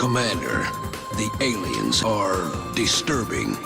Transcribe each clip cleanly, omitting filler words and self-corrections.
Commander, the aliens are disturbing.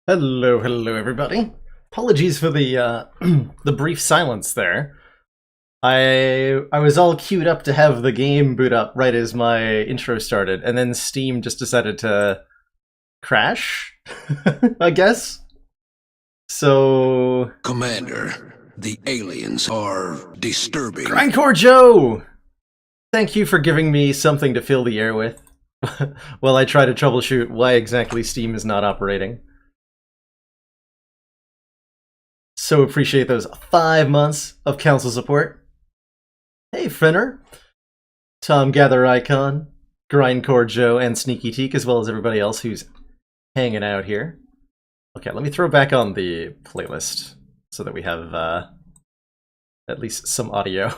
Hello, everybody. Apologies for the the brief silence there. I was all queued up to have the game boot up right as my intro started, and then Steam just decided to crash, I guess. So... Commander, the aliens are disturbing. Grindcore Joe! Thank you for giving me something to fill the air with while I try to troubleshoot why exactly Steam is not operating. So appreciate those 5 months of council support. Hey, Finner, Tom Gather Icon, Grindcore Joe, and Sneaky Teak, as well as everybody else who's hanging out here. Okay, let me throw back on the playlist so that we have at least some audio.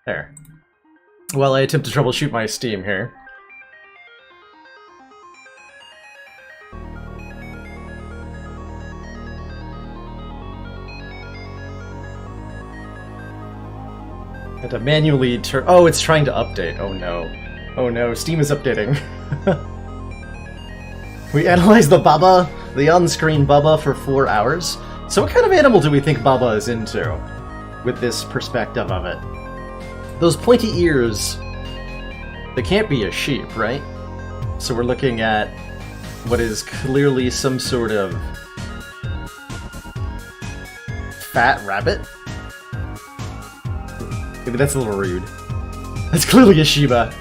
There. While I attempt to troubleshoot my Steam here. And to manually turn... Oh, it's trying to update. Oh no. Oh no, Steam is updating. We analyzed the BaBa, the on-screen BaBa, for 4 hours. So what kind of animal do we think BaBa is into with this perspective of it? Those pointy ears, they can't be a sheep, right? So we're looking at what is clearly some sort of fat rabbit? Maybe that's a little rude. That's clearly a Shiba.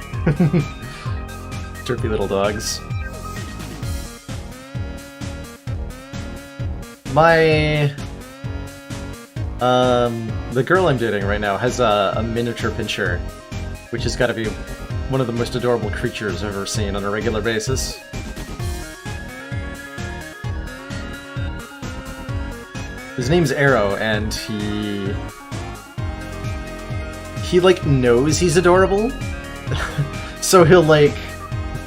Derpy little dogs. My... the girl I'm dating right now has a miniature pinscher, which has got to be one of the most adorable creatures I've ever seen on a regular basis. His name's Arrow, and he like knows he's adorable, so he'll like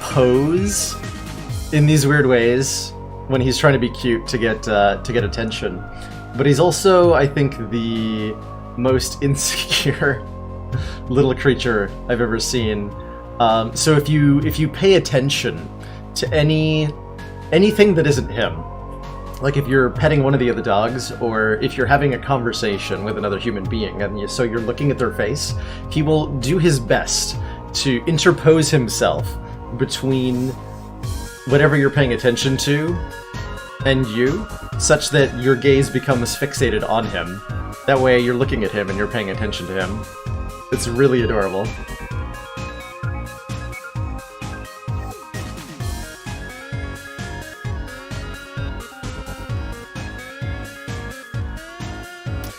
pose in these weird ways when he's trying to be cute to get attention. But he's also, I think, the most insecure little creature I've ever seen. So if you pay attention to anything that isn't him, like if you're petting one of the other dogs, or if you're having a conversation with another human being, and so you're looking at their face, he will do his best to interpose himself between whatever you're paying attention to and you, such that your gaze becomes fixated on him. That way you're looking at him and you're paying attention to him. It's really adorable.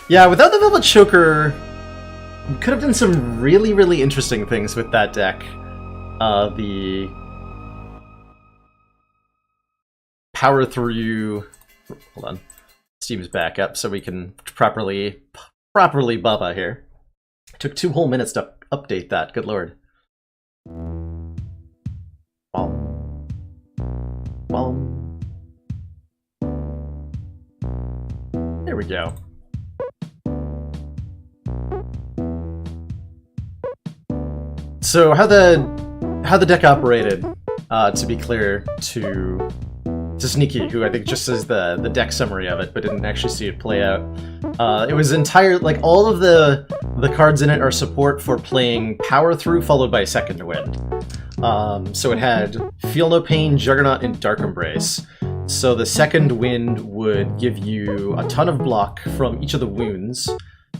Yeah, without the Velvet Choker, we could have done some really, really interesting things with that deck. The power through... Hold on. Steam's back up so we can properly BaBa here. It took 2 whole minutes to update that, good lord. Well. There we go. So how the deck operated, to be clear to Sneaky, who I think just says the deck summary of it, but didn't actually see it play out. It was like all of the cards in it are support for playing Power Through followed by Second Wind. So it had Feel No Pain, Juggernaut, and Dark Embrace. So the Second Wind would give you a ton of block from each of the wounds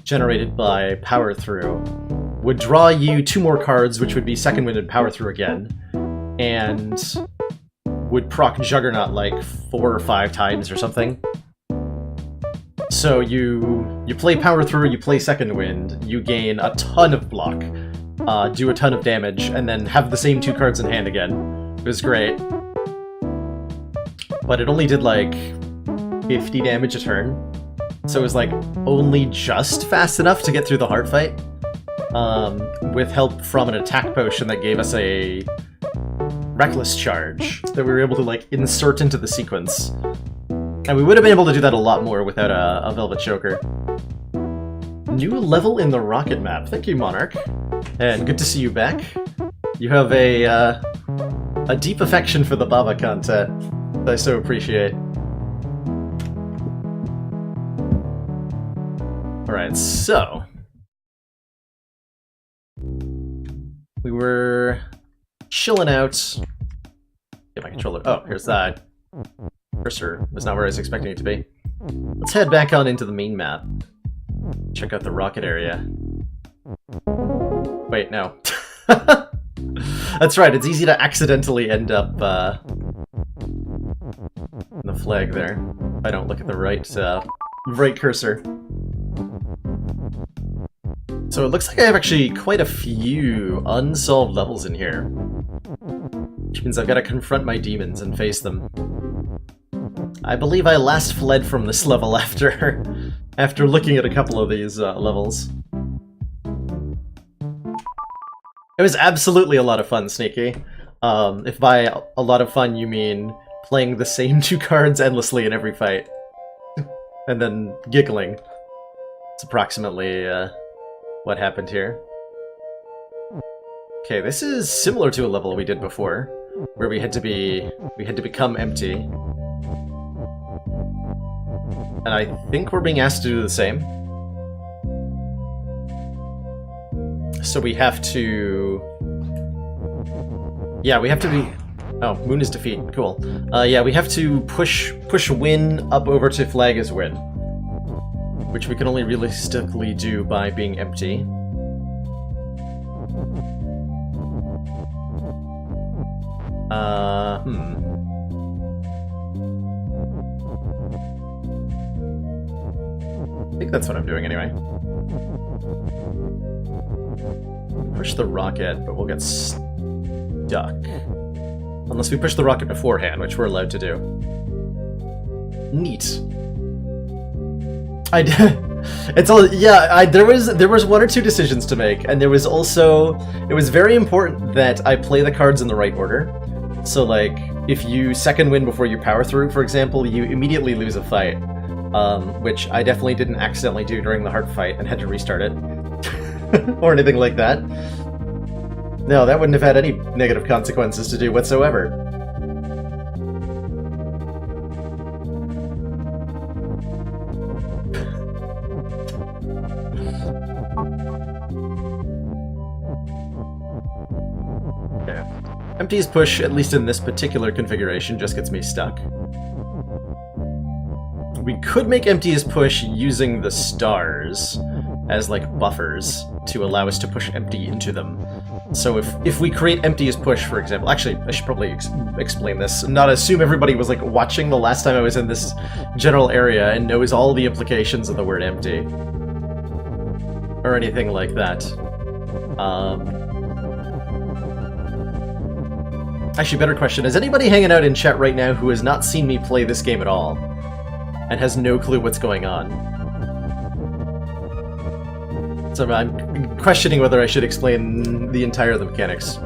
generated by Power Through, would draw you 2 more cards, which would be Second Wind and Power Through again, and would proc Juggernaut like 4 or 5 times or something. So you play Power Through, you play Second Wind, you gain a ton of block, do a ton of damage, and then have the same 2 cards in hand again. It was great. But it only did like 50 damage a turn. So it was like only just fast enough to get through the hard fight. With help from an attack potion that gave us a Reckless Charge that we were able to like insert into the sequence. And we would have been able to do that a lot more without a Velvet Choker. New level in the Rocket map. Thank you, Monarch. And good to see you back. You have a deep affection for the BaBa content. I so appreciate. Alright, so... we were chilling out. Get my controller. Oh, here's that. Cursor was not where I was expecting it to be. Let's head back on into the main map. Check out the rocket area. Wait, no. That's right, it's easy to accidentally end up in the flag there. If I don't look at the right cursor. So it looks like I have actually quite a few unsolved levels in here. Which means I've got to confront my demons and face them. I believe I last fled from this level after looking at a couple of these levels. It was absolutely a lot of fun, Sneaky. If by a lot of fun you mean playing the same 2 cards endlessly in every fight. And then giggling. It's approximately what happened here. Okay, this is similar to a level we did before, where we had to become empty. And I think we're being asked to do the same. So we have to... yeah, we have to be... oh, Moon is defeat. Cool. Yeah, we have to push Win up over to flag as Win. Which we can only realistically do by being empty. I think that's what I'm doing anyway. Push the rocket, but we'll get stuck. Unless we push the rocket beforehand, which we're allowed to do. Neat. I did. It's all, yeah. There was 1 or 2 decisions to make, and there was also, it was very important that I play the cards in the right order. So like, if you second win before you power through, for example, you immediately lose a fight, which I definitely didn't accidentally do during the heart fight and had to restart it, or anything like that. No, that wouldn't have had any negative consequences to do whatsoever. Empty's push, at least in this particular configuration, just gets me stuck. We could make Empty's push using the stars as, like, buffers to allow us to push Empty into them. So if we create Empty's push, for example... actually, I should probably explain this. Not assume everybody was, like, watching the last time I was in this general area and knows all the implications of the word empty. Or anything like that. Actually, better question. Is anybody hanging out in chat right now who has not seen me play this game at all? And has no clue what's going on? So I'm questioning whether I should explain the entire the mechanics.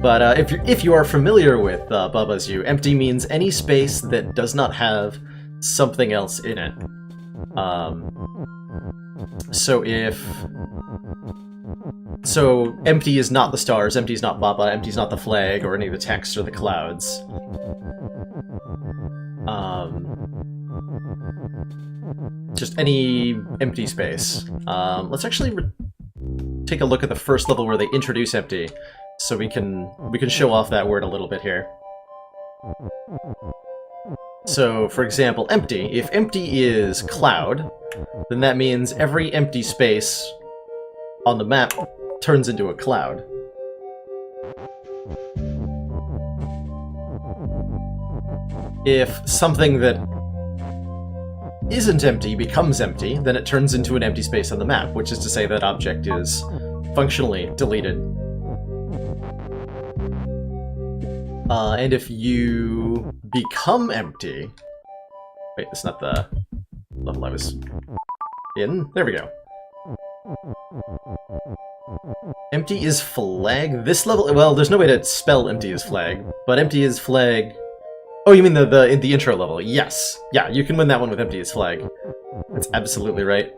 But if you are familiar with BaBa's U, empty means any space that does not have something else in it. So empty is not the stars, empty is not BaBa, empty is not the flag, or any of the text or the clouds. Just any empty space. Let's actually take a look at the first level where they introduce empty, so we can show off that word a little bit here. So, for example, empty. If empty is cloud, then that means every empty space on the map turns into a cloud. If something that isn't empty becomes empty, then it turns into an empty space on the map, which is to say that object is functionally deleted. And if you become empty... wait, that's not the level I was in. There we go. Empty is flag. This level, well, there's no way to spell empty as flag, but empty is flag. Oh, you mean the intro level? Yes. Yeah, you can win that one with empty as flag. That's absolutely right.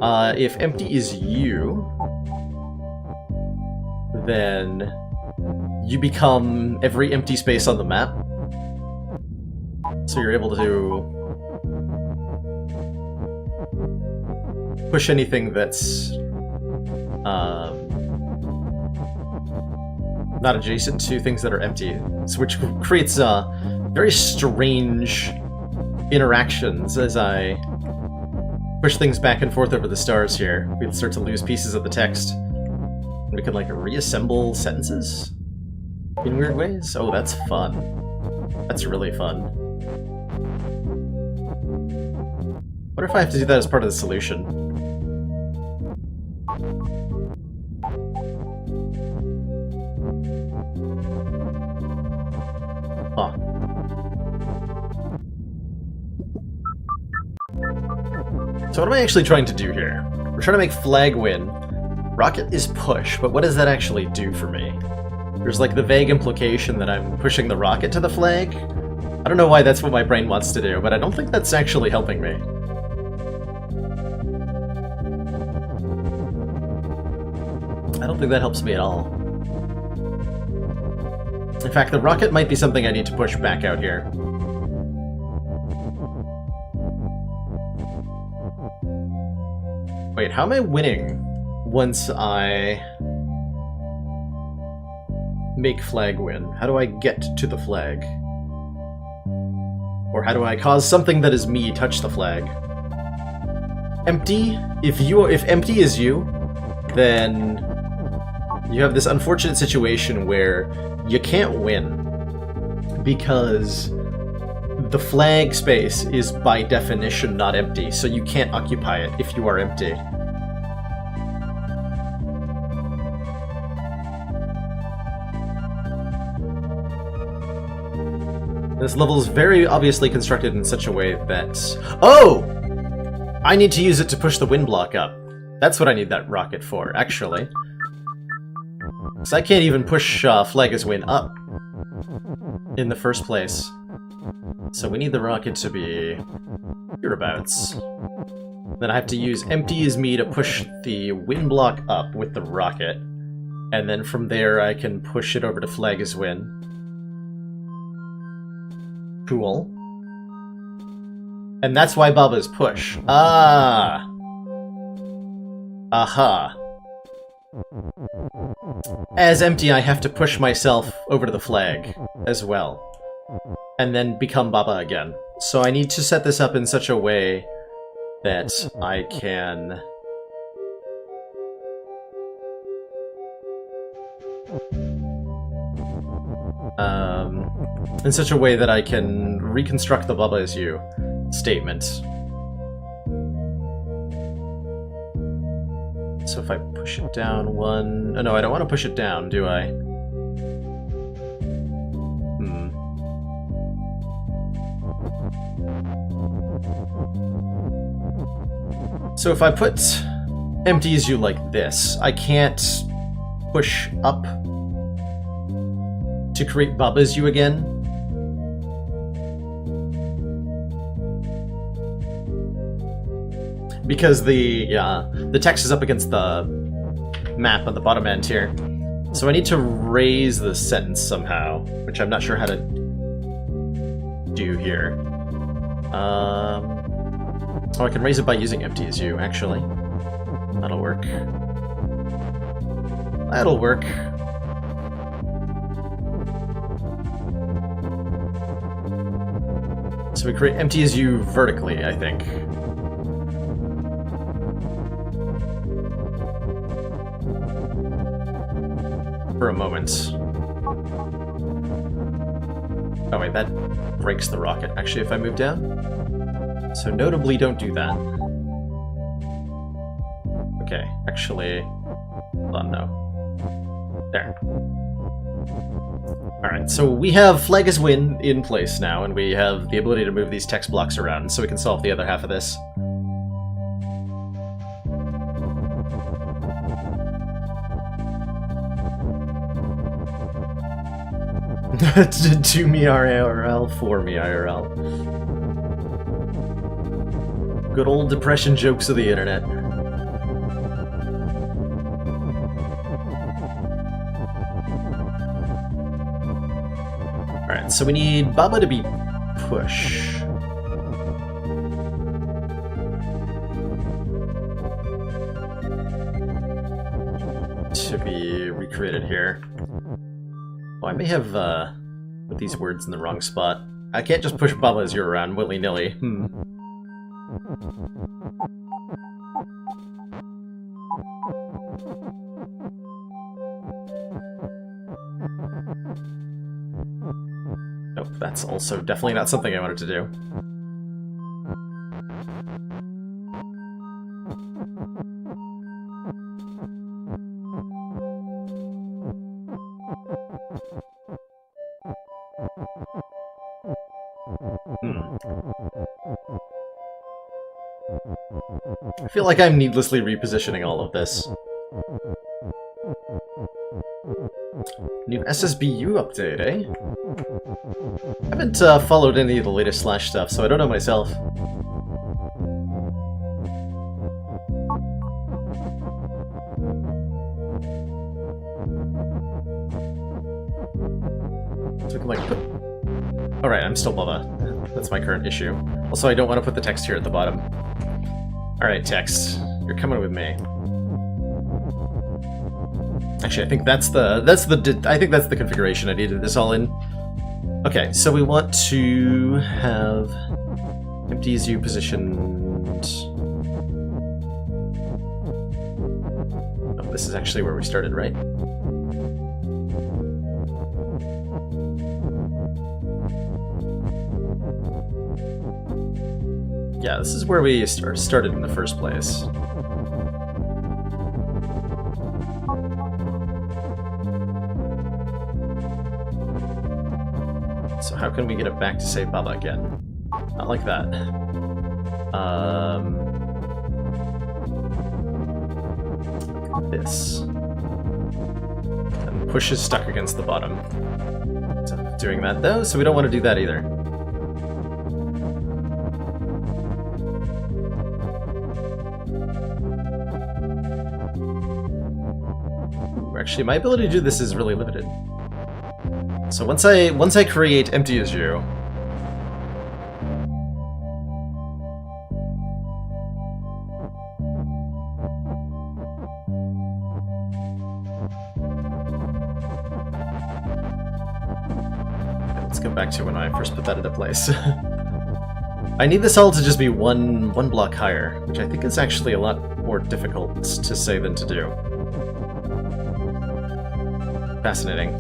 If empty is you, then you become every empty space on the map. So you're able to push anything that's not adjacent to things that are empty, so which creates very strange interactions as I push things back and forth over the stars here. We'll start to lose pieces of the text. And we can, like, reassemble sentences in weird ways. Oh, that's fun. That's really fun. What if I have to do that as part of the solution? Huh. So what am I actually trying to do here? We're trying to make flag win. Rocket is push, but what does that actually do for me? There's like the vague implication that I'm pushing the rocket to the flag. I don't know why that's what my brain wants to do, but I don't think that's actually helping me. I don't think that helps me at all. In fact, the rocket might be something I need to push back out here. Wait, how am I winning once I make flag win? How do I get to the flag? Or how do I cause something that is me touch the flag? Empty? If empty is you, then you have this unfortunate situation where you can't win because the flag space is by definition not empty, so you can't occupy it if you are empty. This level is very obviously constructed in such a way that... Oh! I need to use it to push the wind block up. That's what I need that rocket for, actually. Because I can't even push flag as win up in the first place. So we need the rocket to be hereabouts. Then I have to use empty as me to push the wind block up with the rocket. And then from there I can push it over to flag as win. Cool. And that's why BaBa is push. Ah! Aha. As empty, I have to push myself over to the flag as well. And then become BaBa again. So I need to set this up in such a way that I can... in such a way that I can reconstruct the BaBa as you statement. So if I push it down one... Oh no, I don't want to push it down, do I? So if I put empty as you like this, I can't push up to create BaBa as you again. Because the text is up against the map on the bottom end here. So I need to raise the sentence somehow, which I'm not sure how to do here. Oh, I can raise it by using empty as you, actually. That'll work. That'll work. So we create empty as you vertically, I think. For a moment. Oh wait, that breaks the rocket. Actually, if I move down? So notably don't do that. Okay, actually... Hold on, no. There. Alright, so we have flag as win in place now, and we have the ability to move these text blocks around, so we can solve the other half of this. To me IRL, for me IRL. Good old depression jokes of the internet. Alright, so we need BaBa to be push. To be recreated here. Oh, I may have put these words in the wrong spot. I can't just push BaBa Azure around willy-nilly. Nope, that's also definitely not something I wanted to do. I feel like I'm needlessly repositioning all of this. New SSBU update, eh? I haven't followed any of the latest Slash stuff, so I don't know myself. So I can, like, put... Alright, I'm still BaBa. That's my current issue. Also, I don't want to put the text here at the bottom. Alright, text. You're coming with me. Actually, I think that's the configuration I needed this all in. Okay, so we want to have empty as you positioned. Oh, this is actually where we started, right? Yeah, this is where we started in the first place. So how can we get it back to, say, BaBa again? Not like that. This. And push is stuck against the bottom. So doing that, though, so we don't want to do that either. Actually, my ability to do this is really limited. So once I create empty as you, let's go back to when I first put that into place. I need this all to just be one block higher, which I think is actually a lot more difficult to say than to do. Fascinating.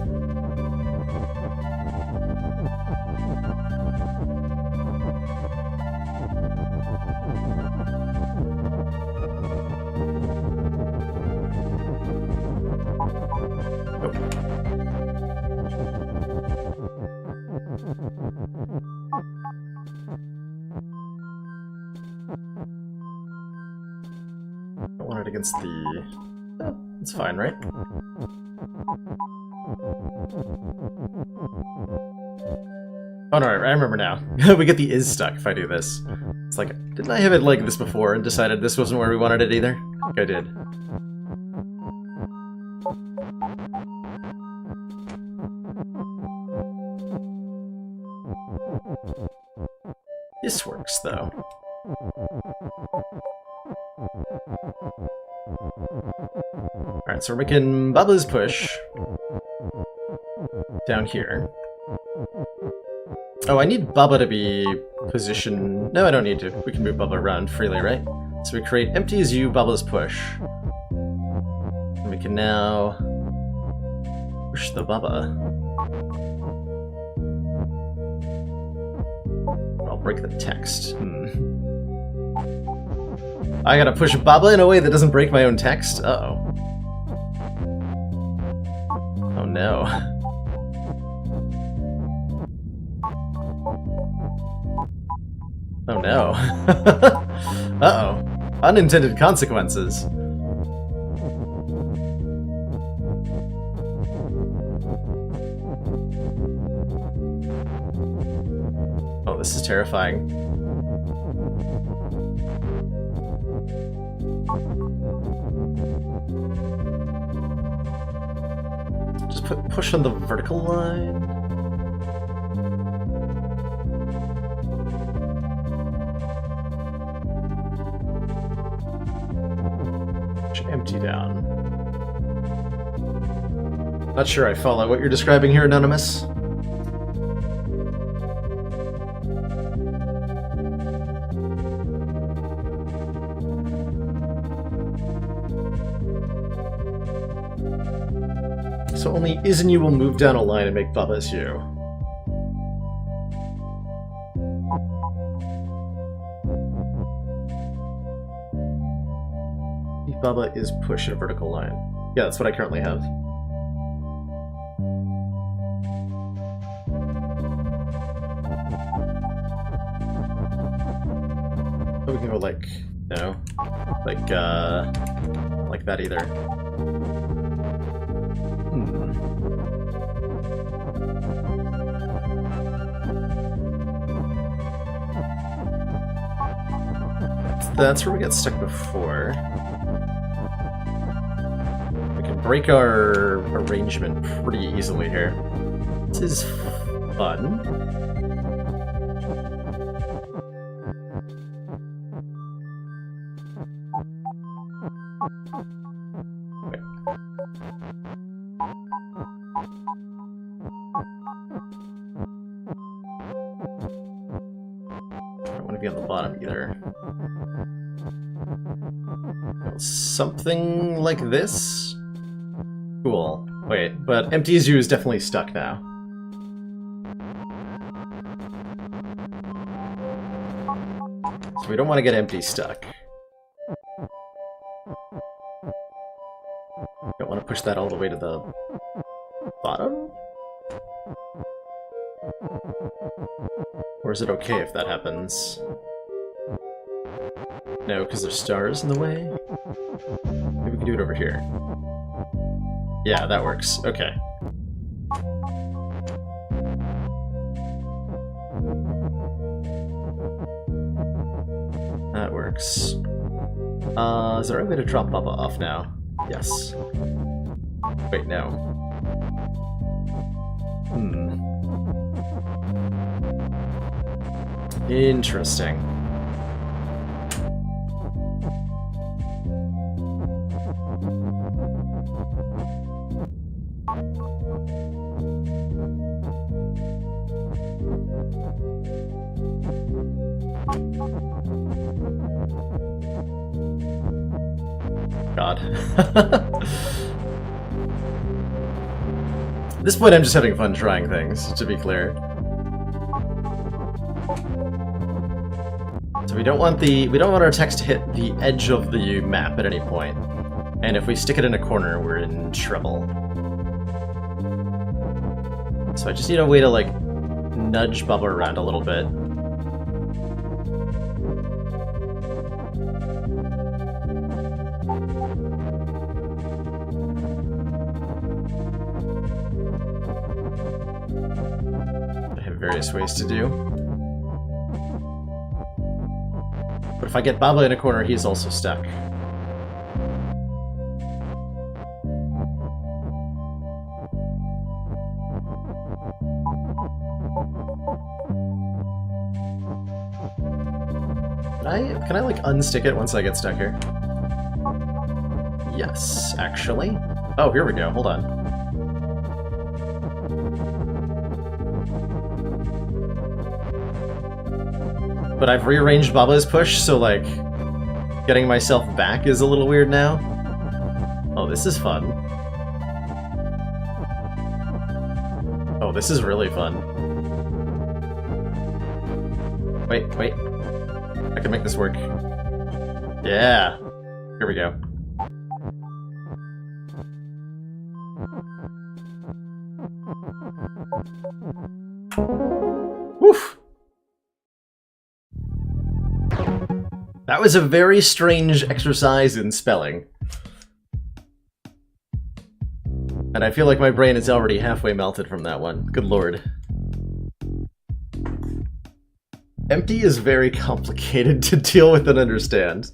I want it against the... Oh, it's fine, right? Oh no, I remember now. We get the is stuck if I do this. It's like, didn't I have it like this before and decided this wasn't where we wanted it either? I think I did. This works, though. Alright, so we're making BaBa's push down here. Oh, I need BaBa to be positioned... No, I don't need to. We can move BaBa around freely, right? So we create empty as you, BaBa's push. And we can now push the BaBa. I'll break the text. I gotta push BaBa in a way that doesn't break my own text? Uh-oh. Oh no. Oh no. Uh-oh. Unintended consequences. Oh, this is terrifying. Just push on the vertical line. moved you down. Not sure I follow what you're describing here, Anonymous. So only Izinu will move down a line and make BaBa as you. BaBa is push a vertical line. Yeah, that's what I currently have. Oh, we can go like, no, like that either. That's where we got stuck before. We can break our arrangement pretty easily here. This is fun. Wait. I don't want to be on the bottom either. Something like this? Cool. Wait, but Empty Zoo is definitely stuck now. So we don't want to get Empty stuck. Don't want to push that all the way to the bottom? Or is it okay if that happens? No, because there's stars in the way? Maybe we can do it over here. Yeah, that works. Okay. That works. Is there a way to drop BaBa off now? Yes. Wait, no. Interesting. God. At this point, I'm just having fun trying things, to be clear. So we don't want our text to hit the edge of the map at any point. And if we stick it in a corner, we're in trouble. So I just need a way to, like, nudge BaBa around a little bit. I have various ways to do. But if I get BaBa in a corner, he's also stuck. Can I like unstick it once I get stuck here? Yes, actually. Oh, here we go. Hold on. But I've rearranged BaBa's push, so like getting myself back is a little weird now. Oh, this is fun. Oh, this is really fun. Wait. I can make this work. Yeah. Here we go. Woof! That was a very strange exercise in spelling. And I feel like my brain is already halfway melted from that one. Good lord. Empty is very complicated to deal with and understand.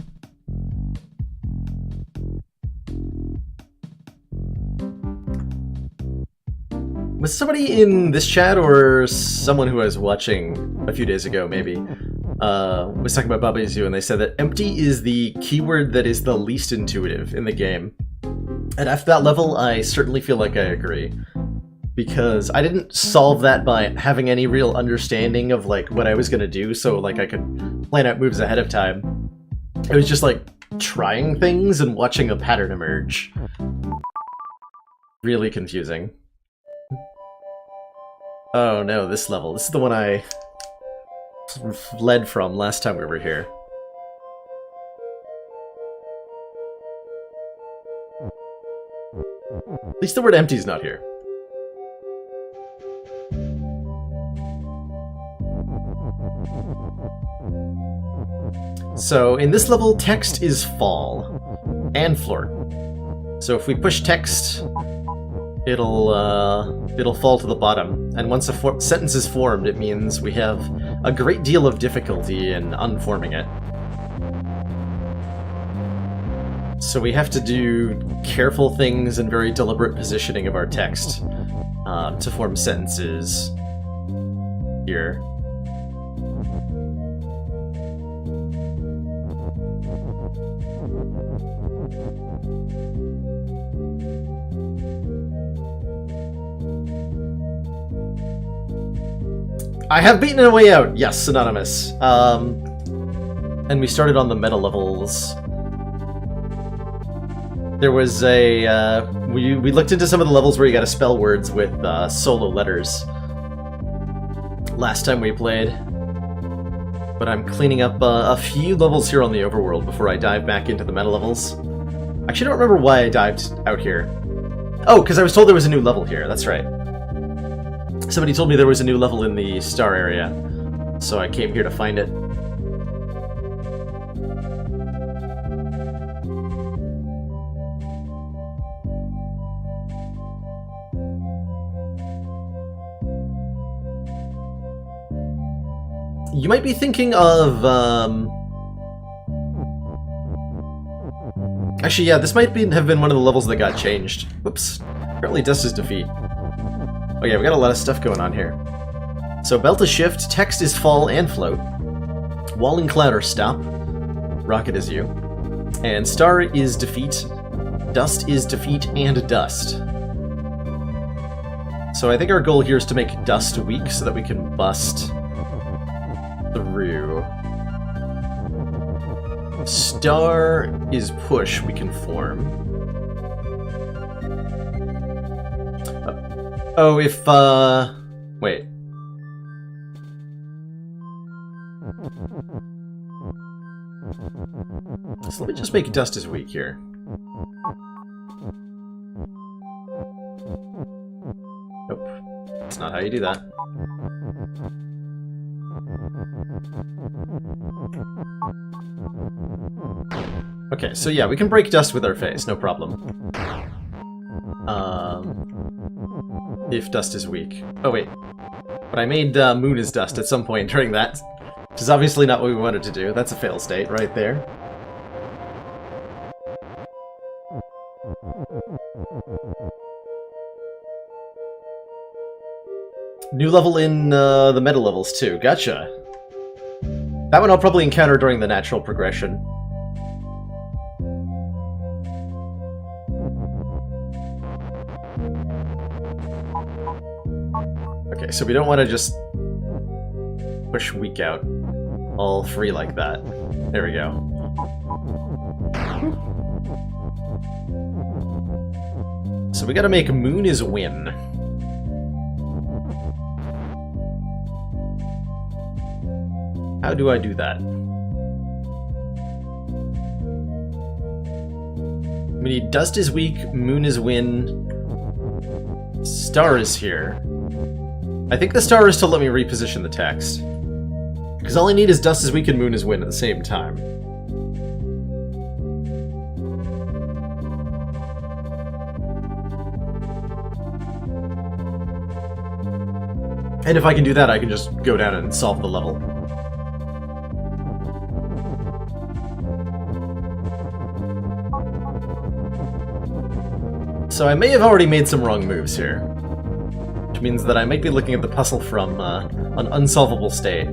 Was somebody in this chat or someone who I was watching a few days ago, maybe, was talking about BaBa Zoo, and they said that empty is the keyword that is the least intuitive in the game. And after that level, I certainly feel like I agree. Because I didn't solve that by having any real understanding of like what I was gonna do, so like I could plan out moves ahead of time. It was just like trying things and watching a pattern emerge. Really confusing. Oh no, this level. This is the one I fled from last time we were here. At least the word empty is not here. So in this level, text is fall and floor. So if we push text, it'll fall to the bottom. And once a sentence is formed, it means we have a great deal of difficulty in unforming it. So we have to do careful things and very deliberate positioning of our text to form sentences here. I have beaten a way out! Yes, Synonymous. And we started on the meta levels. There was a... we looked into some of the levels where you gotta spell words with solo letters. Last time we played. But I'm cleaning up a few levels here on the overworld before I dive back into the meta levels. Actually, I don't remember why I dived out here. Oh, because I was told there was a new level here, that's right. Somebody told me there was a new level in the star area, so I came here to find it. You might be thinking of, actually, yeah, this might have been one of the levels that got changed. Whoops. Apparently dust is defeat. Oh yeah, we got a lot of stuff going on here. So belt is shift, text is fall and float. Wall and cloud are stop. Rocket is you. And star is defeat. Dust is defeat and dust. So I think our goal here is to make dust weak so that we can bust through. Star is push, we can form. Oh, if, wait. So let me just make dust as weak here. Nope. That's not how you do that. Okay, so yeah, we can break dust with our face, no problem. If dust is weak. Oh wait. But I made moon as dust at some point during that. Which is obviously not what we wanted to do. That's a fail state right there. New level in the meta levels too. Gotcha. That one I'll probably encounter during the natural progression. Okay, so we don't want to just push weak out all free like that. There we go. So we gotta make moon is win. How do I do that? We need dust is weak, moon is win, star is here. I think the star is to let me reposition the text. Because all I need is dust is weak and moon is win at the same time. And if I can do that, I can just go down and solve the level. So I may have already made some wrong moves here. Which means that I might be looking at the puzzle from an unsolvable state.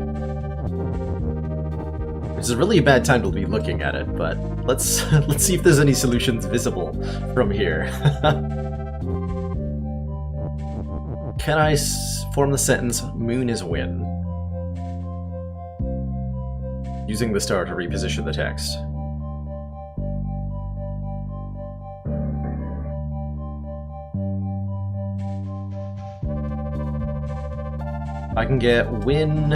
Which is a really bad time to be looking at it, but let's let's see if there's any solutions visible from here. Can I form the sentence, moon is win? Using the star to reposition the text. I can get win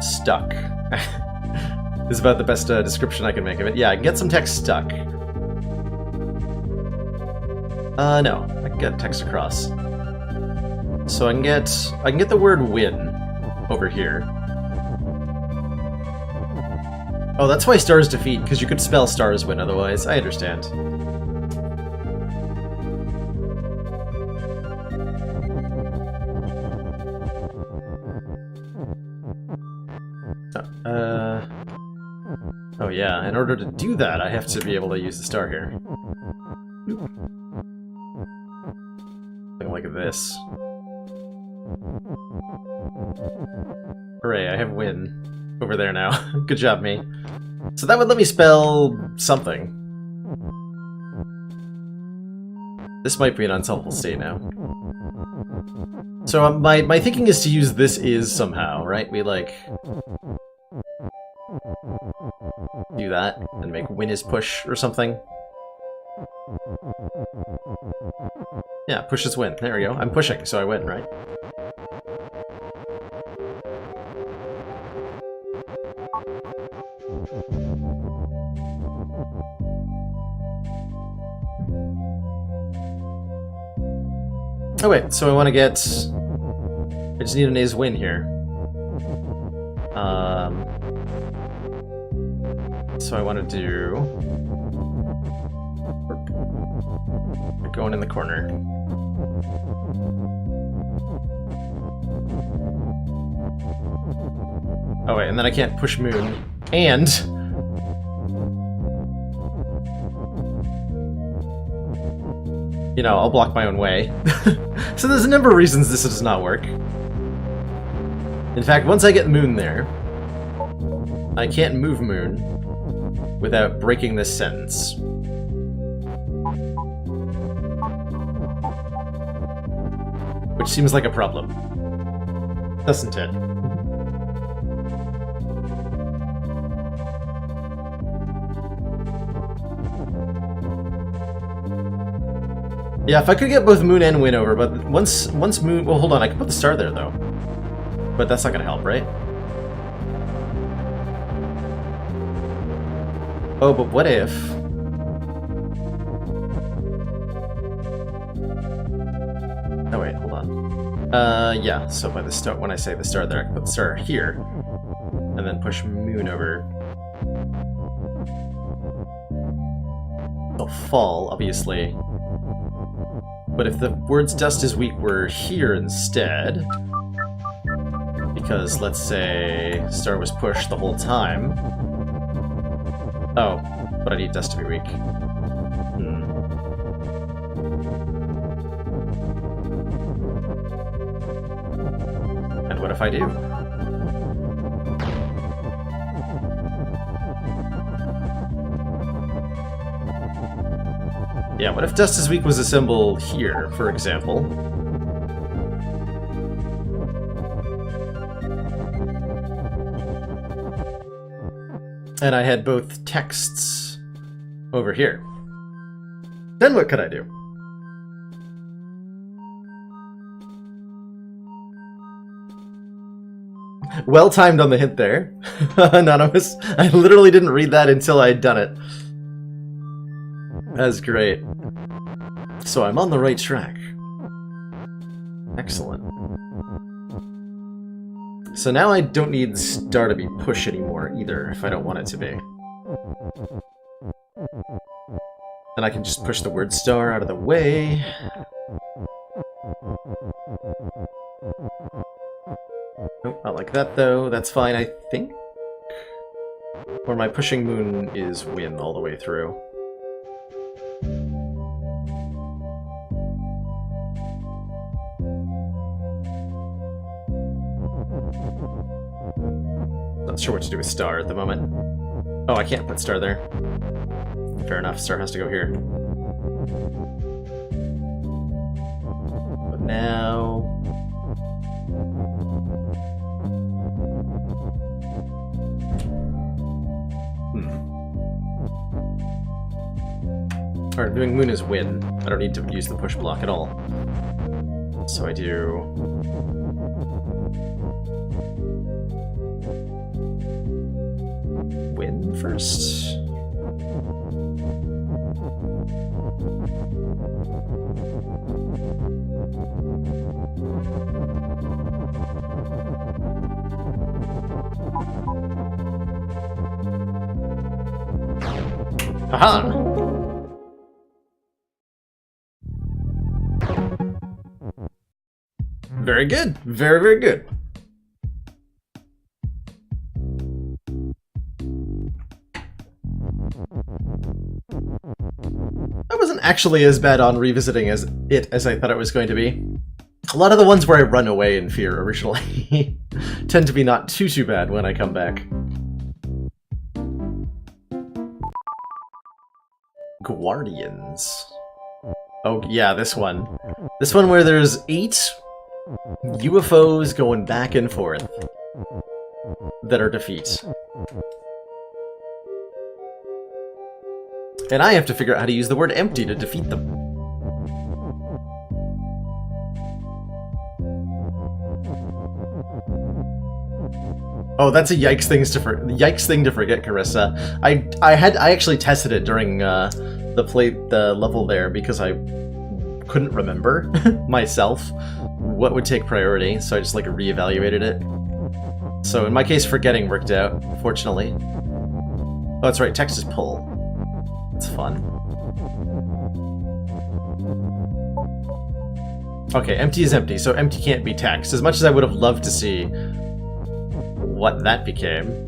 stuck. This is about the best description I can make of it. Yeah, I can get some text stuck. No, I can get text across. So I can get the word win over here. Oh, that's why stars defeat, because you could spell stars win otherwise. I understand. Oh yeah, in order to do that, I have to be able to use the star here. Something like this. Hooray, I have win over there now. Good job, me. So that would let me spell something. This might be an unsolvable state now. So my thinking is to use this is somehow, right? We like do that and make win is push or something. Yeah, push is win. There we go. I'm pushing, so I win, right? Oh wait, so I want to get... I just need an is win here. So I want to do... We're going in the corner. Oh wait, and then I can't push moon. And... you know, I'll block my own way. So there's a number of reasons this does not work. In fact, once I get moon there, I can't move moon without breaking this sentence. Which seems like a problem. Doesn't it? Yeah, if I could get both moon and win over, but once moon... Well, hold on, I can put the star there, though. But that's not gonna help, right? Oh, but what if... Oh, wait, hold on. Yeah, so by the start, when I say the star there, I can put the star here. And then push moon over. They'll fall, obviously. But if the words dust is weak were here instead, because let's say star was pushed the whole time. Oh, but I need dust to be weak. And what if I do? Yeah, what if dust is weak was a symbol here, for example? And I had both texts over here. Then what could I do? Well timed on the hint there. Anonymous. I literally didn't read that until I'd done it. That's great. So I'm on the right track. Excellent. So now I don't need star to be push anymore either, if I don't want it to be. Then I can just push the word star out of the way. Nope, not like that though. That's fine, I think. Or my pushing moon is win all the way through. Not sure what to do with Star at the moment. Oh, I can't put Star there. Fair enough, Star has to go here. But now... Alright, doing Moon is win. I don't need to use the push block at all. So I do... Win first? Haha! Very good. Very, very good. I wasn't actually as bad on revisiting as I thought it was going to be. A lot of the ones where I run away in fear originally tend to be not too bad when I come back. Guardians. Oh yeah, this one. This one where there's 8 UFOs going back and forth that are defeats. And I have to figure out how to use the word empty to defeat them. Oh, that's a yikes thing to forget, Carissa. I actually tested it during the level there because I couldn't remember myself what would take priority, so I just like reevaluated it. So in my case, forgetting worked out, fortunately. Oh, that's right, text is pull. It's fun. Okay, empty is empty, so empty can't be text. As much as I would have loved to see what that became.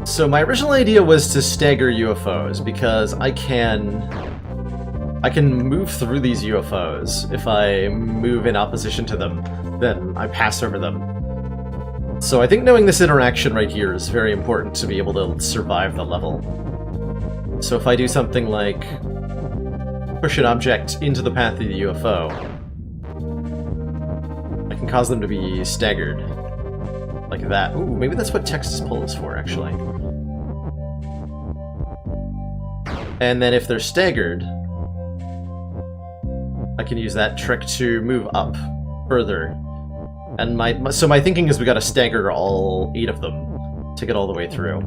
So my original idea was to stagger UFOs, because I can move through these UFOs. If I move in opposition to them, then I pass over them. So I think knowing this interaction right here is very important to be able to survive the level. So if I do something like push an object into the path of the UFO, I can cause them to be staggered. Like that. Ooh, maybe that's what Texas pull is for, actually. And then if they're staggered, I can use that trick to move up further. And so my thinking is we gotta stagger all 8 of them to get all the way through.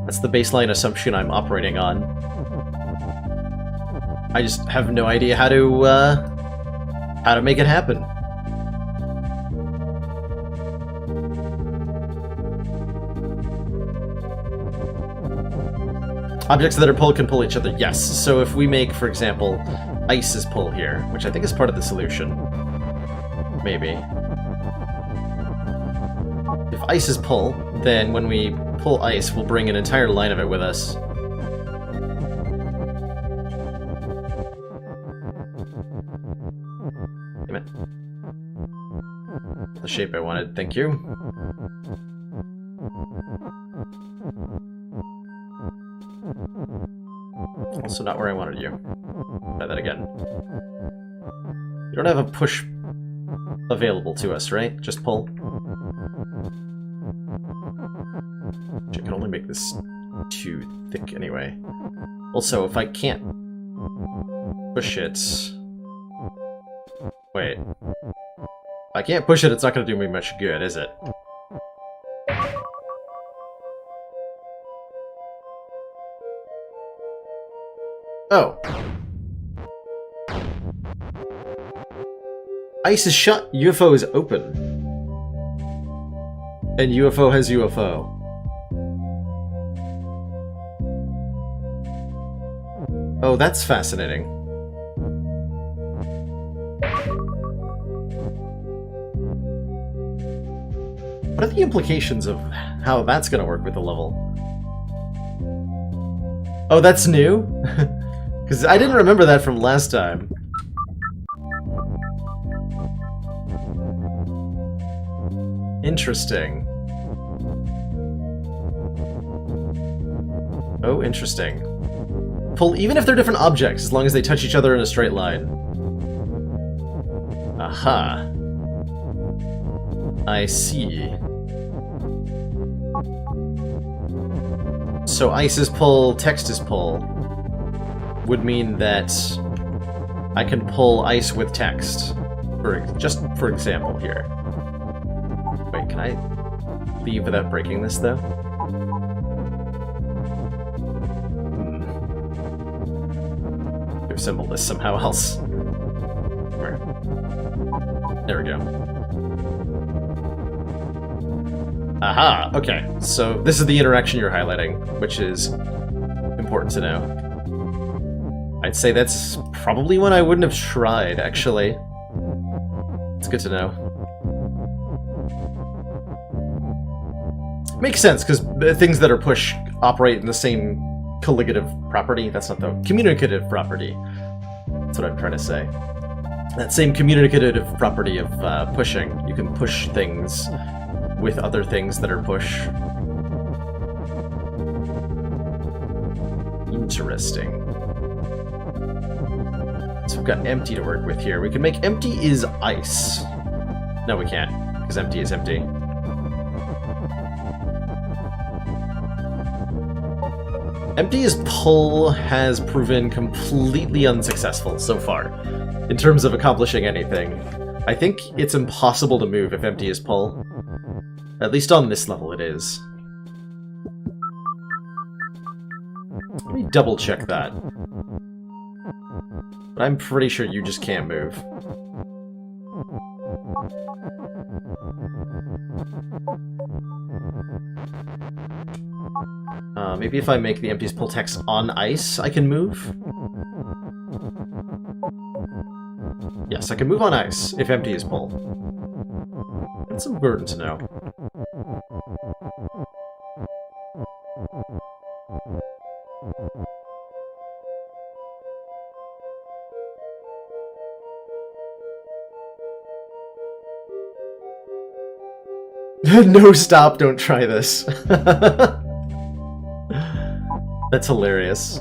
That's the baseline assumption I'm operating on. I just have no idea how to make it happen. Objects that are pulled can pull each other, yes. So if we make, for example, ice is pull here, which I think is part of the solution. Maybe. If ice is pull, then when we pull ice, we'll bring an entire line of it with us. Damn it. The shape I wanted, thank you. Also not where I wanted you. Try that again. You don't have a push available to us, right? Just pull. I can only make this too thick anyway. Also, if I can't push it... Wait. If I can't push it, it's not going to do me much good, is it? Oh. Ice is shut, UFO is open. And UFO has UFO. Oh, that's fascinating. What are the implications of how that's going to work with the level? Oh, that's new? Because I didn't remember that from last time. Interesting. Oh, interesting. Pull even if they're different objects, as long as they touch each other in a straight line. Aha. I see. So ice is pull, text is pull would mean that I can pull ice with text. Just for example here. Wait, can I leave without breaking this though? Assemble this somehow else. Where? There we go. Aha! Okay, so this is the interaction you're highlighting, which is important to know. I'd say that's probably one I wouldn't have tried, actually. It's good to know. Makes sense, because things that are push operate in the same colligative property. That's not the communicative property. That's what I'm trying to say. That same communicative property of pushing. You can push things with other things that are push. Interesting. So we've got empty to work with here. We can make empty is ice. No, we can't, because empty is empty. Empty as pull has proven completely unsuccessful so far, in terms of accomplishing anything. I think it's impossible to move if empty is pull. At least on this level it is. Let me double check that. But I'm pretty sure you just can't move. Maybe if I make the empties pull text on ice, I can move? Yes, I can move on ice if empty is pull. That's important to know. No, stop, don't try this. That's hilarious.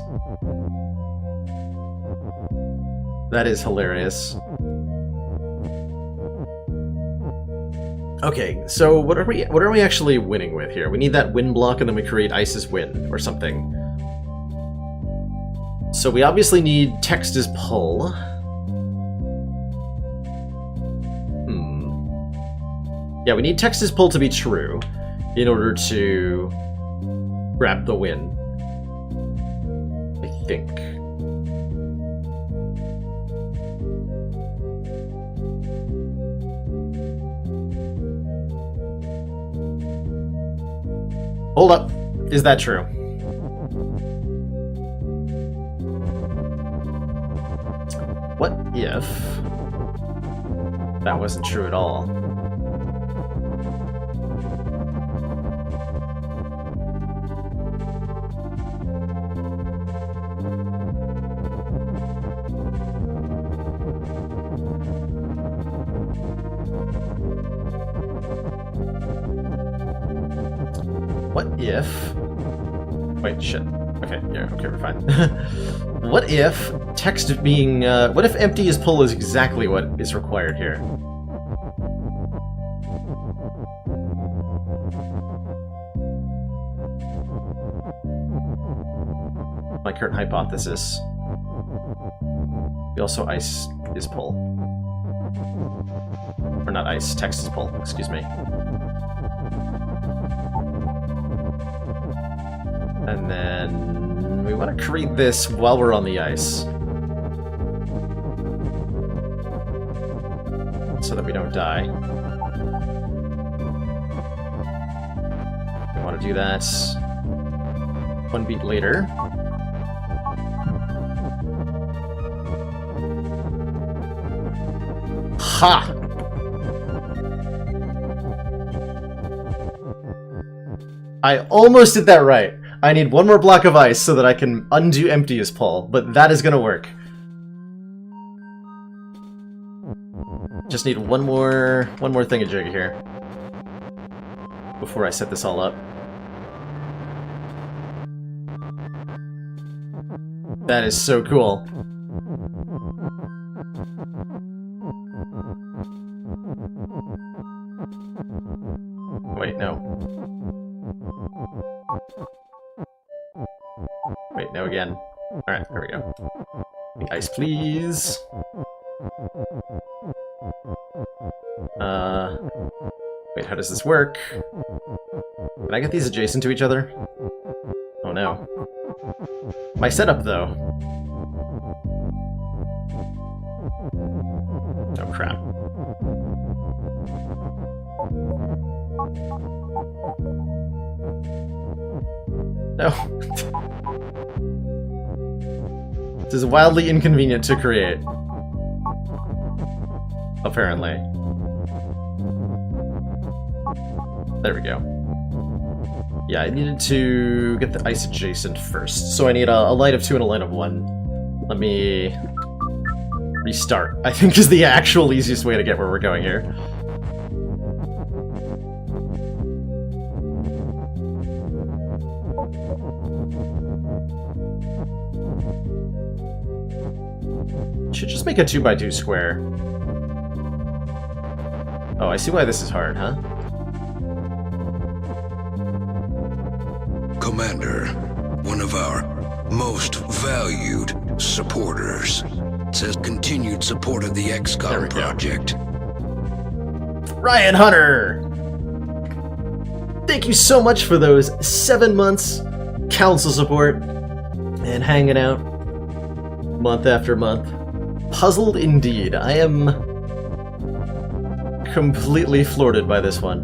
That is hilarious. Okay, so what are we actually winning with here? We need that win block and then we create ice's win or something. So we obviously need text as pull. Yeah, we need text as pull to be true in order to grab the win. I think. Hold up. Is that true? What if that wasn't true at all? What if... Wait, shit. Okay, yeah, okay, we're fine. What if text being... what if empty is pull is exactly what is required here? My current hypothesis. We also ice is pull. Or not ice, text is pull, excuse me. And then we want to create this while we're on the ice. So that we don't die. We want to do that one beat later. Ha! I almost did that right. I need one more block of ice so that I can undo empty as pull, but that is gonna work. Just need one more thingamajig here before I set this all up. That is so cool. Wait, no. Wait, no again. Alright, there we go. The ice, please. Wait, how does this work? Can I get these adjacent to each other? Oh no. My setup, though. Oh crap. No. This is wildly inconvenient to create. Apparently. There we go. Yeah, I needed to get the ice adjacent first. So I need a light of 2 and a light of 1. Let me restart, I think is the actual easiest way to get where we're going here. Should just make a 2x2 square. Oh, I see why this is hard, huh? Commander, one of our most valued supporters, says continued support of the XCOM project. Ryan Hunter! Thank you so much for those 7 months council support and hanging out month after month. Puzzled indeed. I am completely floored by this one.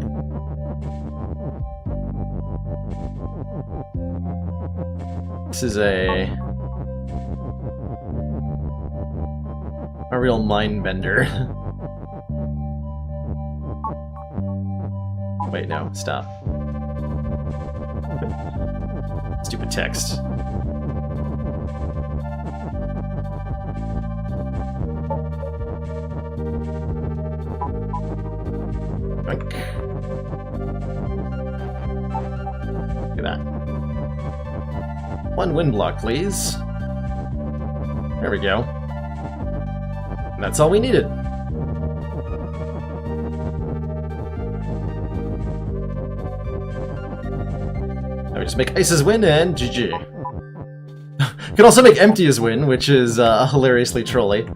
This is a real mind bender. Wait, no, stop. Stupid text. Look at that. 1 wind block, please. There we go. And that's all we needed. Now we just make ice as win and GG. Could also make empty as win, which is hilariously trolly.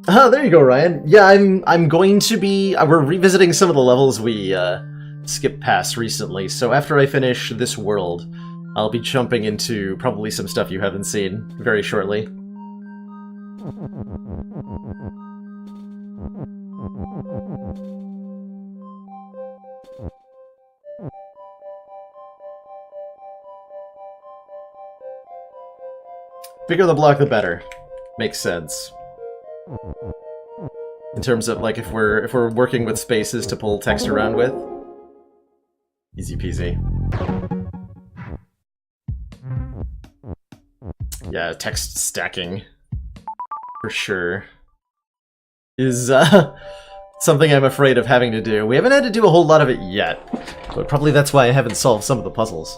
Oh, there you go, Ryan. Yeah, I'm going to be... we're revisiting some of the levels we skipped past recently, so after I finish this world, I'll be jumping into probably some stuff you haven't seen very shortly. Bigger the block, the better. Makes sense. In terms of, like, if we're working with spaces to pull text around with. Easy peasy. Yeah, text stacking. For sure. Is, something I'm afraid of having to do. We haven't had to do a whole lot of it yet. But probably that's why I haven't solved some of the puzzles.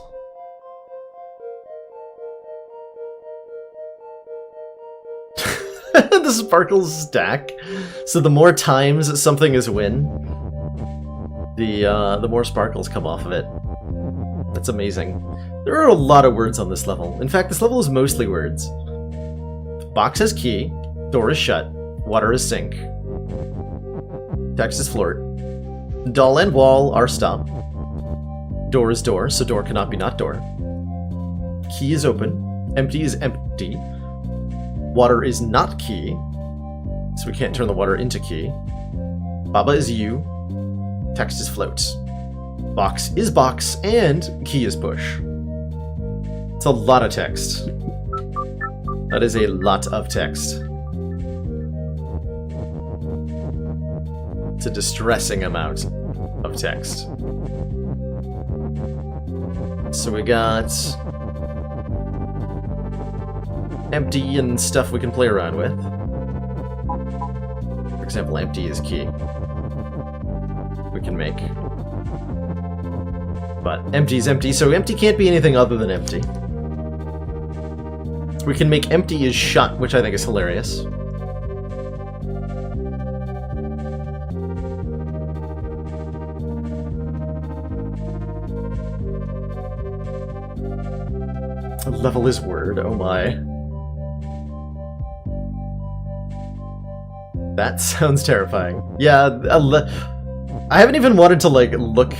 The sparkles stack. So the more times something is win, the more sparkles come off of it. That's amazing. There are a lot of words on this level. In fact, this level is mostly words. Box has key, door is shut, water is sink, text is floor, doll and wall are stop, door is door, so door cannot be not door, key is open, empty is empty, water is not key, so we can't turn the water into key, BaBa is you, text is float, box is box, and key is push. It's a lot of text. That is a lot of text. It's a distressing amount of text. So we got empty and stuff we can play around with. For example, empty is key. We can make. But empty is empty, so empty can't be anything other than empty. We can make empty is shut, which I think is hilarious. A level is word, oh my. That sounds terrifying. Yeah, I haven't even wanted to, like, look...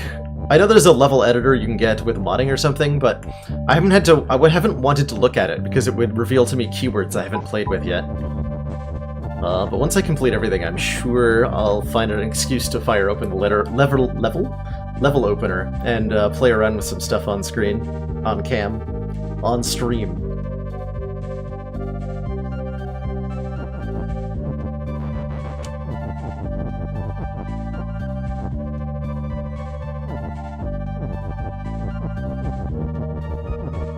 I know there's a level editor you can get with modding or something, but I haven't wanted to look at it because it would reveal to me keywords I haven't played with yet. But once I complete everything, I'm sure I'll find an excuse to fire open the level opener and play around with some stuff on screen, on cam, on stream.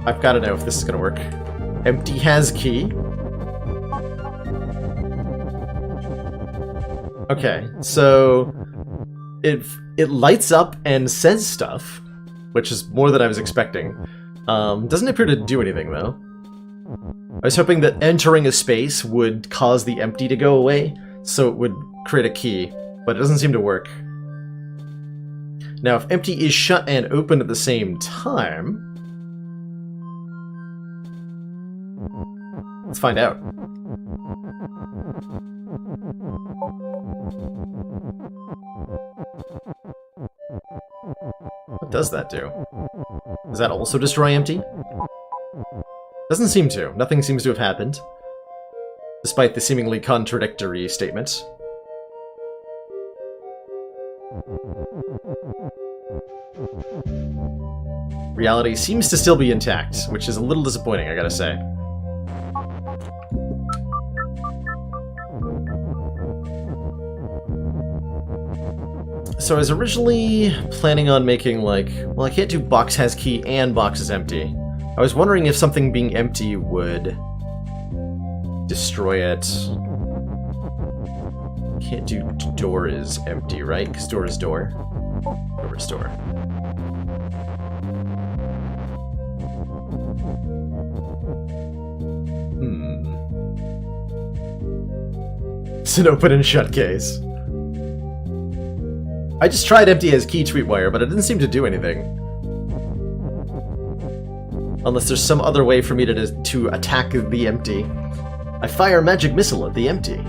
I've got to know if this is going to work. Empty has key. Okay, so it lights up and says stuff, which is more than I was expecting. Doesn't appear to do anything, though. I was hoping that entering a space would cause the empty to go away, so it would create a key, but it doesn't seem to work. Now, if empty is shut and open at the same time... Let's find out. What does that do? Does that also destroy empty? Doesn't seem to. Nothing seems to have happened, despite the seemingly contradictory statement. Reality seems to still be intact, which is a little disappointing, I gotta say. So I was originally planning on making, like, well, I can't do box has key and box is empty. I was wondering if something being empty would destroy it. Can't do door is empty, right? Because door is door. Door is door. It's an open and shut case. I just tried empty as key tweetwire, but it didn't seem to do anything. Unless there's some other way for me to attack the empty. I fire magic missile at the empty.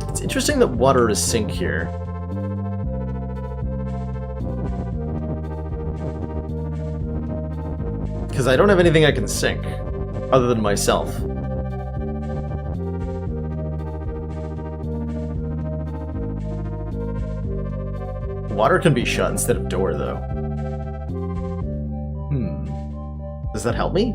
It's interesting that water is sync here. Because I don't have anything I can sync. Other than myself. Water can be shut instead of door, though. Does that help me?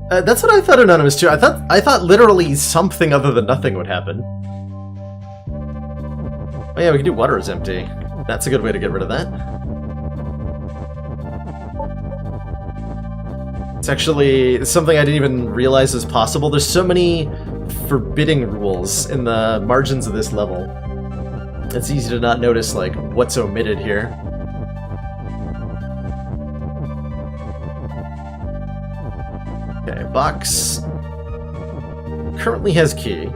That's what I thought Anonymous too. I thought literally something other than nothing would happen. Oh yeah, we can do water is empty. That's a good way to get rid of that. It's actually something I didn't even realize was possible. There's so many forbidding rules in the margins of this level. It's easy to not notice, like, what's omitted here. Okay, box currently has key.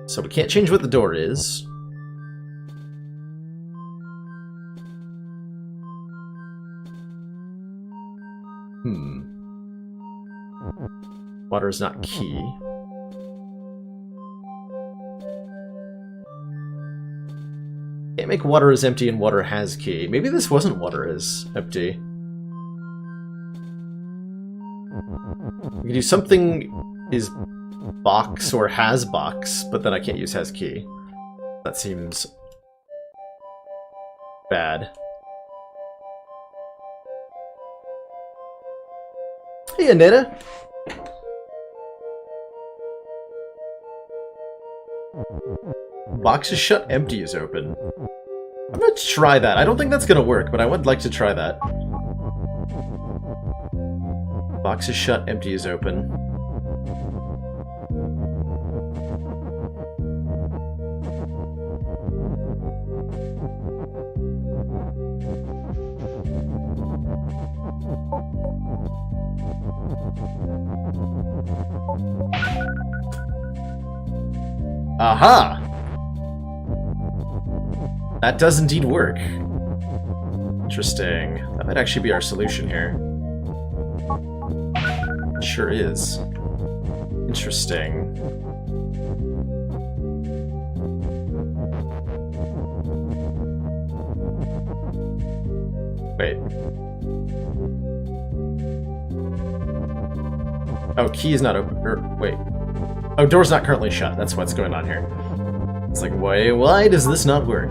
So we can't change what the door is. Water is not key. Can't make water is empty and water has key. Maybe this wasn't water is empty. We can do something is box or has box, but then I can't use has key. That seems bad. Hey, Anita. Box is shut, empty is open. I'm gonna try that. I don't think that's gonna work, but I would like to try that. Box is shut, empty is open. Aha! That does indeed work. Interesting. That might actually be our solution here. It sure is. Interesting. Wait. Oh, key is not open. Wait. Oh, door's not currently shut. That's what's going on here. It's like, why does this not work?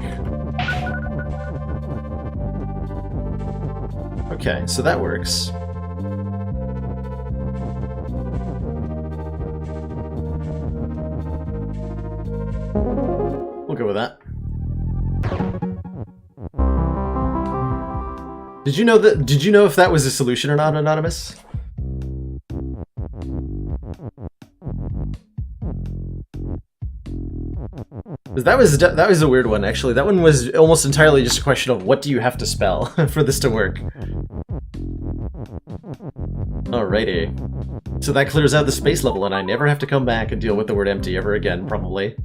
Okay, so that works. We'll go with that. Did you know if that was a solution or not, Anonymous? That was a weird one, actually. That one was almost entirely just a question of what do you have to spell for this to work. Alrighty. So that clears out the space level, and I never have to come back and deal with the word empty ever again, probably.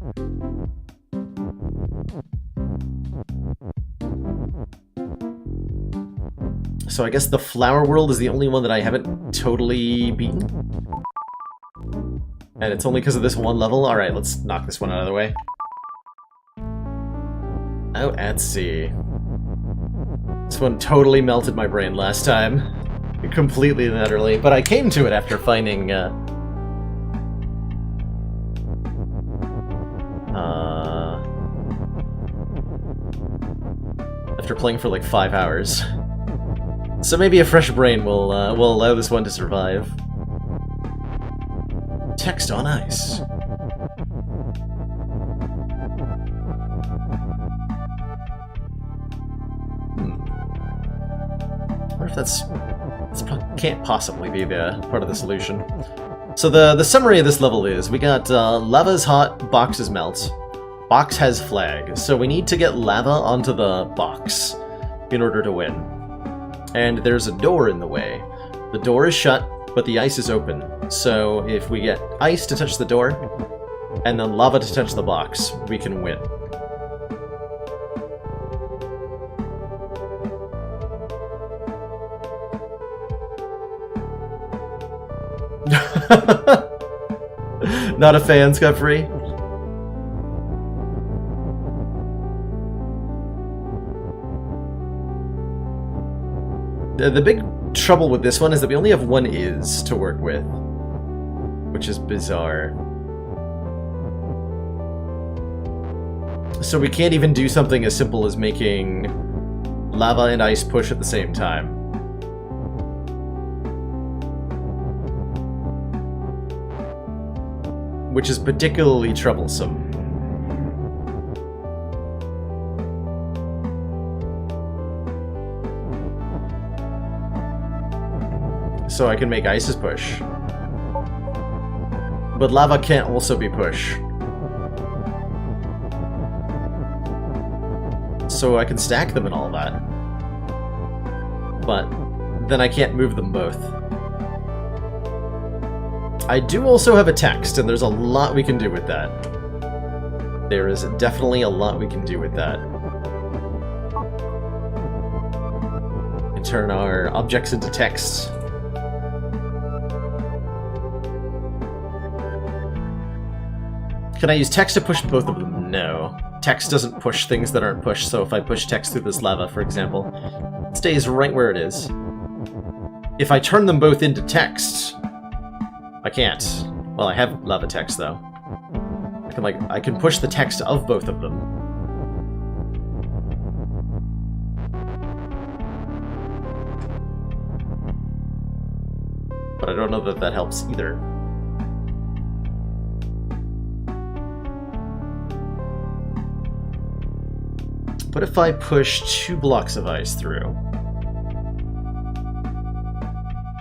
So I guess the flower world is the only one that I haven't totally beaten. And it's only because of this one level? Alright, let's knock this one out of the way. Out at sea. This one totally melted my brain last time. Completely and utterly. But I came to it after finding, after playing for like 5 hours. So maybe a fresh brain will allow this one to survive. Text on ice. I wonder if this can't possibly be the part of the solution. So the summary of this level is, we got lava's hot, boxes melt. Box has flag, so we need to get lava onto the box in order to win. And there's a door in the way. The door is shut, but the ice is open. So if we get ice to touch the door, and then lava to touch the box, we can win. Not a fan, Scott Free. The big trouble with this one is that we only have one is to work with, which is bizarre. So we can't even do something as simple as making lava and ice push at the same time. Which is particularly troublesome. So I can make ices push. But lava can't also be push. So I can stack them and all that. But then I can't move them both. I do also have a text, and there's a lot we can do with that. There is definitely a lot we can do with that. And turn our objects into text. Can I use text to push both of them? No. Text doesn't push things that aren't pushed, so if I push text through this lava, for example, it stays right where it is. If I turn them both into text, I can't. Well, I have lava text, though. I can push the text of both of them. But I don't know that that helps either. What if I push 2 blocks of ice through?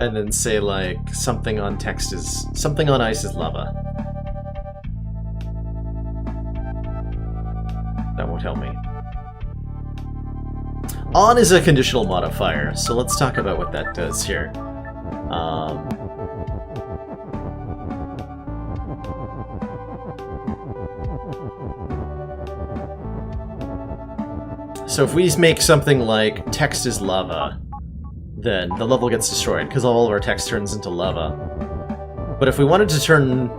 And then say, like, something on ice is lava. That won't help me. On is a conditional modifier, so let's talk about what that does here. So if we make something like text is lava, then the level gets destroyed, because all of our text turns into lava. But if we wanted to turn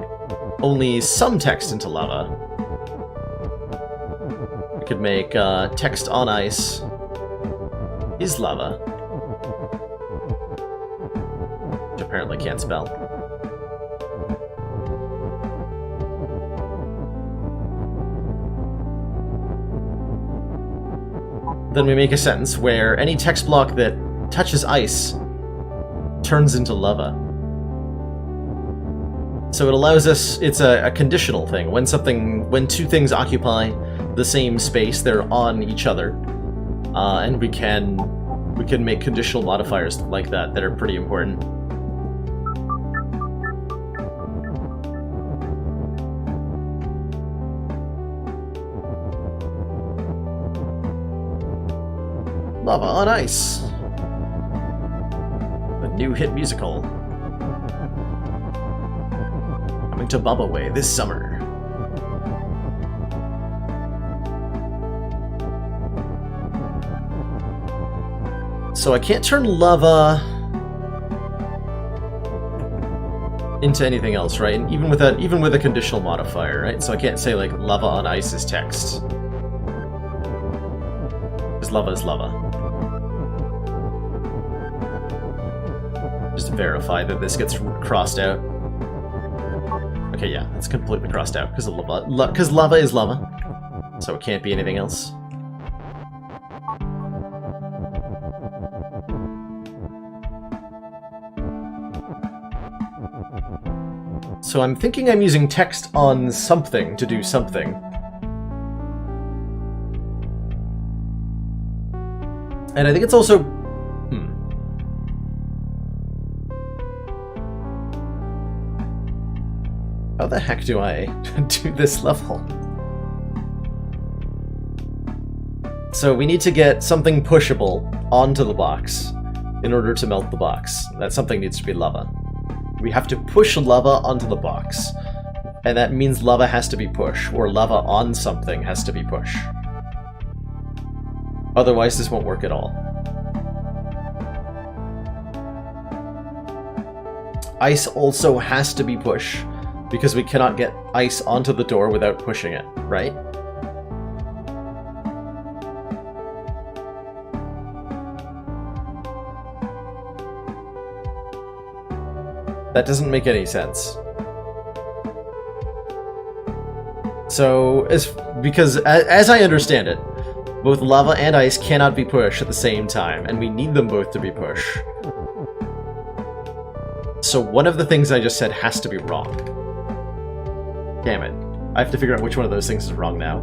only some text into lava, we could make text on ice is lava. Which apparently can't spell. Then we make a sentence where any text block that touches ice turns into lava. So it allows us, it's a conditional thing. When 2 things occupy the same space, they're on each other. And we can make conditional modifiers like that are pretty important. Lava on Ice. The new hit musical. Coming to BaBa Way this summer. So I can't turn lava into anything else, right? And even with a conditional modifier, right? So I can't say like lava on ice is text. Because lava is lava. Just to verify that this gets crossed out. Okay, yeah, it's completely crossed out because lava is lava, so it can't be anything else. So I'm thinking I'm using text on something to do something. And I think it's also... How the heck do I do this level? So we need to get something pushable onto the box in order to melt the box. That something needs to be lava. We have to push lava onto the box. And that means lava has to be push, or lava on something has to be push. Otherwise this won't work at all. Ice also has to be push, because we cannot get ice onto the door without pushing it, right? That doesn't make any sense. So, because as I understand it, both lava and ice cannot be pushed at the same time, and we need them both to be push. So one of the things I just said has to be wrong. Damn it. I have to figure out which one of those things is wrong now.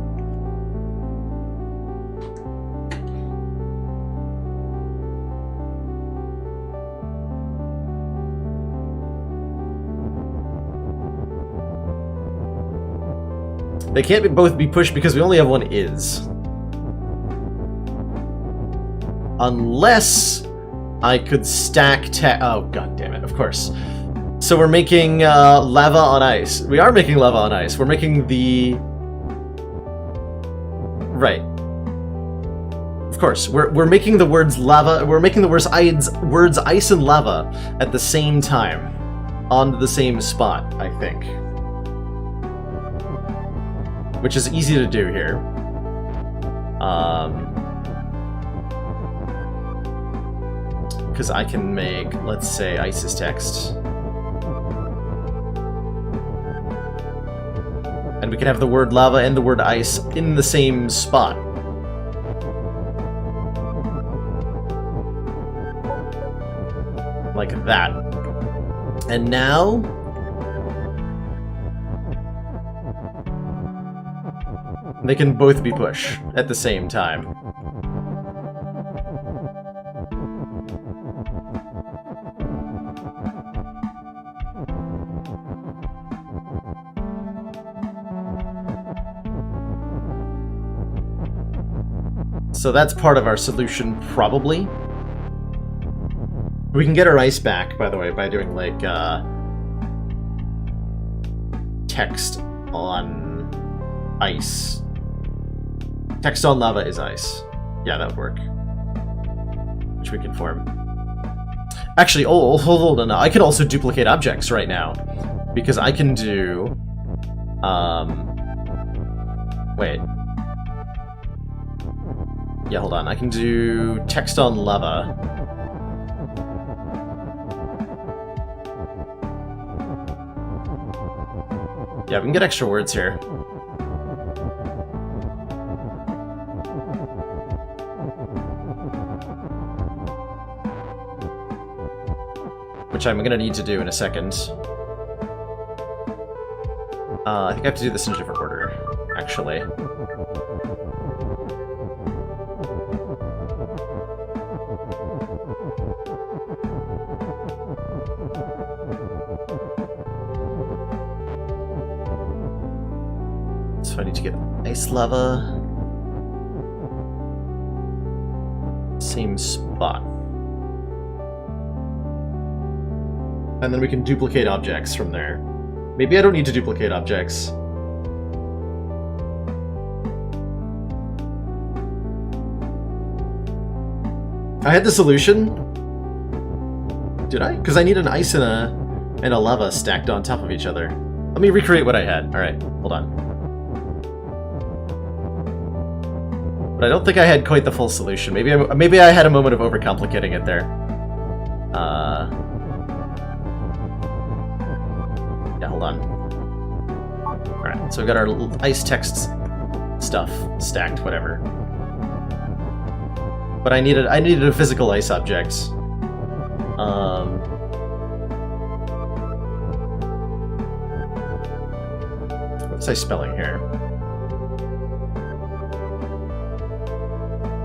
They can't both be pushed because we only have one is. Unless I could stack oh, god damn it, of course. So we're making lava on ice. We are making lava on ice. We're making the... Right. Of course, we're making the words lava, we're making the words ice and lava at the same time. On the same spot, I think. Which is easy to do here. Because I can make, let's say, ice is text. And we can have the word lava and the word ice in the same spot. Like that. And now... they can both be push at the same time. So that's part of our solution, probably. We can get our ice back, by the way, by doing, like, text on ice. Text on lava is ice. Yeah, that would work. Which we can form. Actually, oh, hold on. I can also duplicate objects right now. Because I can do... wait. Yeah, hold on. I can do text on lava. Yeah, we can get extra words here. Which I'm going to need to do in a second. I think I have to do this in a different order, actually. So I need to get ice lava. Same spot. And then we can duplicate objects from there. Maybe I don't need to duplicate objects. I had the solution. Did I? Because I need an ice and a lava stacked on top of each other. Let me recreate what I had. Alright, hold on. But I don't think I had quite the full solution. Maybe I had a moment of overcomplicating it there. Yeah, hold on. Alright, so we've got our ice text stuff stacked, whatever. But I needed a physical ice object. What was I spelling here?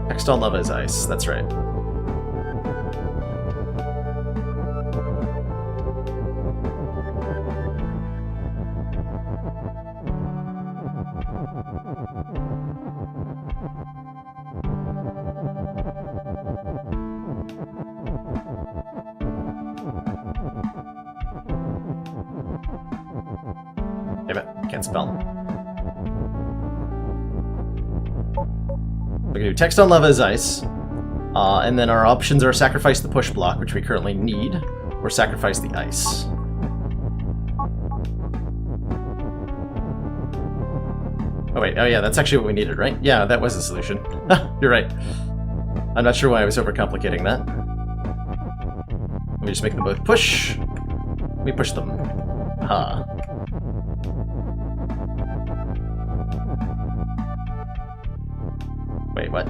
Text on lava is ice, that's right. Damn it, can't spell. We're gonna do text on lava is ice, and then our options are sacrifice the push block, which we currently need, or sacrifice the ice. Oh wait, oh yeah, that's actually what we needed, right? Yeah, that was the solution. You're right. I'm not sure why I was overcomplicating that. Let me just make them both push. Let me push them. Ha. Wait, what?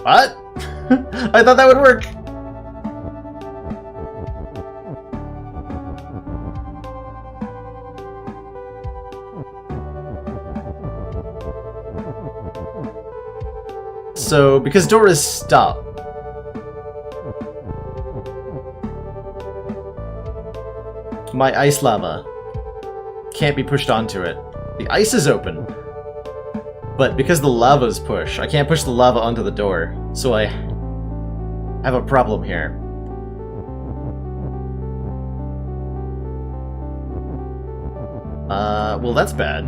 What? I thought that would work! So, because door is stop. My ice lava can't be pushed onto it. The ice is open, but because the lava's push, I can't push the lava onto the door, so I have a problem here. Well, that's bad.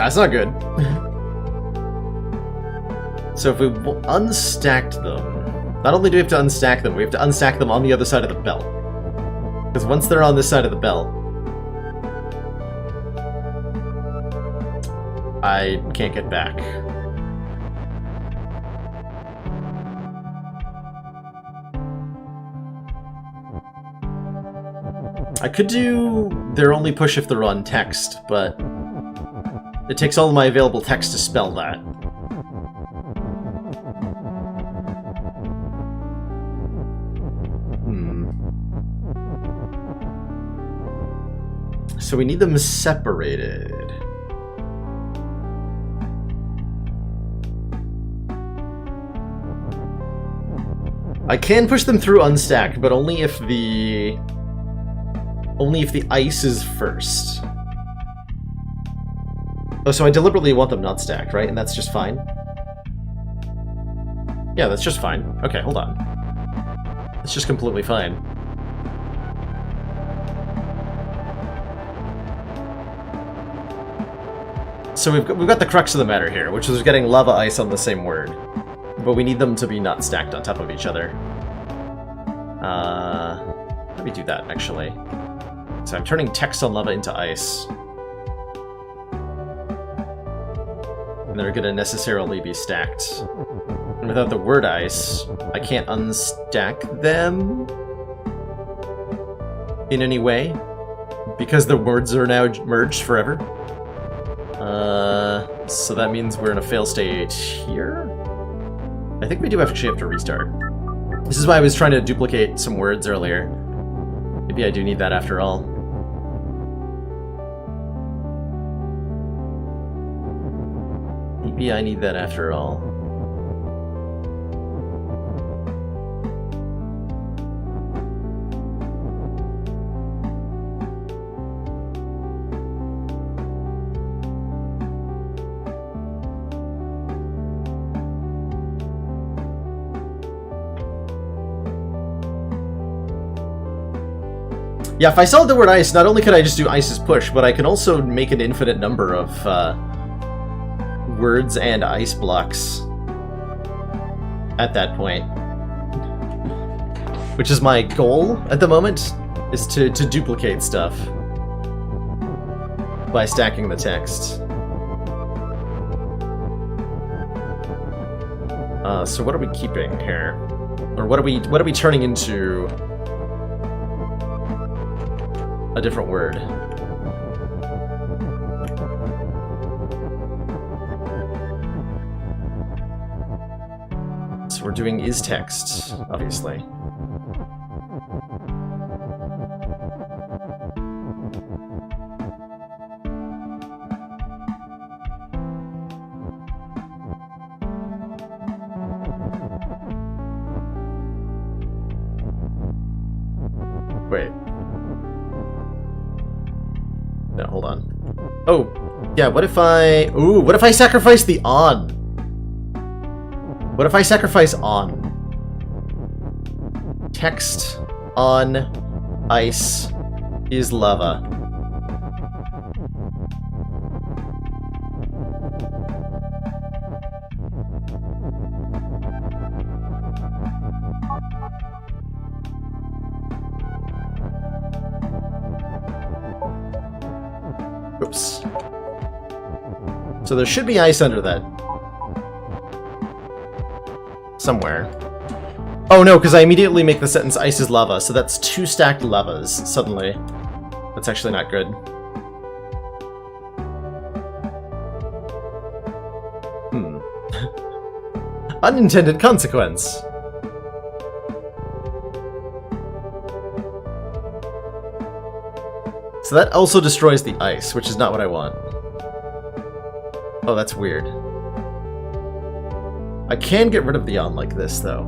that's not good. So if we unstacked them, not only do we have to unstack them, we have to unstack them on the other side of the belt. Because once they're on this side of the belt, I can't get back. I could do their only push if they're on text, but it takes all of my available text to spell that. So we need them separated. I can push them through unstacked, but only if the ice is first. Oh, so I deliberately want them not stacked, right? And that's just fine? Yeah, that's just fine. Okay, hold on. It's just completely fine. So we've got the crux of the matter here, which is getting lava ice on the same word. But we need them to be not stacked on top of each other. Let me do that, actually. So I'm turning text on lava into ice. And they're gonna necessarily be stacked. And without the word ice, I can't unstack them in any way, because the words are now merged forever. So that means we're in a fail state here? I think we do actually have to restart. This is why I was trying to duplicate some words earlier. Maybe I do need that after all. Maybe I need that after all. Yeah, if I saw the word ice, not only could I just do ice's push, but I can also make an infinite number of words and ice blocks at that point. Which is my goal at the moment, is to duplicate stuff by stacking the text. So what are we keeping here? Or what are we turning into a different word? So we're doing is text, obviously. Wait. No, hold on. Oh, yeah, what if I... Ooh, what if I sacrifice the on? What if I sacrifice on? Text on ice is lava. Oops. So there should be ice under that. Somewhere. Oh no, because I immediately make the sentence ice is lava, so that's 2 stacked lavas, suddenly. That's actually not good. Unintended consequence. So that also destroys the ice, which is not what I want. Oh, that's weird. I can get rid of the on like this, though.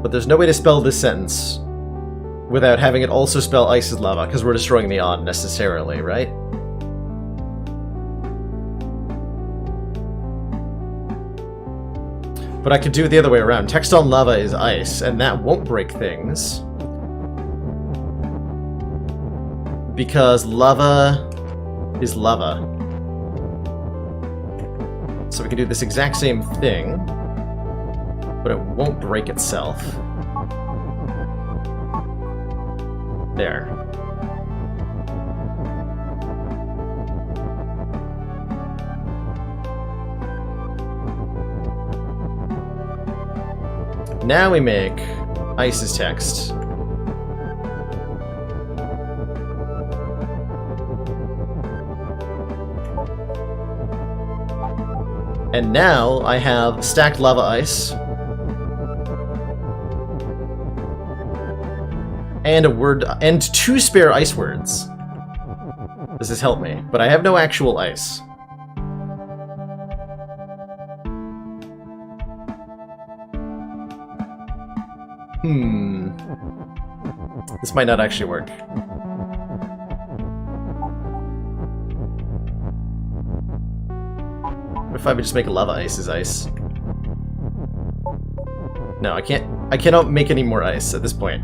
But there's no way to spell this sentence without having it also spell ice is lava, because we're destroying the on necessarily, right? But I could do it the other way around. Text on lava is ice, and that won't break things. Because lava is lava. So we can do this exact same thing, but it won't break itself. There. Now we make ice's text. And now I have stacked lava ice. And a word, and 2 spare ice words. This has helped me, but I have no actual ice. This might not actually work. What if I would just make lava ice as ice? No, I can't. I cannot make any more ice at this point.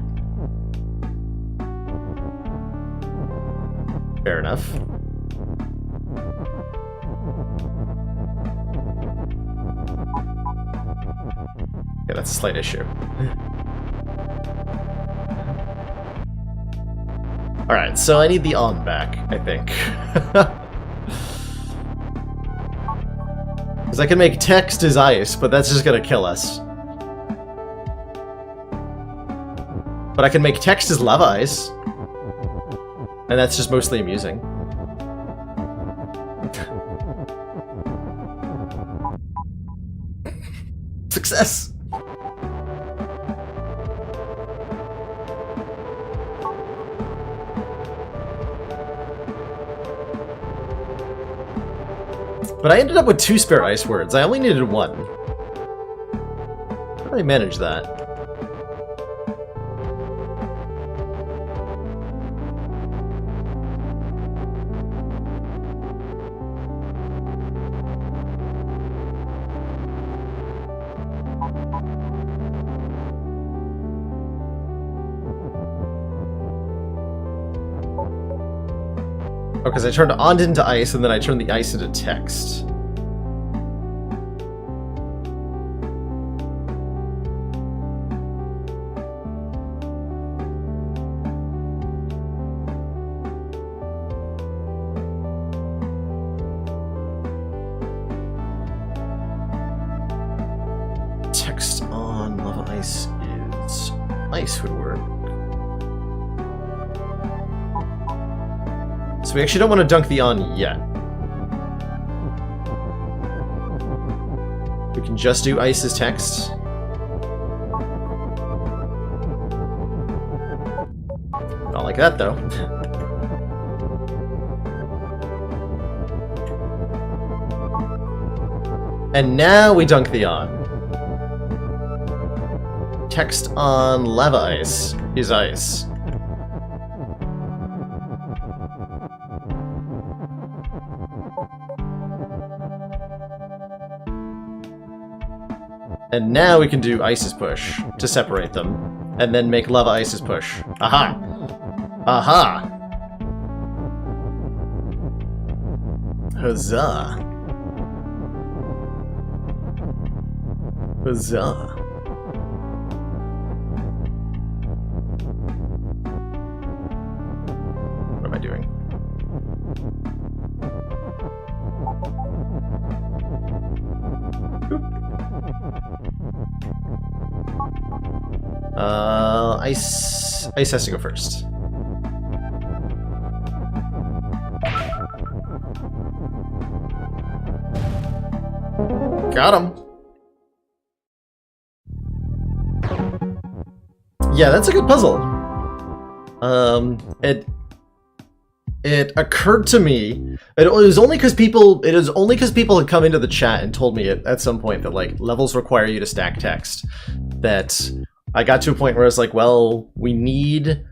Fair enough. Yeah, that's a slight issue. Alright, so I need the on back, I think. Because I can make text as ice, but that's just gonna kill us. But I can make text as lava ice. And that's just mostly amusing. Success! But I ended up with 2 spare ice words. I only needed 1. How did I manage that? Oh, because I turned on into ice, and then I turned the ice into text. Text on lava ice is ice would work. So we actually don't want to dunk the on yet. We can just do ice as text. Not like that, though. And now we dunk the on. Text on lava ice is ice. And now we can do ice's push to separate them, and then make lava ice's push. Aha! Aha! Huzzah! Huzzah! What am I doing? Ice has to go first. Got him. Yeah, that's a good puzzle. It occurred to me. It was only because people had come into the chat and told me at some point that like levels require you to stack text. That I got to a point where I was like, well, we need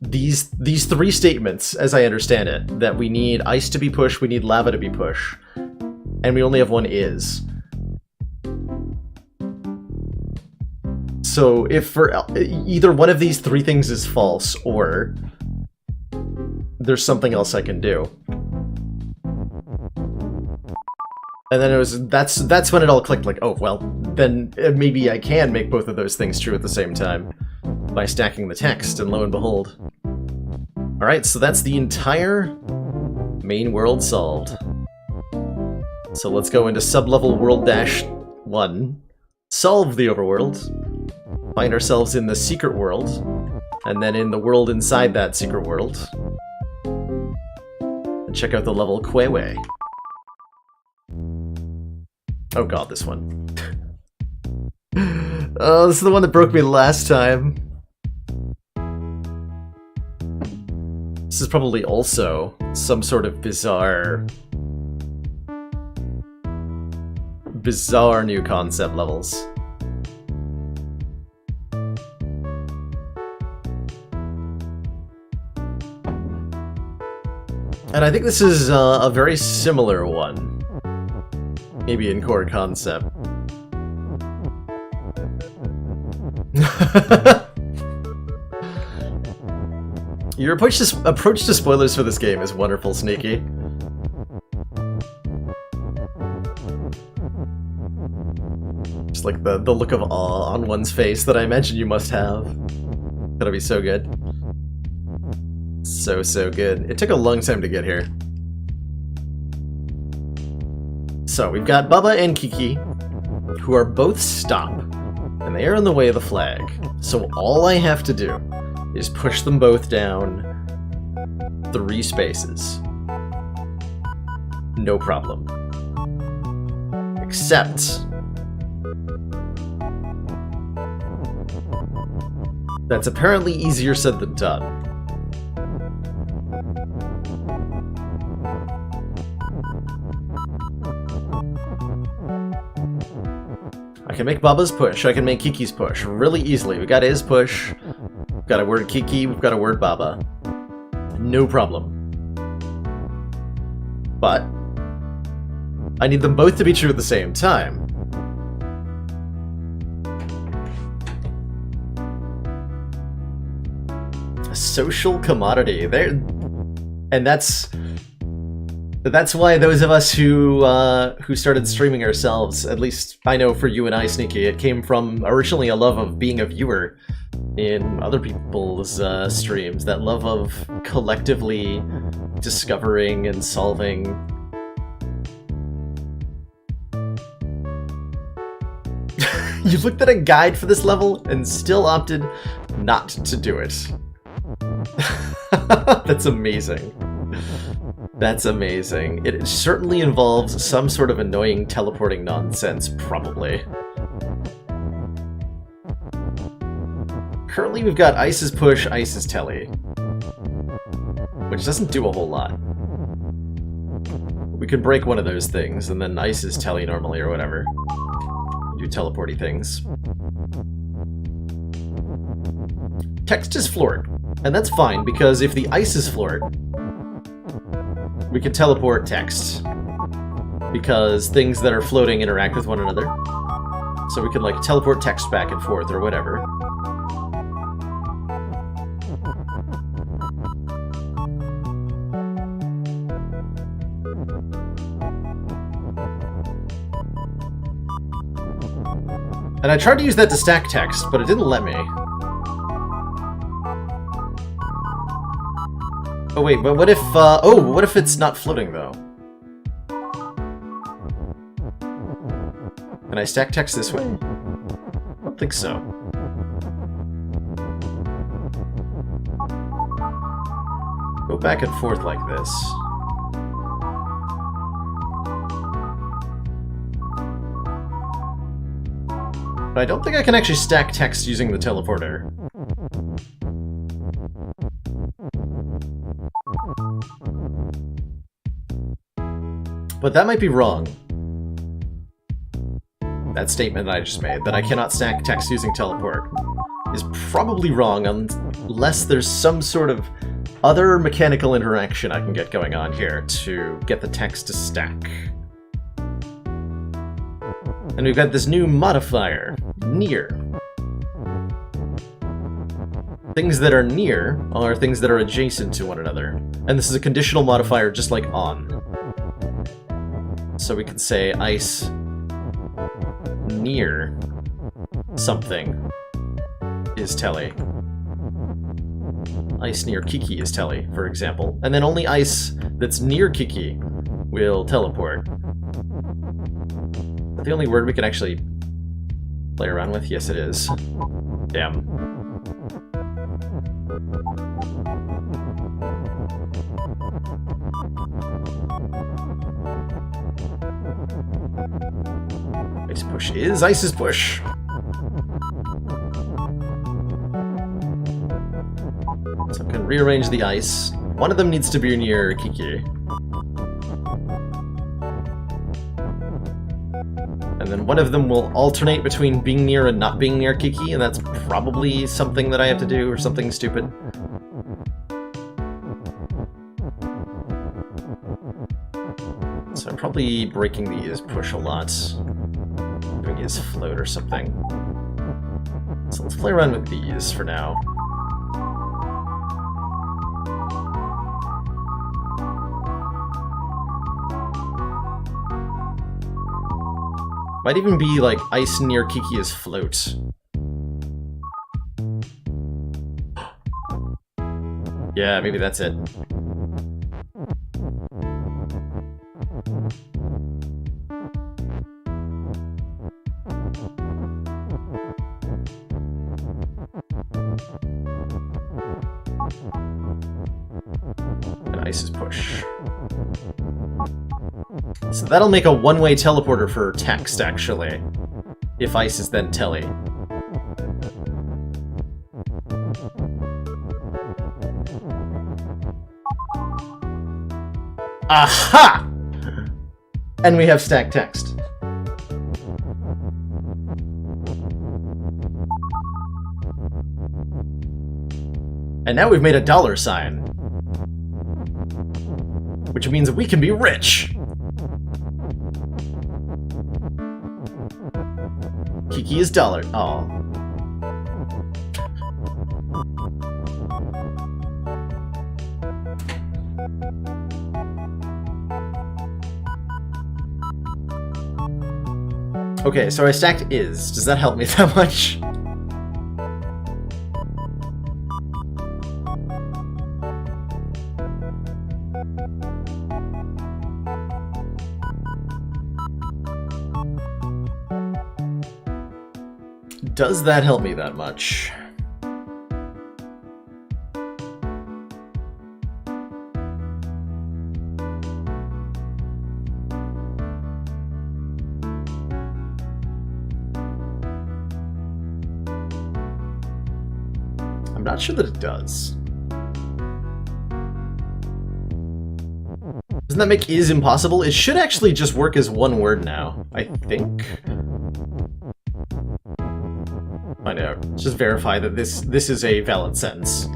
these 3 statements, as I understand it, that we need ice to be push, we need lava to be push, and we only have one is. So if for either one of these three things is false, or there's something else I can do. And then that's when it all clicked, like, oh, well, then maybe I can make both of those things true at the same time by stacking the text, and lo and behold. Alright, so that's the entire main world solved. So let's go into sublevel world-1, solve the overworld, find ourselves in the secret world, and then in the world inside that secret world, and check out the level Kwewe. Oh god, this one. Oh, this is the one that broke me last time. This is probably also some sort of bizarre new concept levels. And I think this is a very similar one. Maybe in core concept. Your approach to spoilers for this game is wonderful, Sneaky. Just like the look of awe on one's face that I imagine you must have. That'll be so good. So good. It took a long time to get here. So, we've got BaBa and Kiki, who are both stop, and they are in the way of the flag. So all I have to do is push them both down 3 spaces. No problem. Except that's apparently easier said than done. I can make BaBa's push, I can make Kiki's push really easily. We got his push, we've got a word Kiki, we've got a word BaBa. No problem. But I need them both to be true at the same time. A social commodity. And that's why those of us who started streaming ourselves, at least I know for you and I, Sneaky, it came from originally a love of being a viewer in other people's streams, that love of collectively discovering and solving. You looked at a guide for this level and still opted not to do it. That's amazing. That's amazing. It certainly involves some sort of annoying teleporting nonsense, probably. Currently we've got Ice's push, Ice's telly, which doesn't do a whole lot. We could break one of those things, and then Ice's telly normally, or whatever. Do teleporty things. Text is floored, and that's fine, because if the ice is floored, we can teleport text, because things that are floating interact with one another. So we can, like, teleport text back and forth or whatever. And I tried to use that to stack text, but it didn't let me. Oh wait, but what if, what if it's not floating, though? Can I stack text this way? I don't think so. Go back and forth like this. But I don't think I can actually stack text using the teleporter. But that might be wrong. That statement that I just made, that I cannot stack text using teleport, is probably wrong unless there's some sort of other mechanical interaction I can get going on here to get the text to stack. And we've got this new modifier, near. things that are near are things that are adjacent to one another. And this is a conditional modifier just like on. So we could say ice near something is telly. Ice near Kiki is telly, for example. And then only ice that's near Kiki will teleport. Is that the only word we can actually play around with? Yes, it is. Damn. Ice push is Ice's push. So I can rearrange the ice. One of them needs to be near Kiki. And then one of them will alternate between being near and not being near Kiki, and that's probably something that I have to do, or something stupid. So I'm probably breaking the is push a lot. Doing is float or something. So let's play around with these for now. Might even be like ice near Kiki is float. Yeah, maybe that's it. And ice is push. So that'll make a one-way teleporter for text, actually. If ice is then telly. Aha! And we have stacked text. And now we've made a $sign. Which means we can be rich! Kiki is dollar. Oh. Okay, so I stacked is. Does that help me that much? Does that help me that much? I'm not sure that it does. Doesn't that make is impossible? It should actually just work as one word now, I think. Find out. Let's just verify that this is a valid sentence.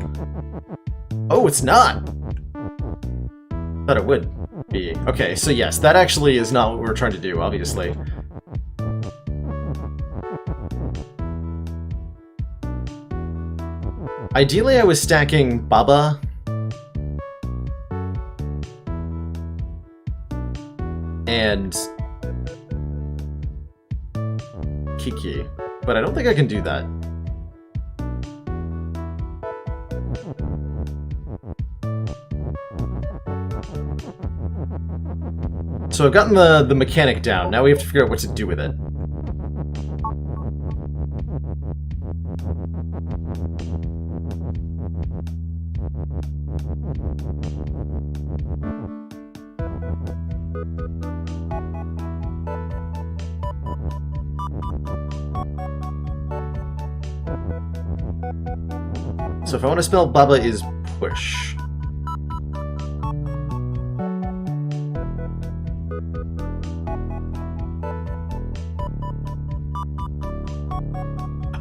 Oh, it's not! Thought it would be. Okay, so yes, that actually is not what we're trying to do, obviously. Ideally, I was stacking BaBa and Kiki, but I don't think I can do that. So I've gotten the mechanic down. Now we have to figure out what to do with it. So if I want to spell BaBa is push.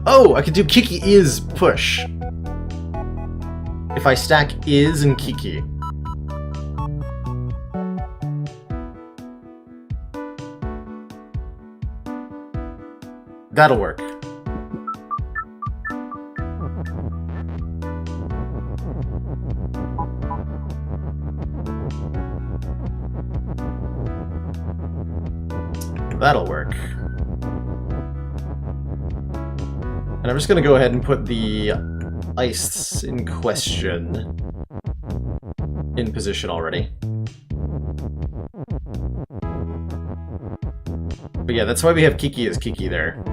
Oh, I could do Kiki is push. If I stack is and Kiki. That'll work. that'll work. And I'm just gonna go ahead and put the ice in question in position already. But yeah, that's why we have Kiki as Kiki there.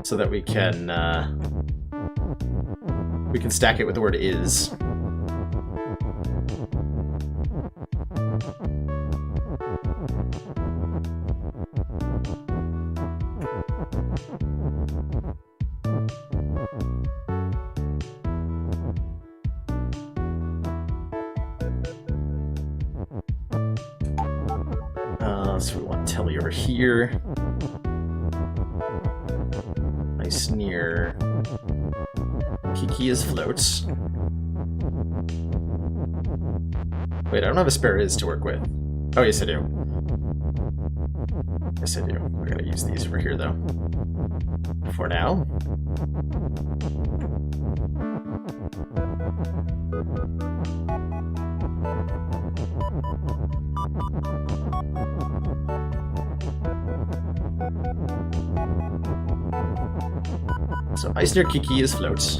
So that we can stack it with the word is. So we want Telly over here. Nice near Kiki is floats. Wait, I don't have a spare is to work with. Oh, yes I do. Yes I do. We're gonna use these over here though. For now. So ice near Kiki is floats.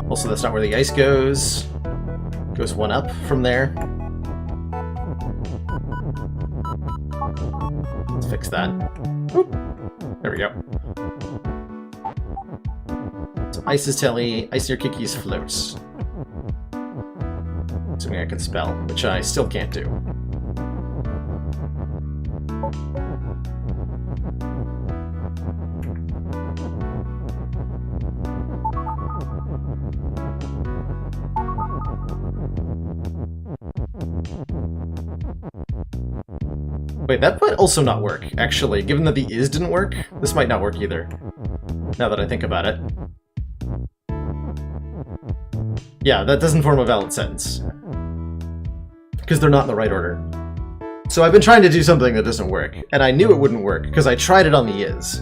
Also, that's not where the ice goes. Goes one up from there. Let's fix that. Oop. There we go. So ice is Telly, ice near Kiki is floats. Something I can spell, which I still can't do. Wait, that might also not work, actually. Given that the is didn't work, this might not work either. Now that I think about it. Yeah, that doesn't form a valid sentence. Because they're not in the right order. So I've been trying to do something that doesn't work, and I knew it wouldn't work, because I tried it on the is.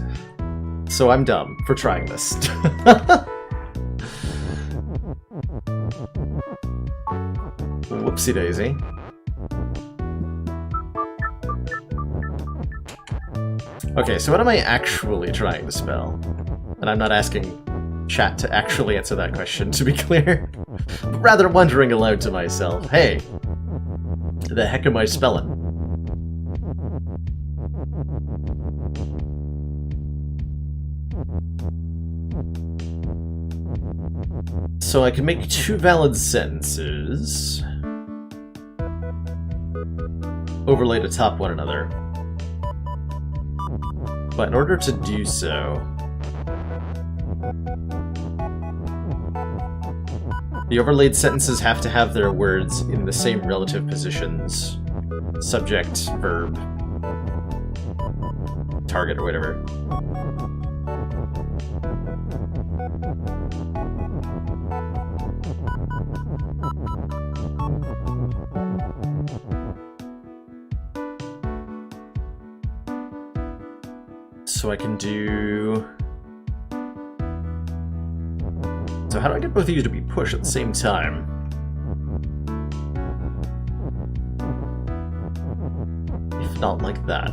So I'm dumb for trying this. Whoopsie daisy. Okay, so what am I actually trying to spell? And I'm not asking chat to actually answer that question, to be clear. But rather wondering aloud to myself, hey, the heck am I spelling? So I can make two valid sentences overlaid atop one another. But in order to do so, the overlaid sentences have to have their words in the same relative positions. Subject, verb, target, or whatever. So I can do... So how do I get both of you to be pushed at the same time? If not like that.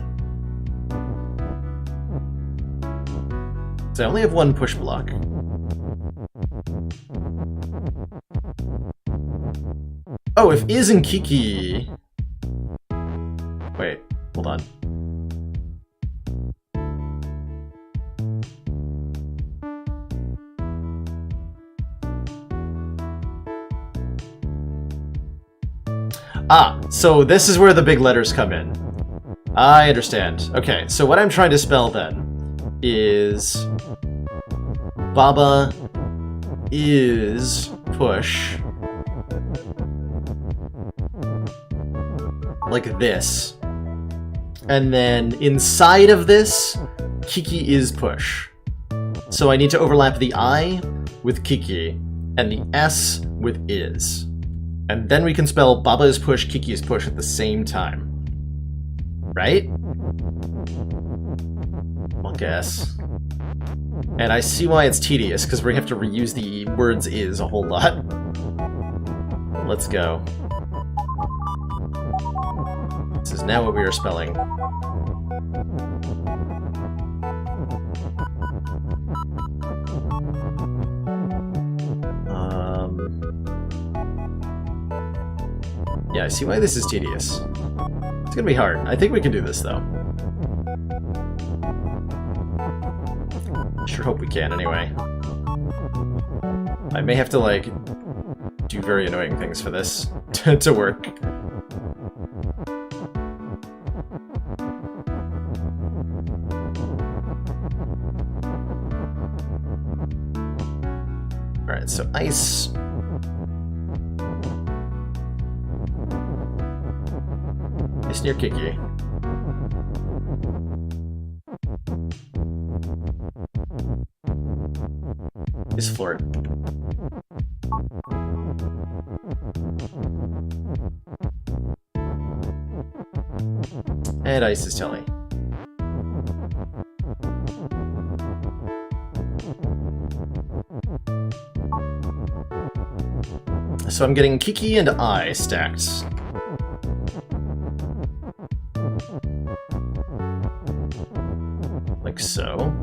So I only have one push block. Oh, if is and Kiki... Wait, hold on. Ah, so this is where the big letters come in. I understand. Okay, so what I'm trying to spell then is BaBa is push like this. And then inside of this, Kiki is push. So I need to overlap the I with Kiki and the S with is. And then we can spell BaBa is push, Kiki is push at the same time. Right? I'll guess. And I see why it's tedious, because we have to reuse the words is a whole lot. let's go. This is now what we are spelling. Yeah, I see why this is tedious. It's gonna be hard. I think we can do this, though. Sure hope we can, anyway. I may have to, like, do very annoying things for this to work. Alright, so ice. Ice near Kiki. Is Flirt. And ice is Telly. So I'm getting Kiki and I stacked. Like so.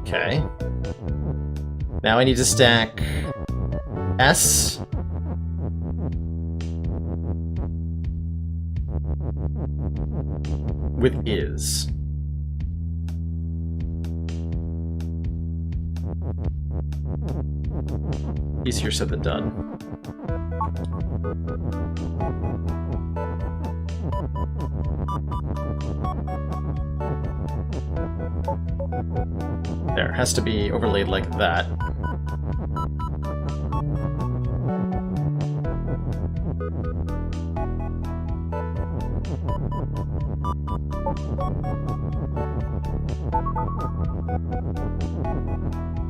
Okay. Now I need to stack S. With is. Easier said than done. There, has to be overlaid like that.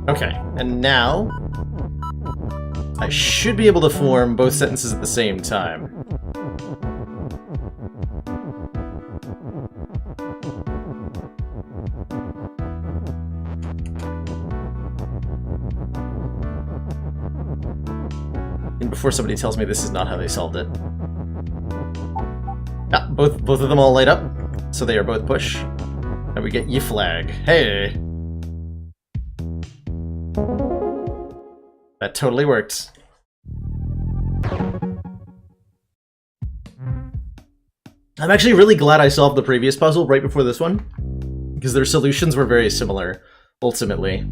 Okay, and now I should be able to form both sentences at the same time. And before somebody tells me this is not how they solved it. Yeah, both of them all light up, so they are both push. And we get ye flag. Hey! That totally worked. I'm actually really glad I solved the previous puzzle right before this one, because their solutions were very similar, ultimately.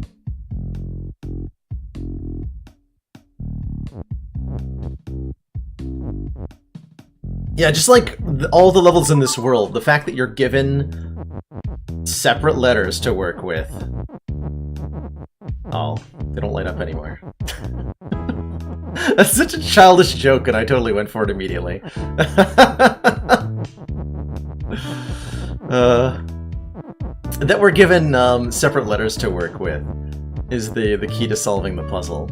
Yeah, just like all the levels in this world, the fact that you're given separate letters to work with. Oh, they don't light up anymore. That's such a childish joke, and I totally went for it immediately. That we're given separate letters to work with is the key to solving the puzzle.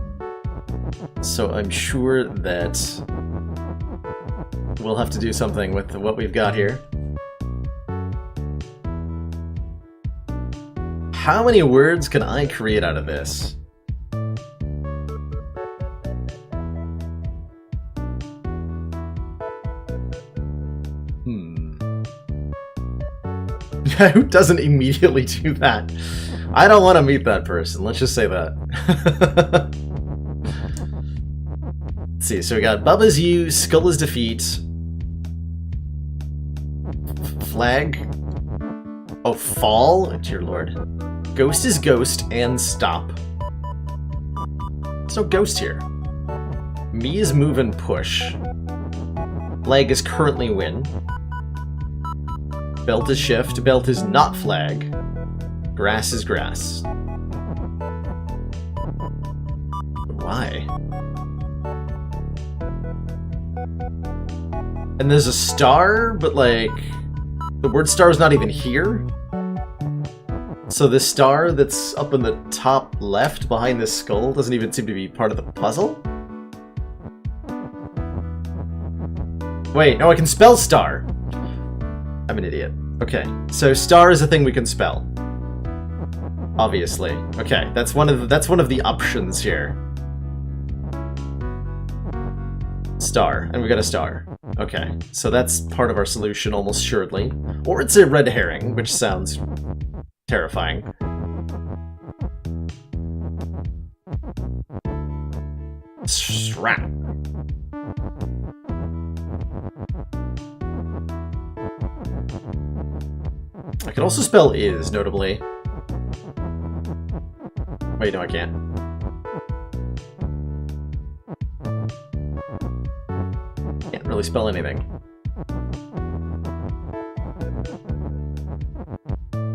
So I'm sure that we'll have to do something with what we've got here. How many words can I create out of this? Who doesn't immediately do that? I don't want to meet that person, let's just say that. Let's see, so we got Bubba's you, Skull is defeat. Flag? Oh, fall? Oh, dear lord. Ghost is ghost, and stop. There's no ghost here. Me is move and push. Flag is currently win. Belt is shift. Belt is not flag. Grass is grass. Why? And there's a star, but like... the word star is not even here? So this star that's up in the top left behind this skull doesn't even seem to be part of the puzzle? Wait, no, I can spell star! I'm an idiot. Okay, so star is a thing we can spell. Obviously. Okay, that's one of the options here. Star, and we got a star. Okay, so that's part of our solution almost assuredly. Or it's a red herring, which sounds terrifying. Strap. I can also spell is, notably. Wait, no, I can't. Can't really spell anything.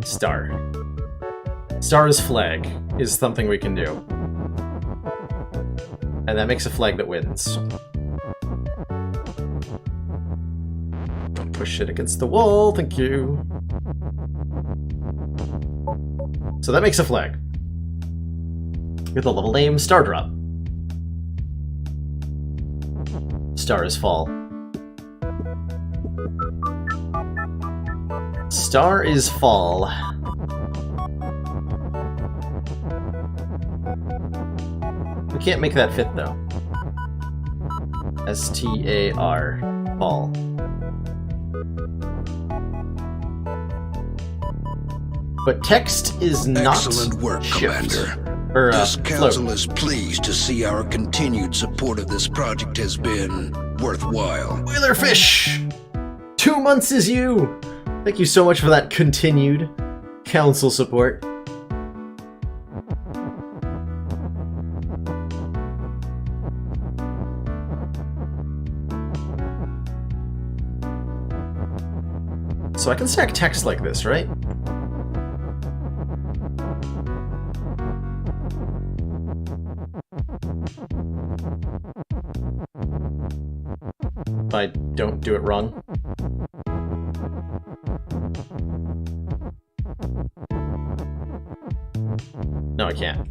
Star. Star as flag is something we can do. And that makes a flag that wins. Don't push it against the wall, thank you. So that makes a flag. With a level name, Star Drop. Star is fall. Star is fall. We can't make that fit, though. S-T-A-R. Fall. But text is not Excellent work, shift. Commander. Or, This council float. is pleased to see our continued support of this project has been worthwhile. Wheelerfish! 2 months is you! Thank you so much for that continued council support. So I can stack text like this, right? If I don't do it wrong. No, I can't.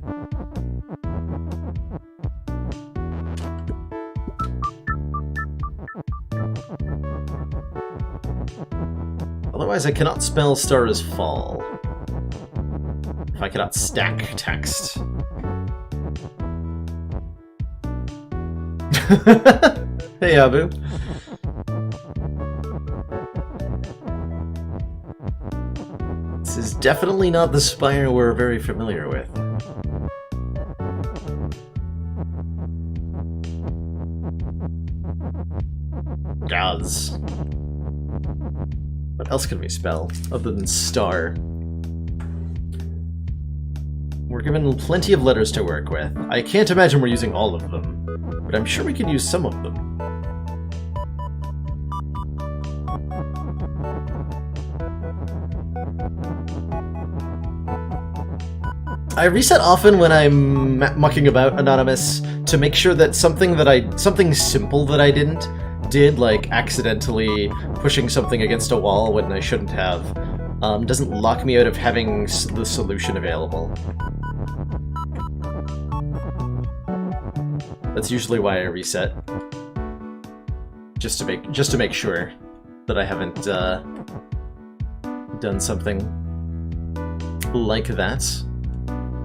Otherwise, I cannot spell star as fall. If I cannot stack text. Hey, Abu. This is definitely not the spire we're very familiar with. Gaz. What else can we spell other than star? We're given plenty of letters to work with. I can't imagine we're using all of them, but I'm sure we can use some of them. I reset often when I'm mucking about Anonymous to make sure that something simple that I did, like accidentally pushing something against a wall when I shouldn't have, doesn't lock me out of having the solution available. That's usually why I reset, just to make sure that I haven't done something like that.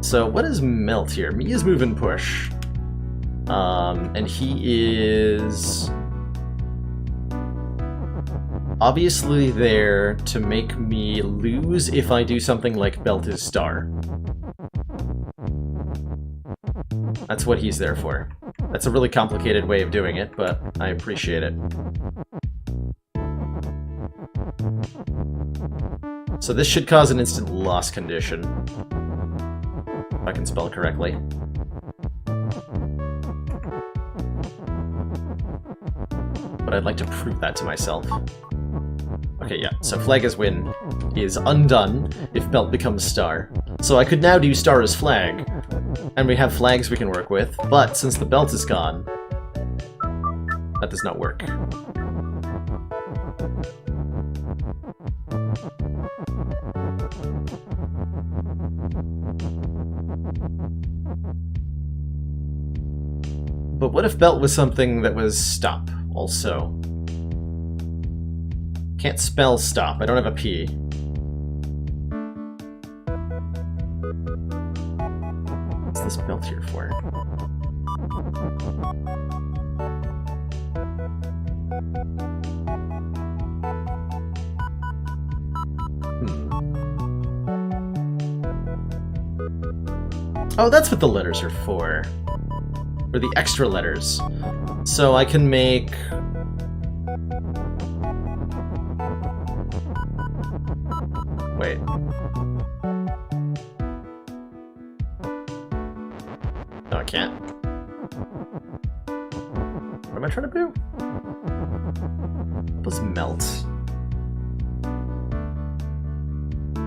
So what is Melt here? Me is move and push, and he is obviously there to make me lose if I do something like Belt is star. That's what he's there for. That's a really complicated way of doing it, but I appreciate it. So this should cause an instant loss condition. If I can spell correctly. But I'd like to prove that to myself. Okay, yeah, so flag as win is undone if belt becomes star. So I could now do star as flag, and we have flags we can work with, but since the belt is gone, that does not work. But what if belt was something that was stop, also? Can't spell stop, I don't have a P. is belt here for? Oh, that's what the letters are for. Or the extra letters. So I can make... Wait. No, I can't. What am I trying to do? What was melt?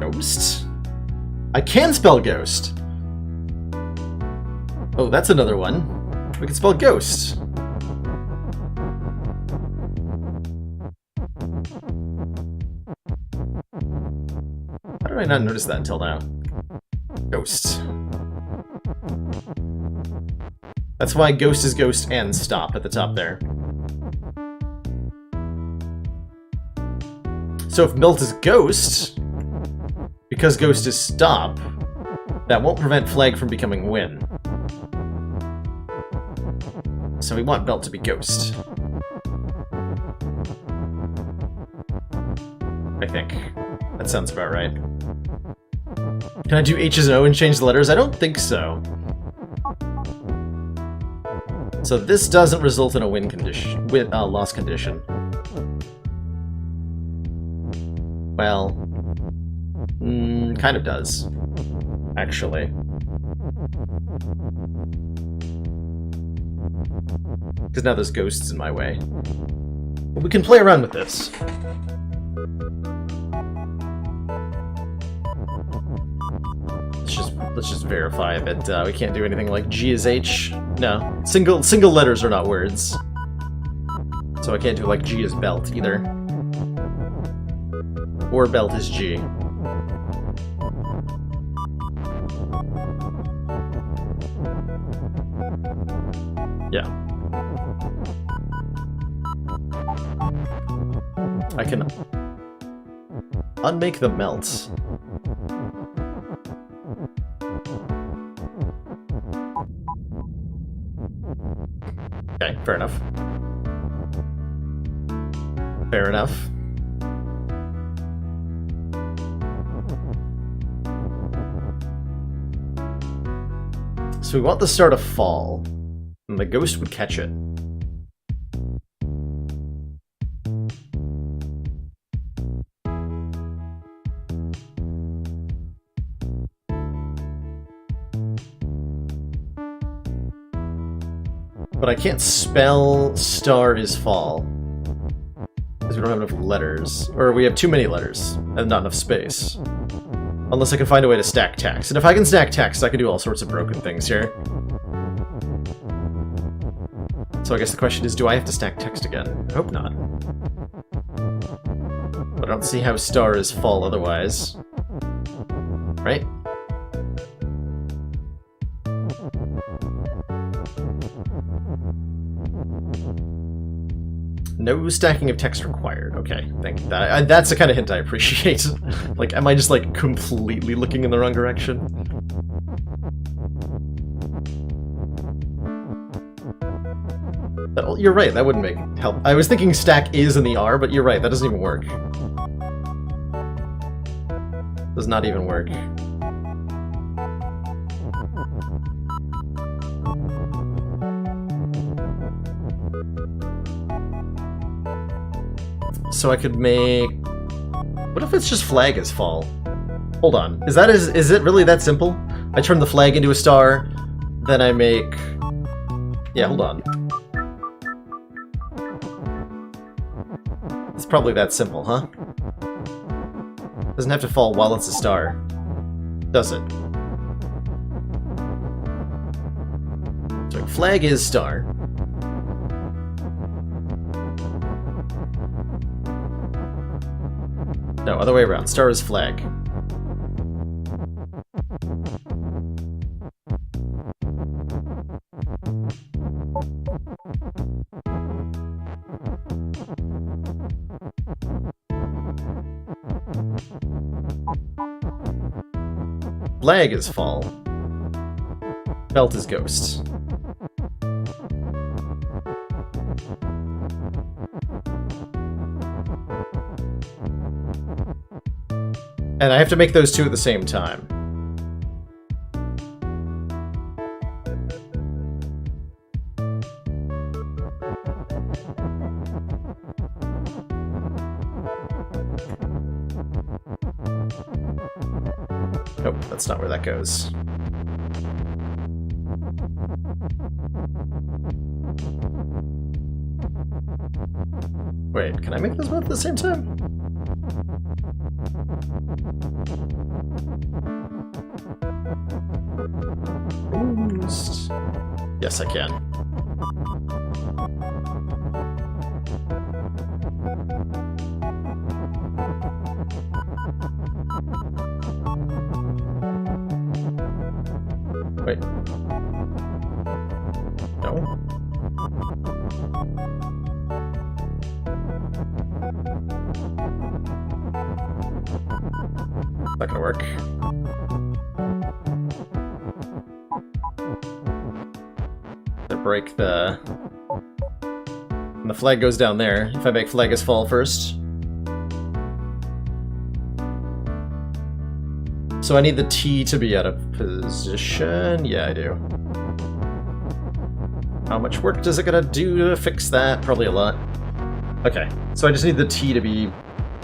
Ghost? I can spell ghost! Oh, that's another one. We can spell ghost. How did I not notice that until now? Ghost. That's why ghost is ghost and stop at the top there. So if melt is ghost, because ghost is stop, that won't prevent flag from becoming win. So we want belt to be ghost. I think. That sounds about right. Can I do H's and O and change the letters? I don't think so. So this doesn't result in a win condition, loss condition. Well, kind of does, actually. Because now there's ghosts in my way. But we can play around with this. Let's just verify that we can't do anything like G is H. No, single letters are not words. So I can't do like G is belt either. Or belt is G. Yeah. I can unmake the melt. Okay, fair enough. Fair enough. So we want the star to fall, and the ghost would catch it. But I can't spell star is fall. Because we don't have enough letters. Or we have too many letters, and not enough space. Unless I can find a way to stack text. And if I can stack text, I can do all sorts of broken things here. So I guess the question is, do I have to stack text again? I hope not. But I don't see how star is fall otherwise. Right? No stacking of text required. Okay, thank you. That's the kind of hint I appreciate. Like, am I just, like, completely looking in the wrong direction? You're right, that wouldn't make help. I was thinking stack is in the R, but you're right, that doesn't even work. Does not even work. So I could make... What if it's just flag as fall? Hold on. Is it really that simple? I turn the flag into a star, then I make... Yeah, hold on. It's probably that simple, huh? Doesn't have to fall while it's a star, does it? So flag is star. No, other way around. Star is flag. Flag is fall. Belt is ghost. And I have to make those two at the same time. Nope, that's not where that goes. Wait, can I make those both at the same time? Boost. Yes, I can. Wait. No. Not gonna work. To break the... And the flag goes down there. If I make flag as fall first. So I need the T to be out of position? Yeah, I do. How much work does it gotta do to fix that? Probably a lot. Okay, so I just need the T to be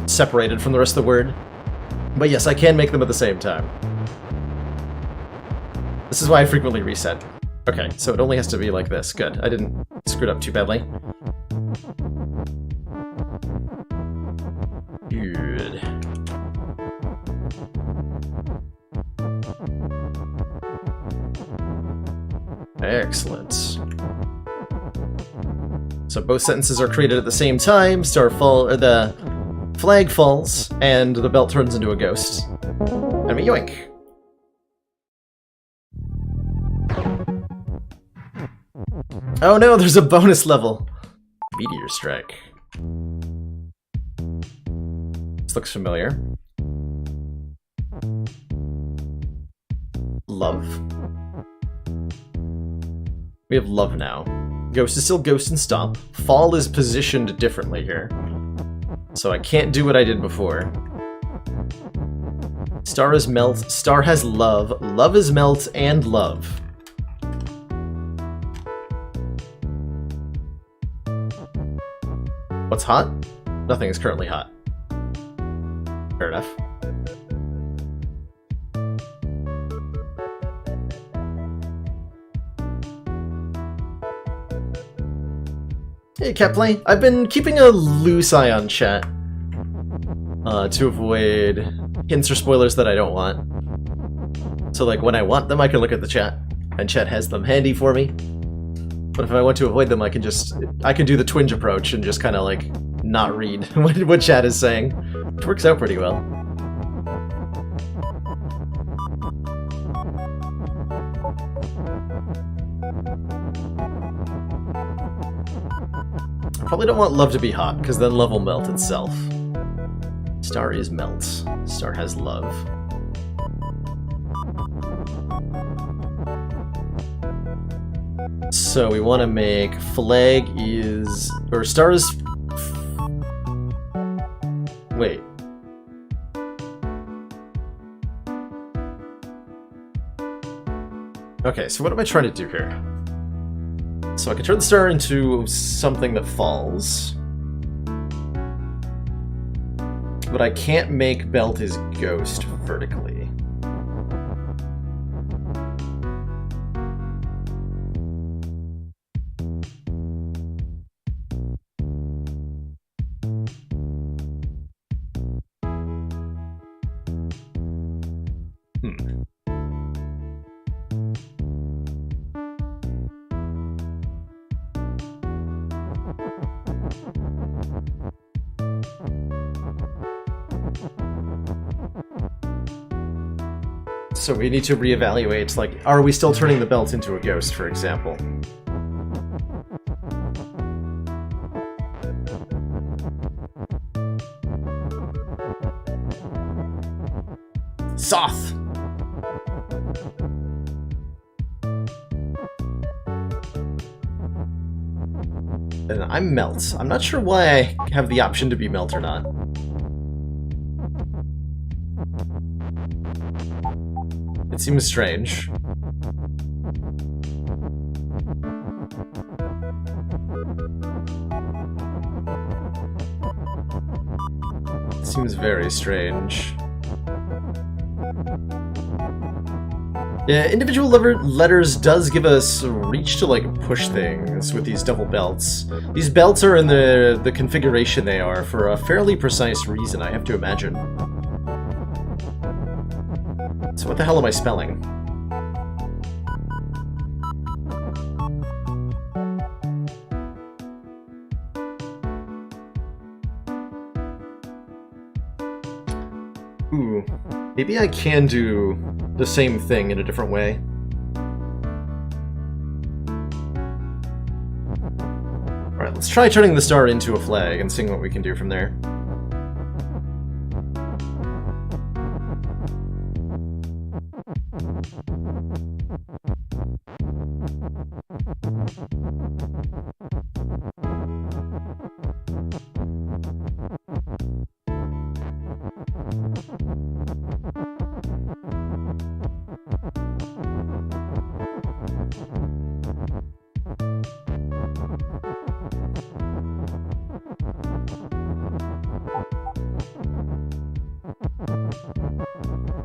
separated from the rest of the word. But yes, I can make them at the same time. This is why I frequently reset. Okay, so it only has to be like this. Good. I didn't screw it up too badly. Good. Excellent. So both sentences are created at the same time. The flag falls, and the belt turns into a ghost. And we yoink. Oh no, there's a bonus level. Meteor Strike. This looks familiar. Love. We have love now. Ghost is still ghost and stop. Fall is positioned differently here. So I can't do what I did before. Star is melt. Star has love. Love is melt and love. What's hot? Nothing is currently hot. Fair enough. Hey, Kepler. I've been keeping a loose eye on chat to avoid hints or spoilers that I don't want. So, like, when I want them, I can look at the chat, and chat has them handy for me. But if I want to avoid them, I can do the twinge approach and just kind of, like, not read what chat is saying, which works out pretty well. Probably don't want love to be hot, because then love will melt itself. Star is melt. Star has love. So we want to make flag is... or star is... Wait. Okay, so what am I trying to do here? So I can turn the star into something that falls. But I can't make belt his ghost vertically. So we need to reevaluate, like, are we still turning the belt into a ghost, for example? Soth! I'm Melt. I'm not sure why I have the option to be Melt or not. It seems strange. It seems very strange. Yeah, individual letters does give us reach to, like, push things with these double belts. These belts are in the configuration they are for a fairly precise reason, I have to imagine. So what the hell am I spelling? Ooh, maybe I can do the same thing in a different way. Alright, let's try turning the star into a flag and seeing what we can do from there.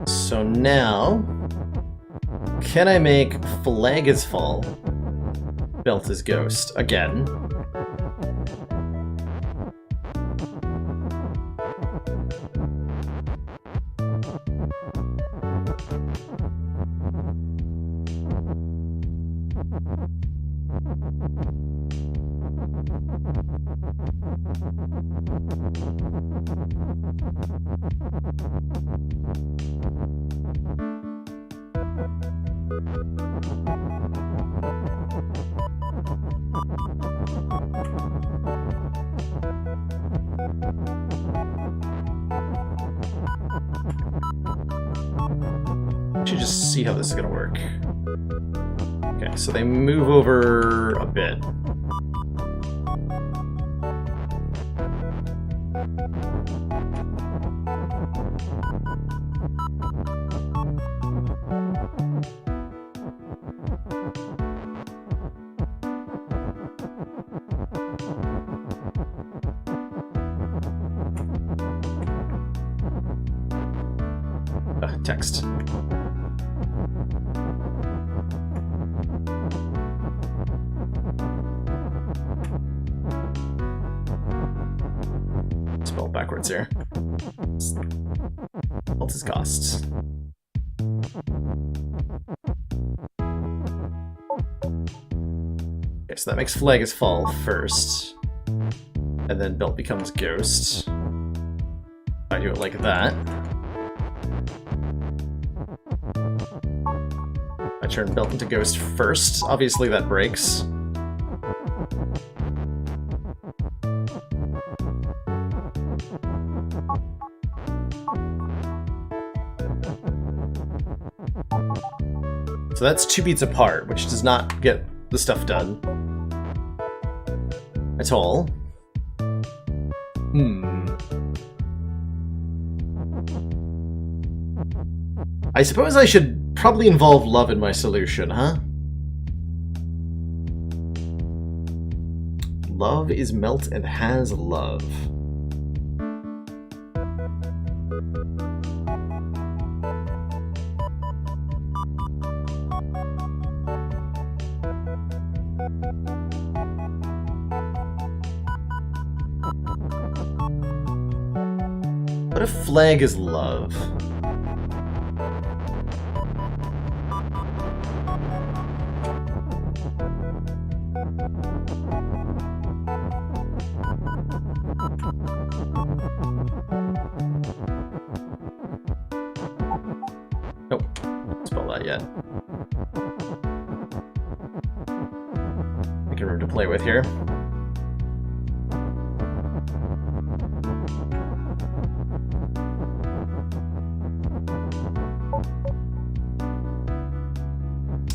So now, can I make flag is fall, belt is ghost again? Should just see how this is gonna work. Okay, so they move over a bit. Text. Spell backwards here. What's his costs? Okay, so that makes flag is fall first. And then belt becomes ghost. I do it like that. I turn belt into ghost first. Obviously that breaks. So that's 2 beats apart, which does not get the stuff done at all. I suppose I should probably involve love in my solution, huh? Love is melt and has love. What if flag is love? Nope, don't spell that yet. Making room to play with here.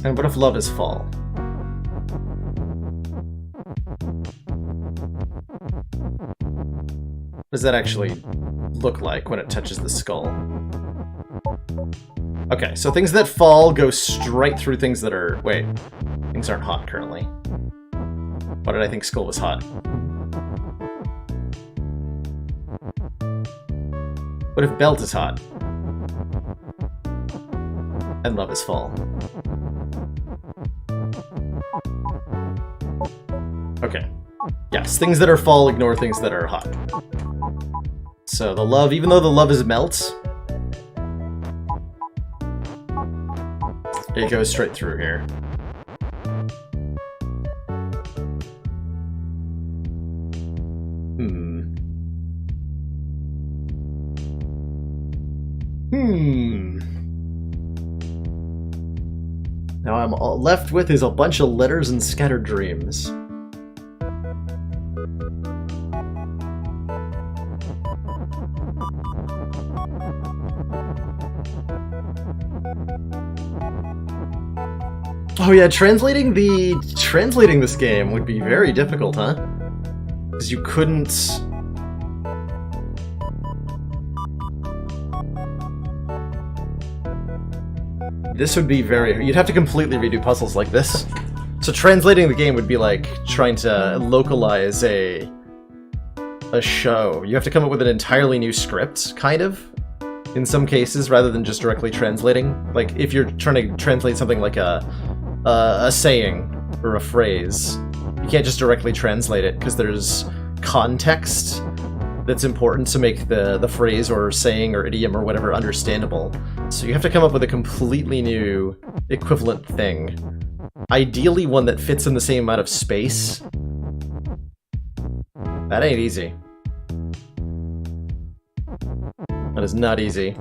And what if love is fall? does that actually look like when it touches the skull? Okay, so things that fall go straight through things that are... Wait, things aren't hot currently. Why did I think skull was hot? What if belt is hot? And love is fall. Okay. Yes, things that are fall ignore things that are hot. So the love, even though the love is melt, it goes straight through here. Now I'm all left with is a bunch of letters and scattered dreams. Oh yeah, translating this game would be very difficult, huh? Because you couldn't... This would be very... You'd have to completely redo puzzles like this. So translating the game would be like trying to localize a show. You have to come up with an entirely new script, kind of, in some cases, rather than just directly translating. Like, if you're trying to translate something like a saying or a phrase, you can't just directly translate it, because there's context that's important to make the phrase or saying or idiom or whatever understandable. So you have to come up with a completely new equivalent thing. Ideally one that fits in the same amount of space. That ain't easy. That is not easy.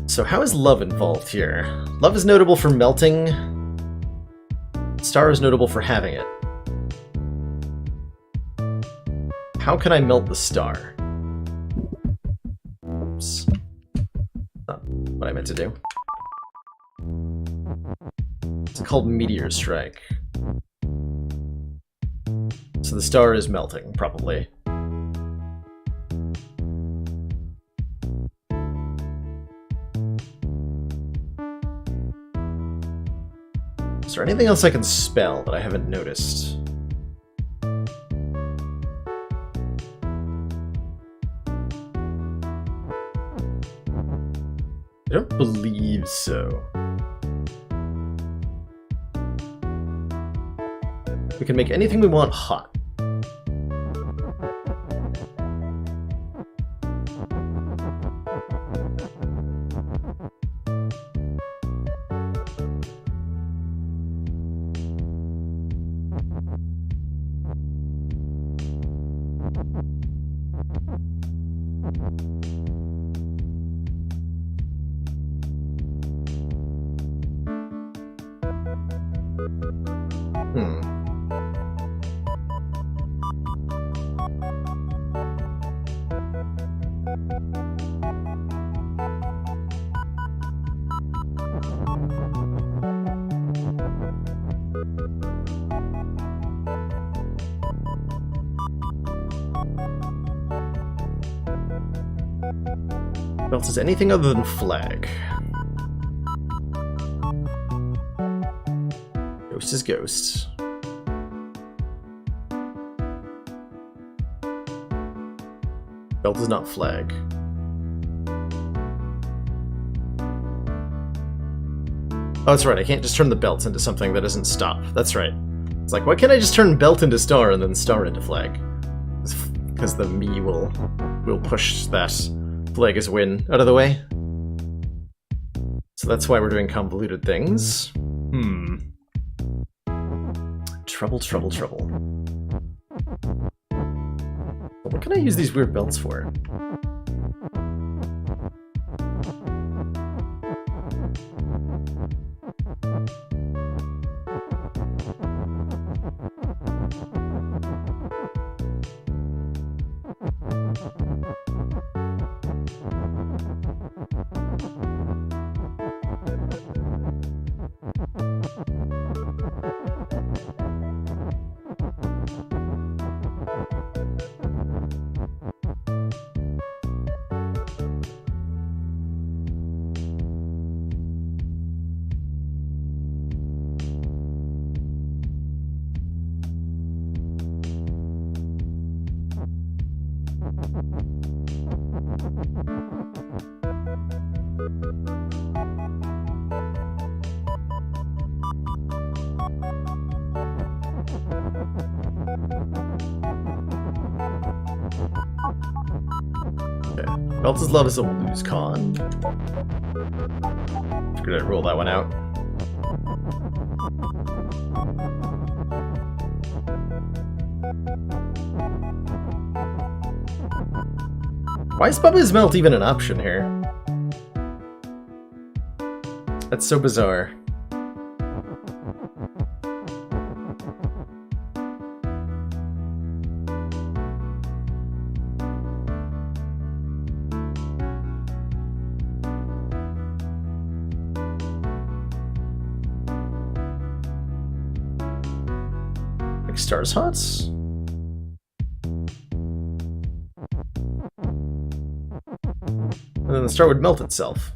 So how is love involved here? Love is notable for melting. Star is notable for having it. How can I melt the star? Oops. Not what I meant to do. It's called Meteor Strike. So the star is melting, probably. Is there anything else I can spell that I haven't noticed? I don't believe so. We can make anything we want hot. Belt is anything other than flag. Ghost is ghost. Belt is not flag. Oh, that's right, I can't just turn the belt into something that doesn't stop. That's right. It's like, why can't I just turn belt into star and then star into flag? Because the me will push that flag as win out of the way. So that's why we're doing convoluted things. Trouble, trouble, trouble. What can I use these weird belts for? Belta's love is a lose con. Figured I'd roll that one out. Why is BaBa's melt even an option here? That's so bizarre. Like Stars Hots? And then the star would melt itself.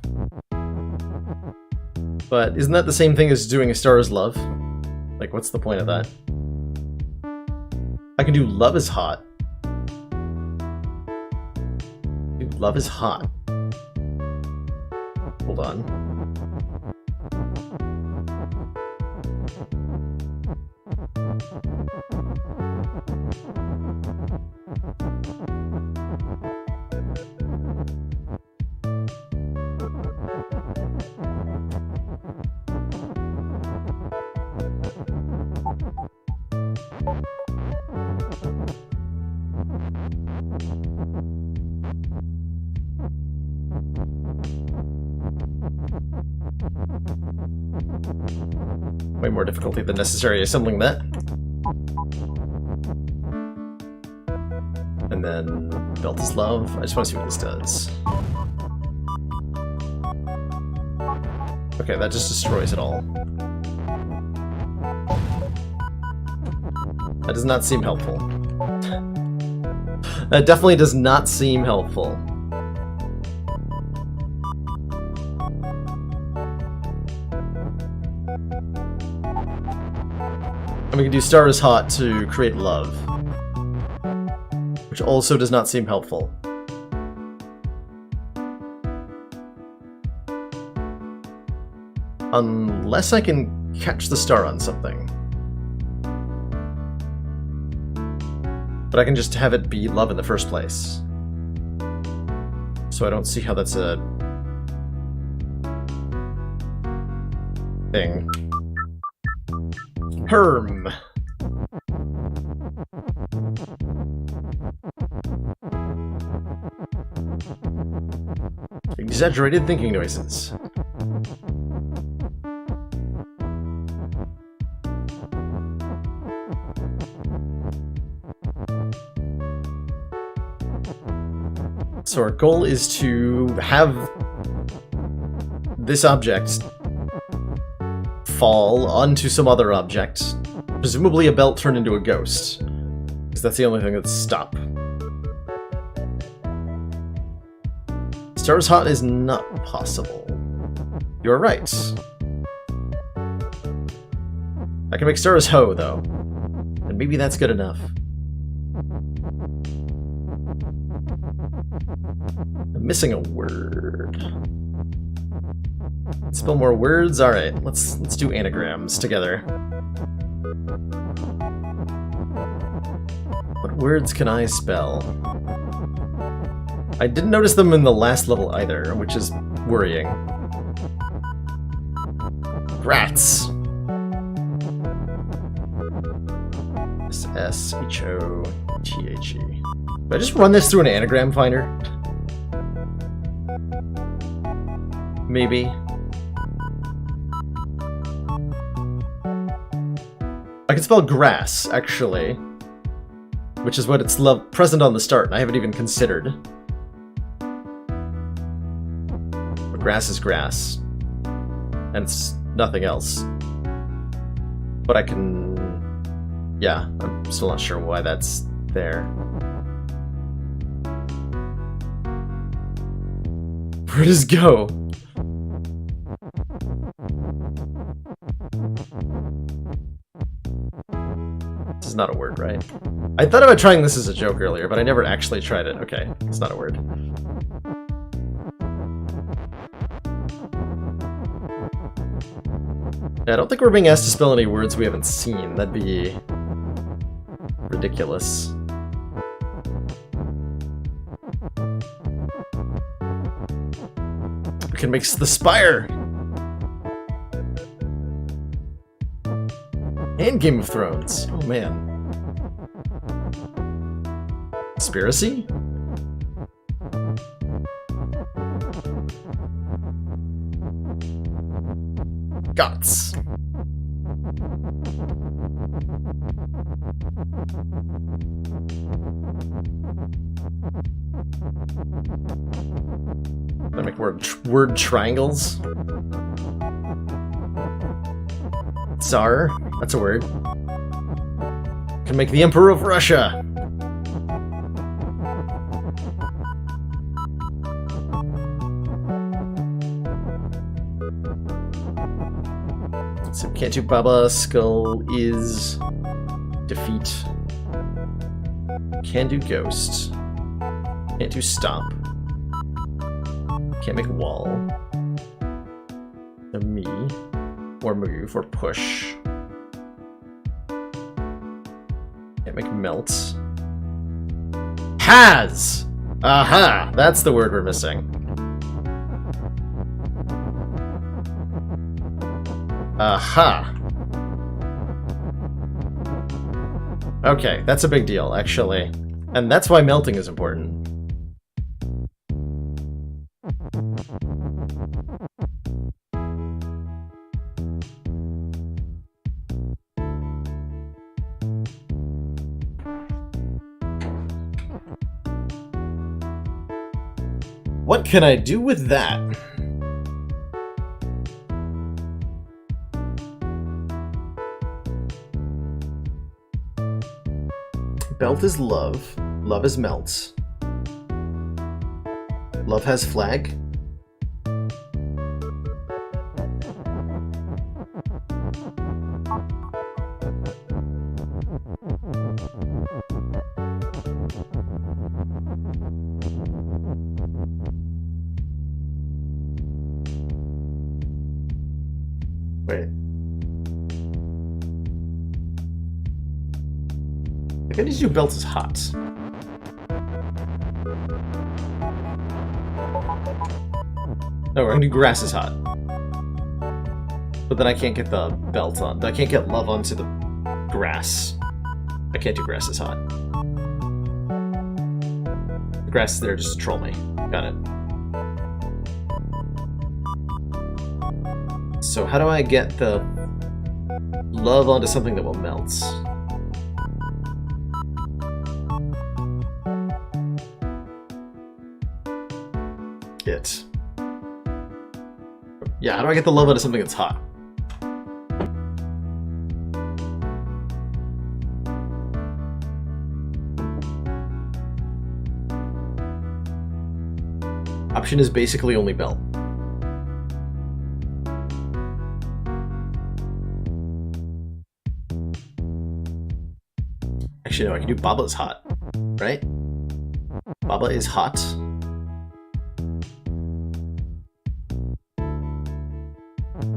But isn't that the same thing as doing a star's love? Like, what's the point of that? I can do love is hot. Dude, love is hot. Hold on. Way more difficulty than necessary assembling that. And then Belta's Love. I just want to see what this does. Okay, that just destroys it all. That does not seem helpful. That definitely does not seem helpful. And we can do Star is Hot to create love, which also does not seem helpful. Unless I can catch the star on something. But I can just have it be love in the first place. So I don't see how that's a thing. Herm. Exaggerated thinking noises. So our goal is to have this object fall onto some other object, presumably a belt turned into a ghost, because that's the only thing that's stop. Stars Hot is not possible. You're right. I can make Stars Ho, though, and maybe that's good enough. I'm missing a word. Spell more words? Alright, let's do anagrams together. What words can I spell? I didn't notice them in the last level either, which is worrying. Rats! S-S-H-O-T-H-E. Did I just run this through an anagram finder? Maybe. I can spell grass, actually. Which is what it's present on the start, and I haven't even considered. But grass is grass. And it's nothing else. But I can... Yeah, I'm still not sure why that's there. Where does go? This is not a word, right? I thought about trying this as a joke earlier, but I never actually tried it. Okay, it's not a word. Yeah, I don't think we're being asked to spell any words we haven't seen. That'd be ridiculous. We can make the spire! And Game of Thrones. Oh man. Conspiracy? Guts. I make word triangles. Tsar. That's a word. Can make the Emperor of Russia. So can't do BaBa. Skull is defeat. Can do ghost. Can't do stomp. Can't make wall. A me. Or move, or push. Can't make melt. Has! Aha! That's the word we're missing. Aha! Okay, that's a big deal, actually. And that's why melting is important. What can I do with that? Belt is love. Love is melt. Love has flag. Wait. I need to do belt is hot. No, we're gonna do grass is hot. But then I can't get the belt on. I can't get love onto the grass. I can't do grass is hot. The grass is there just to troll me. Got it. So how do I get the love onto something that will melt? It. Yeah, how do I get the love onto something that's hot? Option is basically only belt. Actually, no, I can do BaBa is hot, right? BaBa is hot.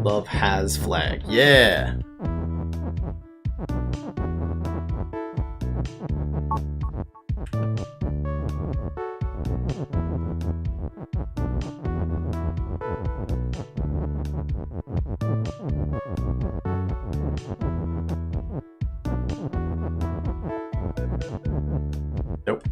Love has flag. Yeah! Nope.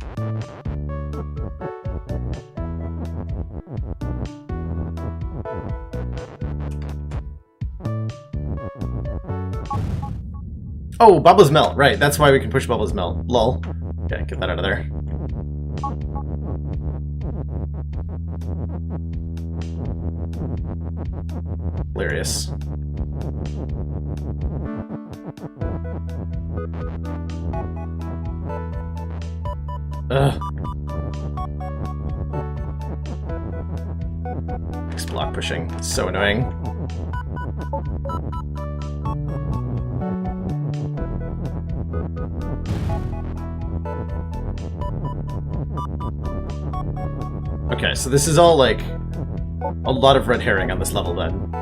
Oh, BaBa's melt, right. That's why we can push BaBa's melt. Lol. Okay, get that out of there. Hilarious. Ugh. X block pushing. So annoying. Okay, so this is all, like, a lot of red herring on this level, then.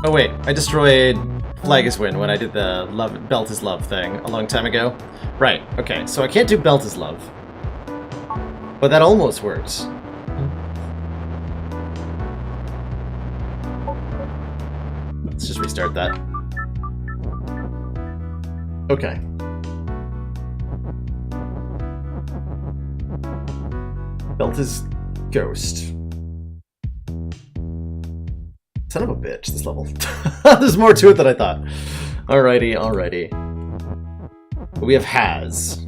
Oh wait, I destroyed Flag is Win when I did the Belt is Love thing a long time ago. Right, okay, so I can't do Belt is Love. But that almost works. Let's just restart that. Okay. Belt is Ghost. Son of a bitch, this level. There's more to it than I thought. Alrighty, alrighty. We have Has.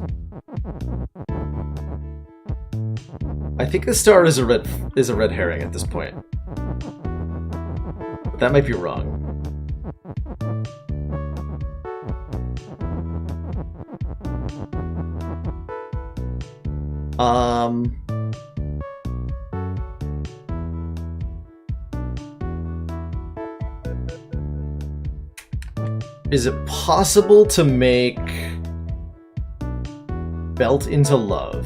I think the star is a red herring at this point. But that might be wrong. Is it possible to make Belt into Love?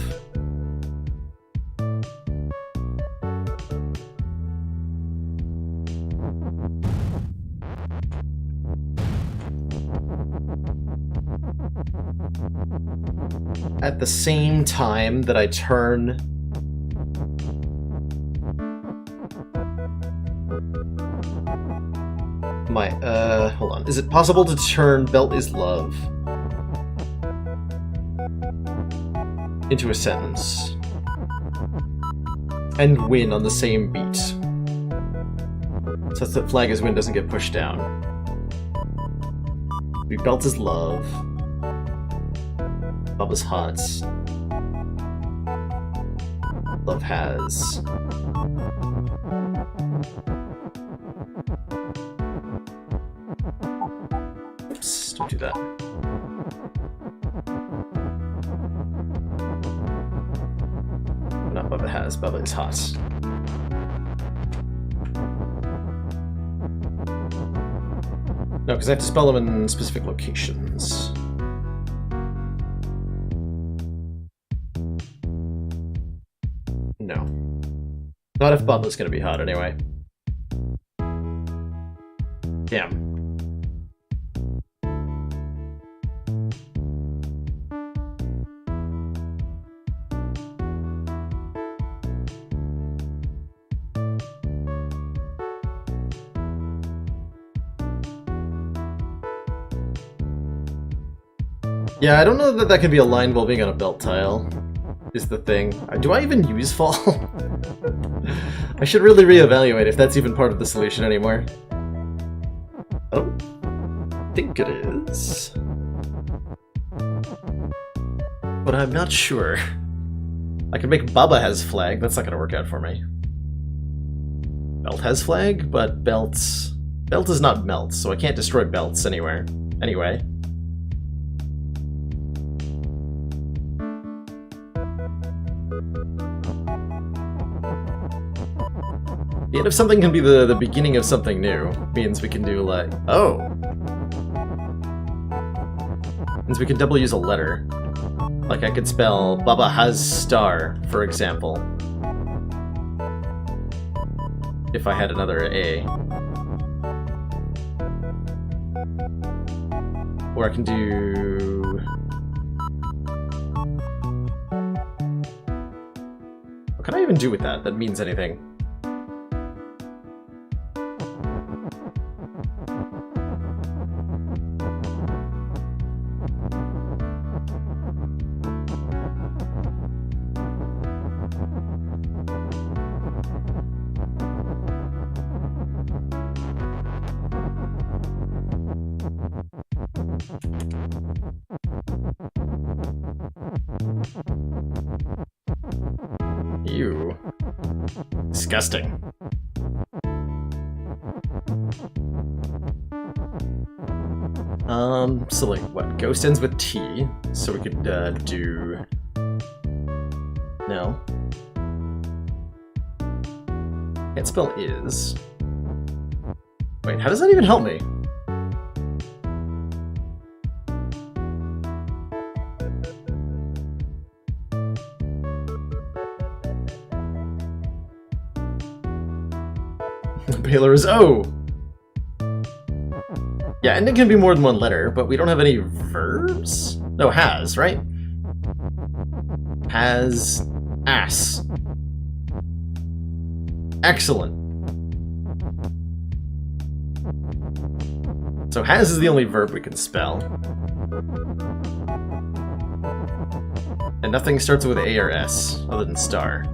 At the same time that I turn my, hold on. Is it possible to turn Belt is Love into a sentence and win on the same beat? So that Flag is Win doesn't get pushed down. Belt is Love. BaBa's hot. Love has. Oops, don't do that. Not BaBa has, BaBa is hot. No, because I have to spell them in specific locations. No. Not if BaBa's gonna be hot anyway. Damn. Yeah, I don't know that that could be aligned while being on a belt tile, is the thing. Do I even use fall? I should really reevaluate if that's even part of the solution anymore. I don't think it is. But I'm not sure. I can make BaBa has flag, that's not gonna work out for me. Belt has flag, but Belt is not Melt, so I can't destroy belts anywhere. Anyway. The end of something can be the beginning of something new. Means we can do like... Oh! Means we can double use a letter. Like I could spell BaBa has star, for example. If I had another A. Or I can do... What can I even do with that that means anything? Ew. Disgusting. So like, what? Ghost ends with T, so we could, do... No. Can't spell is. Wait, how does that even help me? Baylor is O. Yeah, and it can be more than one letter, but we don't have any verbs? No, has, right? Has, ass. Excellent. So has is the only verb we can spell. And nothing starts with A or S, other than star.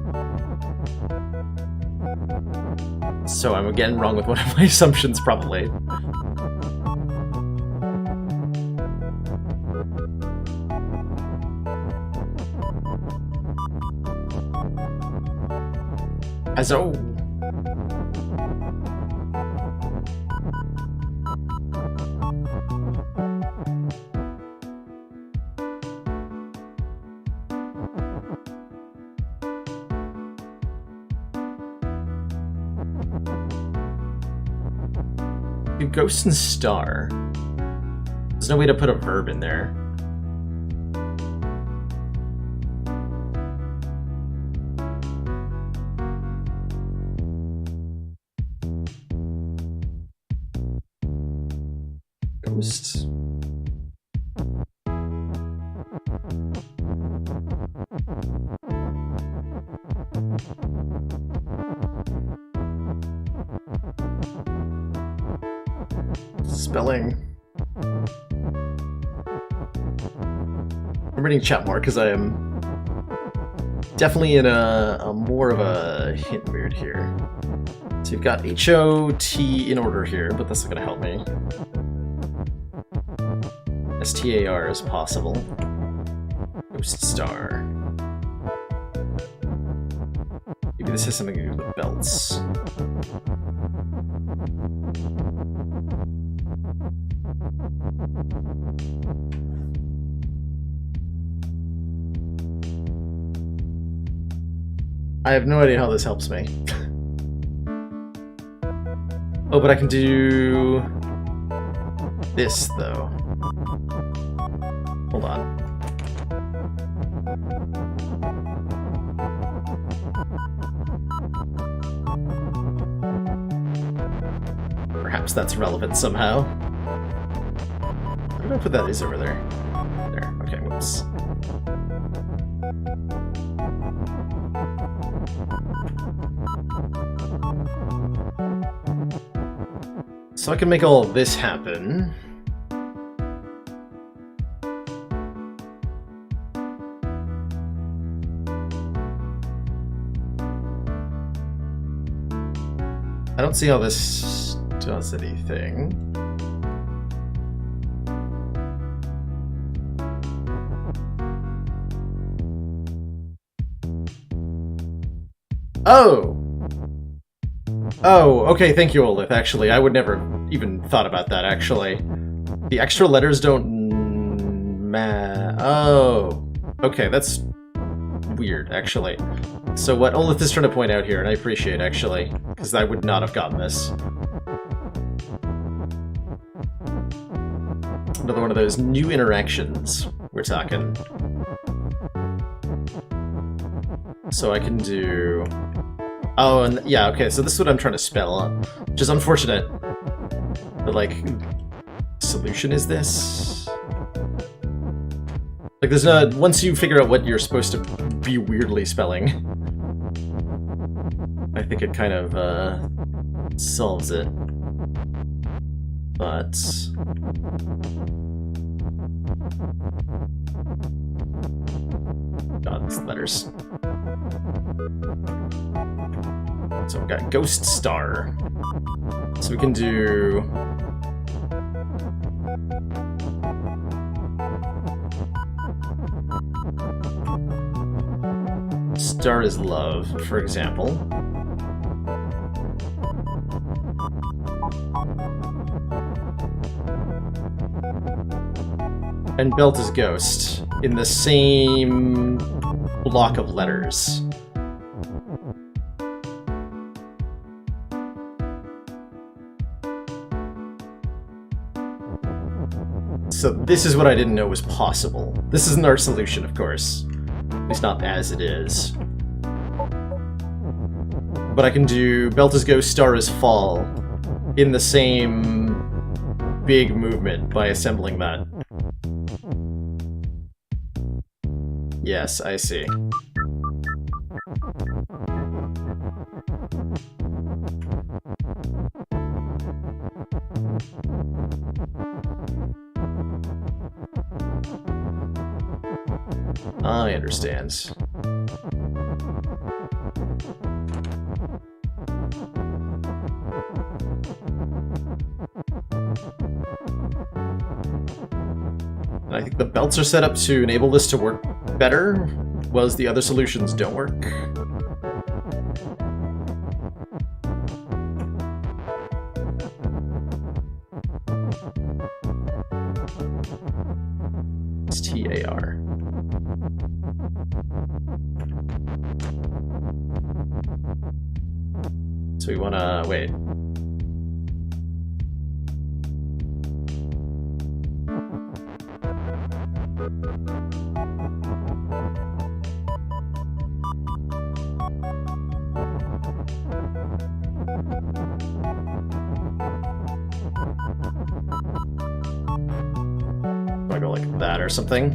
So I'm again wrong with one of my assumptions, probably. As O. Ghost and star. There's no way to put a verb in there. Ghost. Spelling. I'm reading chat more because I am definitely in a more of a hint mood here. So you've got H-O-T in order here, but that's not going to help me. S-T-A-R is possible. Ghost star. Maybe this has something to do with belts. I have no idea how this helps me. Oh, but I can do this, though. Hold on. Perhaps that's relevant somehow. I don't know what that is over there. There, okay, whoops. So I can make all of this happen. I don't see how this does anything. Oh! Oh, okay, thank you, Olith, actually. I would never even thought about that, actually. The extra letters don't oh. Okay, that's weird, actually. So what Olith is trying to point out here, and I appreciate, actually, because I would not have gotten this. Another one of those new interactions we're talking. So I can do... Oh, and yeah, okay, so this is what I'm trying to spell, which is unfortunate. But, like, solution is this? Like, there's no... Once you figure out what you're supposed to be weirdly spelling, I think it kind of, solves it. But... God, these letters. So we've got Ghost Star. So we can do... Star is love, for example. And belt is ghost, in the same block of letters. So this is what I didn't know was possible. This isn't our solution, of course. At least not as it is. but I can do Belt is Go, Star is Fall in the same big movement by assembling that. Yes, I see. I understand. I think the belts are set up to enable this to work better, whereas the other solutions don't work. It's TAR. So we wanna wait. Do I go like that or something?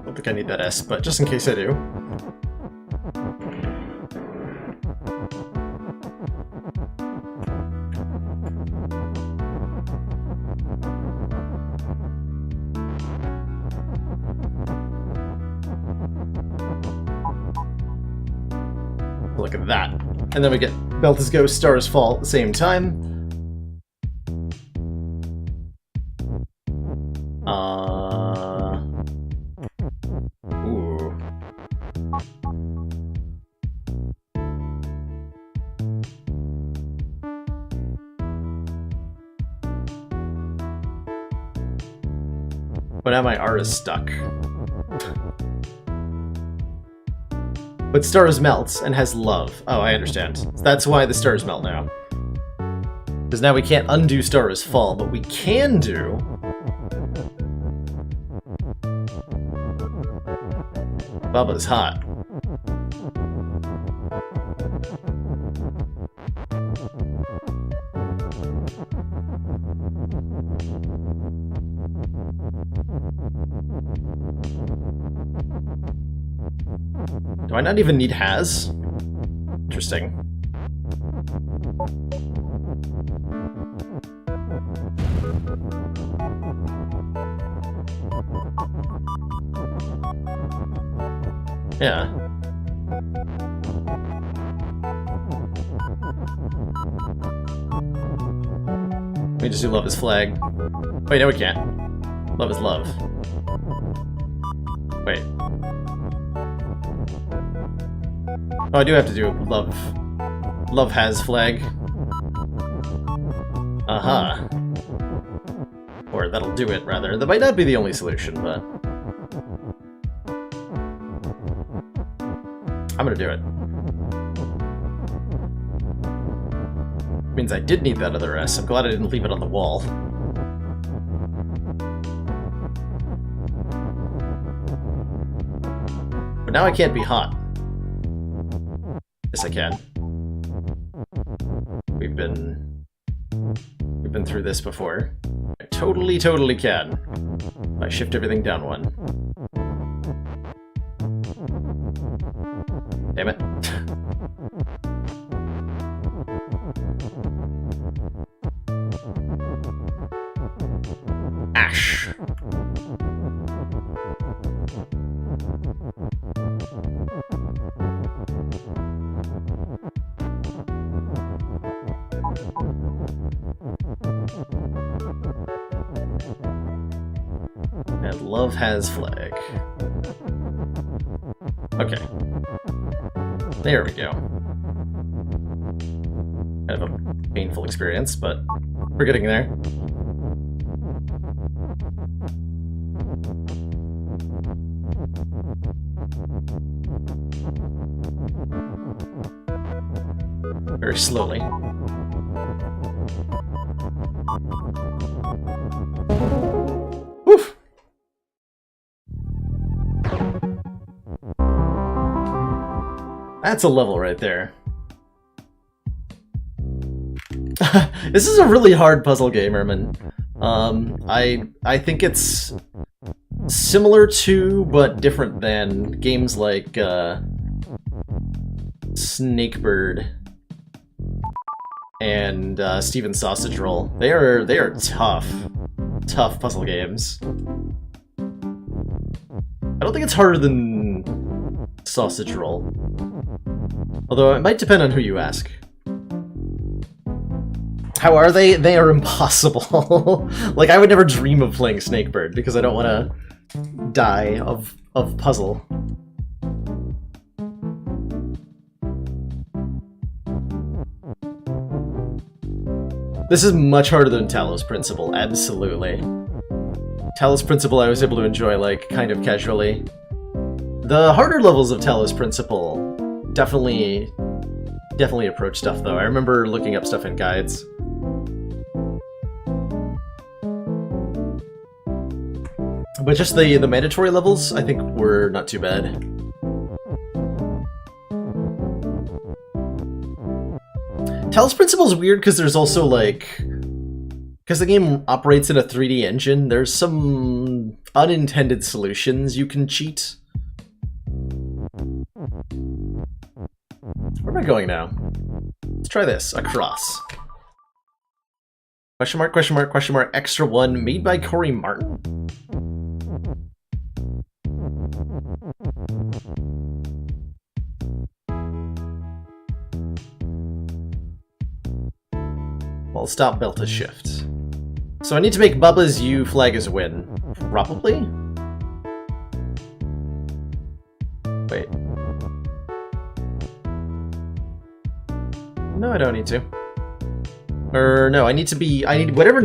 Don't think I need that S, but just in case I do. Look at that. And then we get Belt is Go, Stars Fall at the same time. Ooh. But now my R is stuck. But stars melts and has love. Oh, I understand. That's why the stars melt now. Because now we can't undo stars fall, but we can do... BaBa's hot. Do I not even need has? Interesting. Yeah. We just do love is flag. Wait, no we can't. Love is love. Wait. Oh, I do have to do love. Love has flag. Uh-huh. Or that'll do it, rather. That might not be the only solution, but... I'm gonna do it. Means I did need that other S. I'm glad I didn't leave it on the wall. But now I can't be hot. Yes, I can. We've been through this before. I totally can. I shift everything down one. Damn it. Ash. And love has flag. Okay. There we go. Kind of a painful experience, but we're getting there. Very slowly. Woof! That's a level right there. This is a really hard puzzle game, Ermin. I think it's similar to, but different than, games like Snakebird and Steven Sausage Roll. They are tough puzzle games. I don't think it's harder than Sausage Roll, although it might depend on who you ask. How are they? They are impossible. Like, I would never dream of playing Snakebird because I don't want to die of puzzle. This is much harder than Talos Principle, absolutely. Talos Principle I was able to enjoy, like, kind of casually. The harder levels of Talos Principle definitely approach stuff, though. I remember looking up stuff in guides. But just the mandatory levels, I think, were not too bad. Talos Principle is weird because there's also, like... Because the game operates in a 3D engine, there's some unintended solutions you can cheat. Where am I going now? Let's try this. Across. Question mark, question mark, question mark, extra one, made by Corey Martin? Well, stop belt to shift. So I need to make BaBa's U, flag as win. Probably? Wait. No, I don't need to. Or no, I need whatever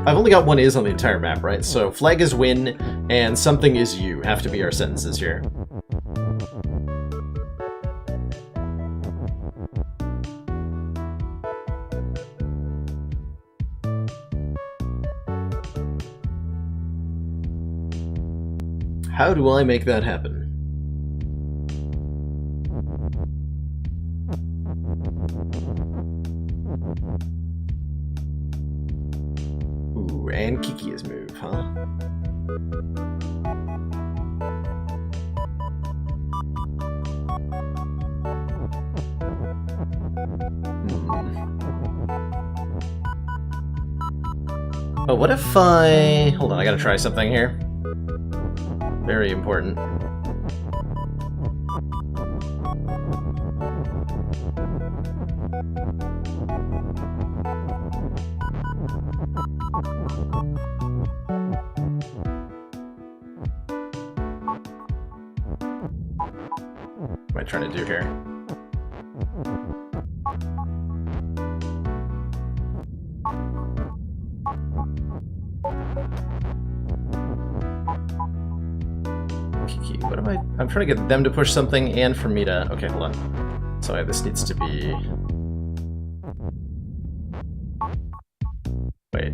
I've only got one is on the entire map, right? So flag is win and something is you have to be our sentences here. How do I make that happen? Ooh, and Kiki's move, huh? Oh, what if I... Hold on, I gotta try something here. Very important. What am I trying to do here? What am I? I'm trying to get them to push something and for me to... Okay, hold on. So this needs to be... Wait.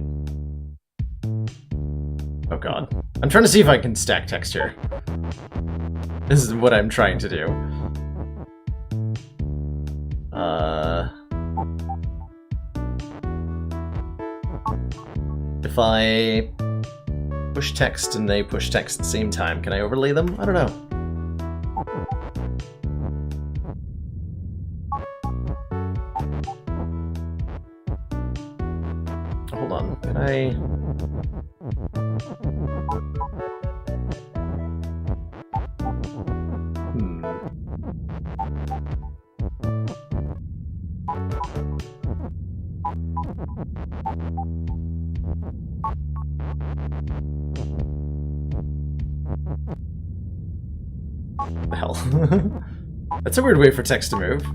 Oh god. I'm trying to see if I can stack text here. This is what I'm trying to do. If I push text and they push text at the same time, can I overlay them? I don't know. Hold on, can I... The hell? That's a weird way for text to move.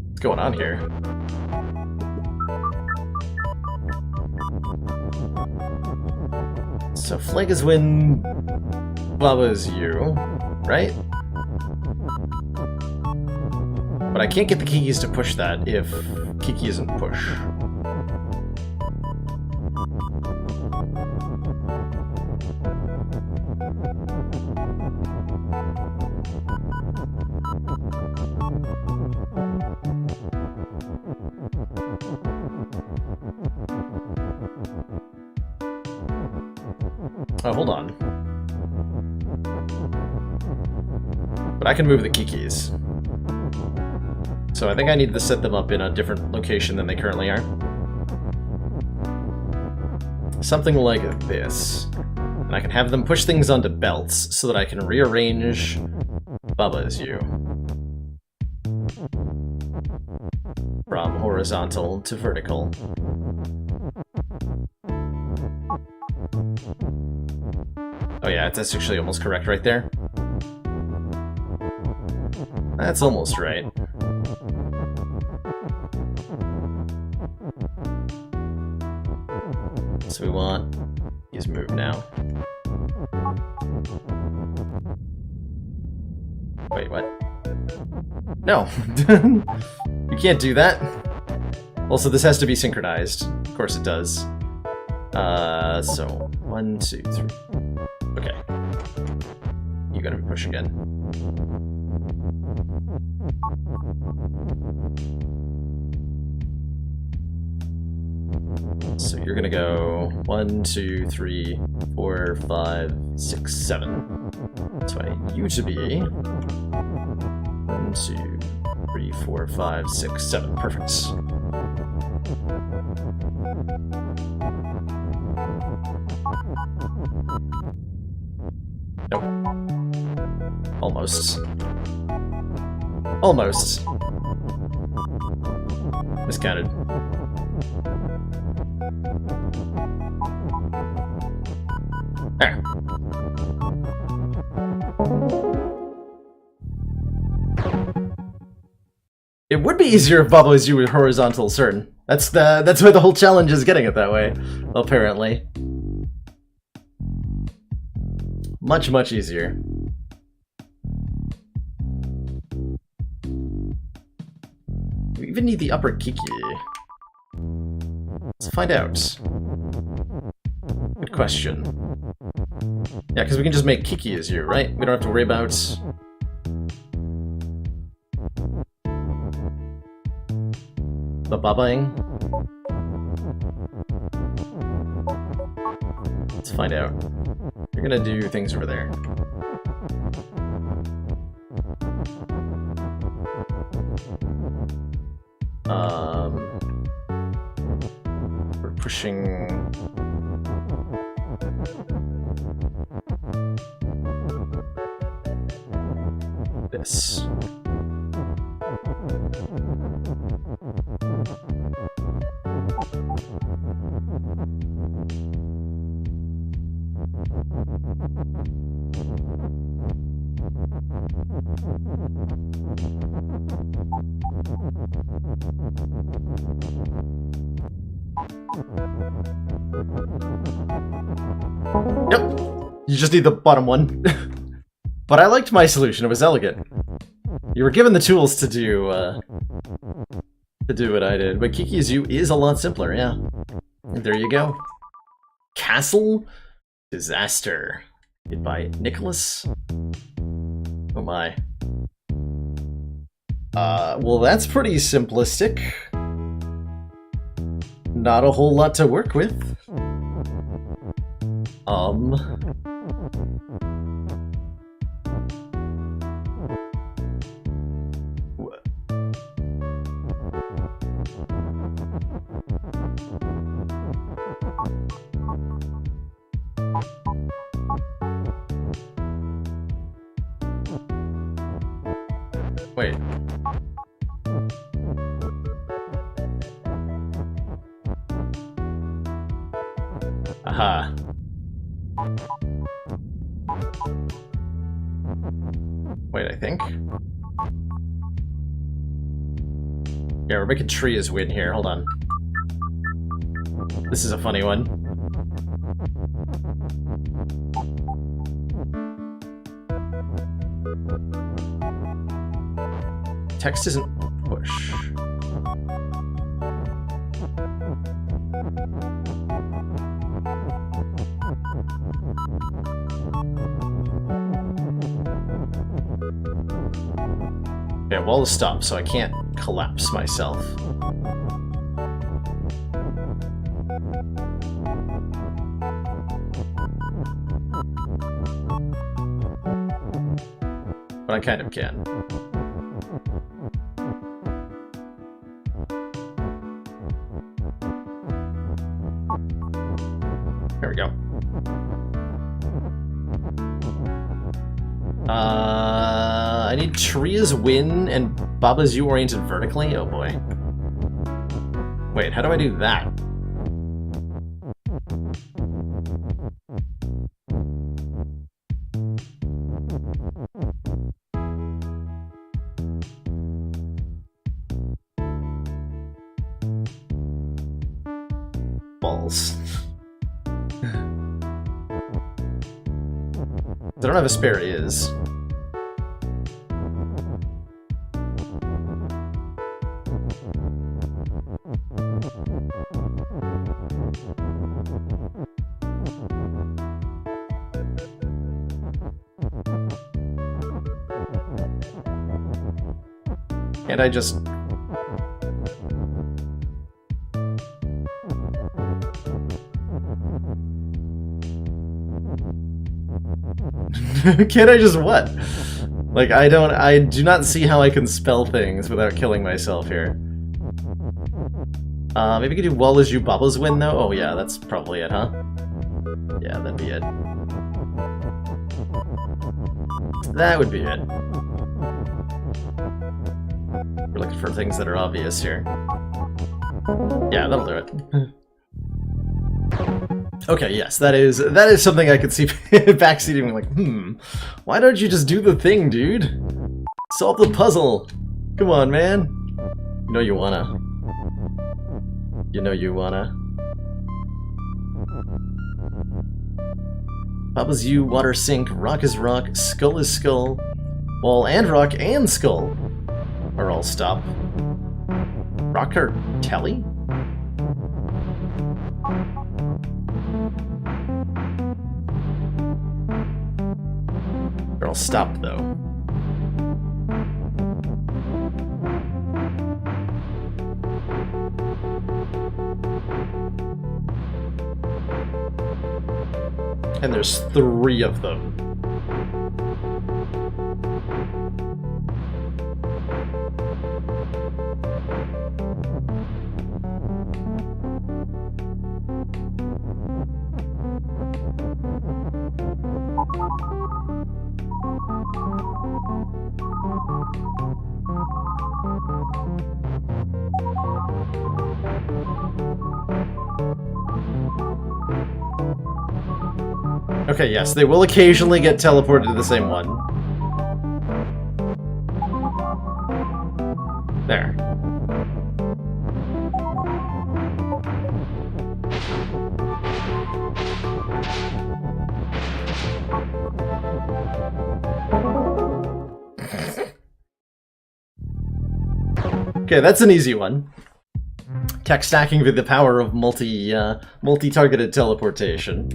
What's going on here? So flag is when BaBa is you, right? But I can't get the Kikis to push that if Kiki isn't push. Oh, hold on. But I can move the Kikis. So I think I need to set them up in a different location than they currently are. Something like this. And I can have them push things onto belts so that I can rearrange BaBa as you. From horizontal to vertical. Oh yeah, that's actually almost correct right there. That's almost right. So we want his move now. Wait, what? No! You can't do that! Also, this has to be synchronized. Of course it does. So 1, 2, 3. Okay. You gotta be push again. So you're gonna go 1, 2, 3, 4, 5, 6, 7. So I need you to be 1, 2, 3, 4, 5, 6, 7. Perfect. Nope. Almost. Almost. Miscounted. There. It would be easier if BaBa was you with horizontal certain. That's why the whole challenge is getting it that way, apparently. Much, much easier. We even need the upper Kiki. Let's find out. Good question. Yeah, because we can just make Kiki as you, right? We don't have to worry about... the BaBaing. Let's find out. You're gonna do things over there. We're pushing... this. Yep, you just need the bottom one. But I liked my solution, it was elegant. You were given the tools to do what I did, but Kiki's You is a lot simpler, yeah. And there you go. Castle Disaster. Made by Nicholas. Oh my. Well that's pretty simplistic. Not a whole lot to work with. Wait. Aha. Wait, I think. Yeah, we're making tree as win here. Hold on. This is a funny one. Text isn't push. Okay, wall is stopped, so I can't collapse myself. But I kind of can. There we go. I need Tria's Win and Baba's U oriented vertically? Oh boy. Wait, how do I do that? Balls. I don't have a spare is. Can't I just... Can't I just what? Like, I do not see how I can spell things without killing myself here. Maybe we could do Wall is you, Baba's Win, though? Oh yeah, that's probably it, huh? Yeah, that'd be it. That would be it. We're looking for things that are obvious here. Yeah, that'll do it. Okay, yes, that is something I could see backseating, like, why don't you just do the thing, dude? Solve the puzzle! Come on, man! You know you wanna. You know you wanna. Baba's U, water sink, rock is rock, skull is skull, wall and rock and skull are all stop. Rock or telly? They're all stopped, though. And there's 3 of them. Okay, yes, they will occasionally get teleported to the same one. There. Okay, that's an easy one. Tech stacking with the power of multi-targeted teleportation.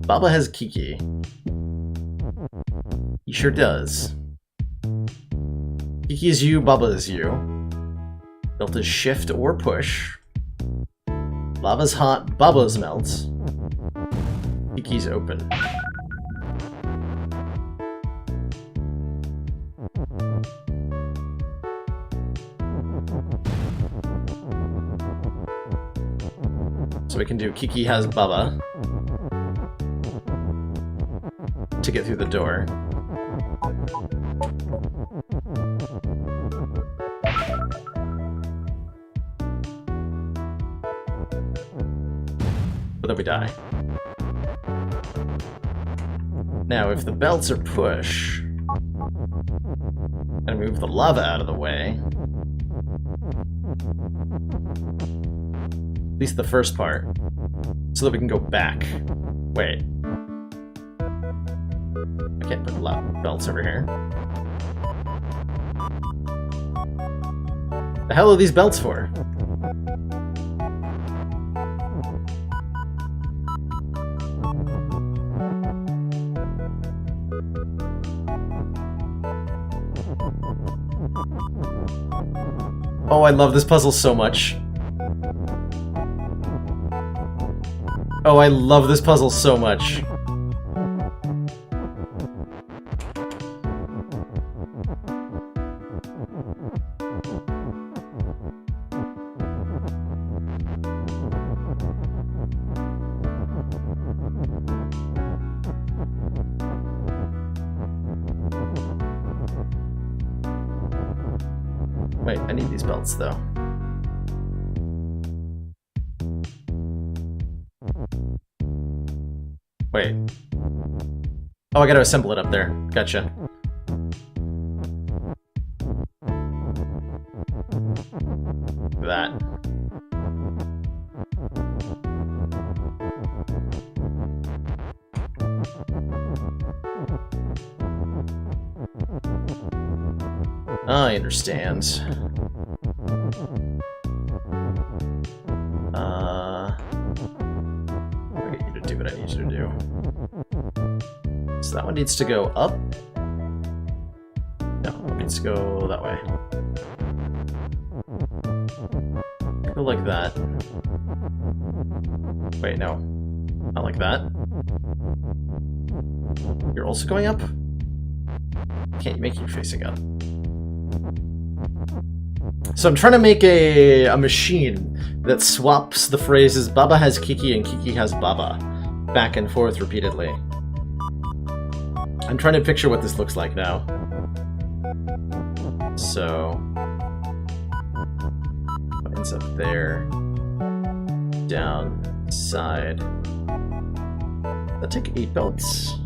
Baba has Kiki. He sure does. Kiki is you, Baba is you. Built is shift or push. Lava's hot, Baba's melt. Kiki's open. So we can do Kiki has Baba to get through the door. But then we die. Now, if the belts are push, and move the lava out of the way, at least the first part, so that we can go back. Wait. I can't put belts over here. The hell are these belts for? Oh, I love this puzzle so much. Oh, I love this puzzle so much. Wait, I need these belts, though. Wait. Oh, I gotta assemble it up there. Gotcha. That. I understand. I'll get you to do what I need you to do. So that one needs to go up. No, it needs to go that way. Go like that. Wait, no. Not like that. You're also going up? Can't make you facing up. So I'm trying to make a machine that swaps the phrases BaBa has Kiki and Kiki has BaBa back and forth repeatedly. I'm trying to picture what this looks like now. So buttons up there, down, side. That take 8 belts.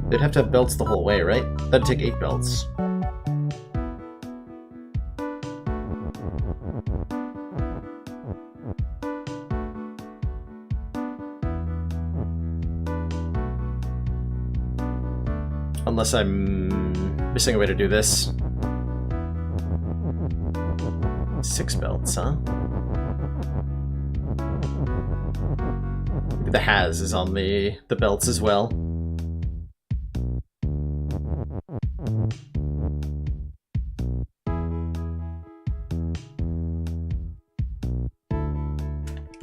They'd have to have belts the whole way, right? That'd take 8 belts. Unless I'm missing a way to do this. 6 belts, huh? Maybe the has is on the belts as well.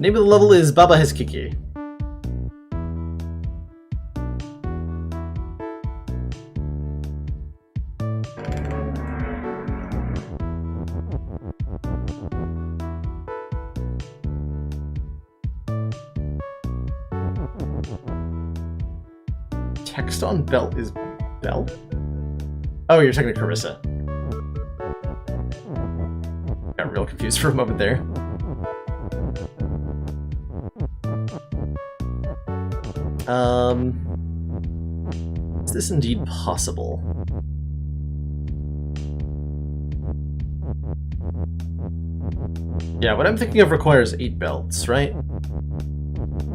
Name of the level is BaBa has Kiki. Text on belt is belt? Oh, you're talking to Carissa. Got real confused for a moment there. Is this indeed possible? Yeah, what I'm thinking of requires 8 belts, right?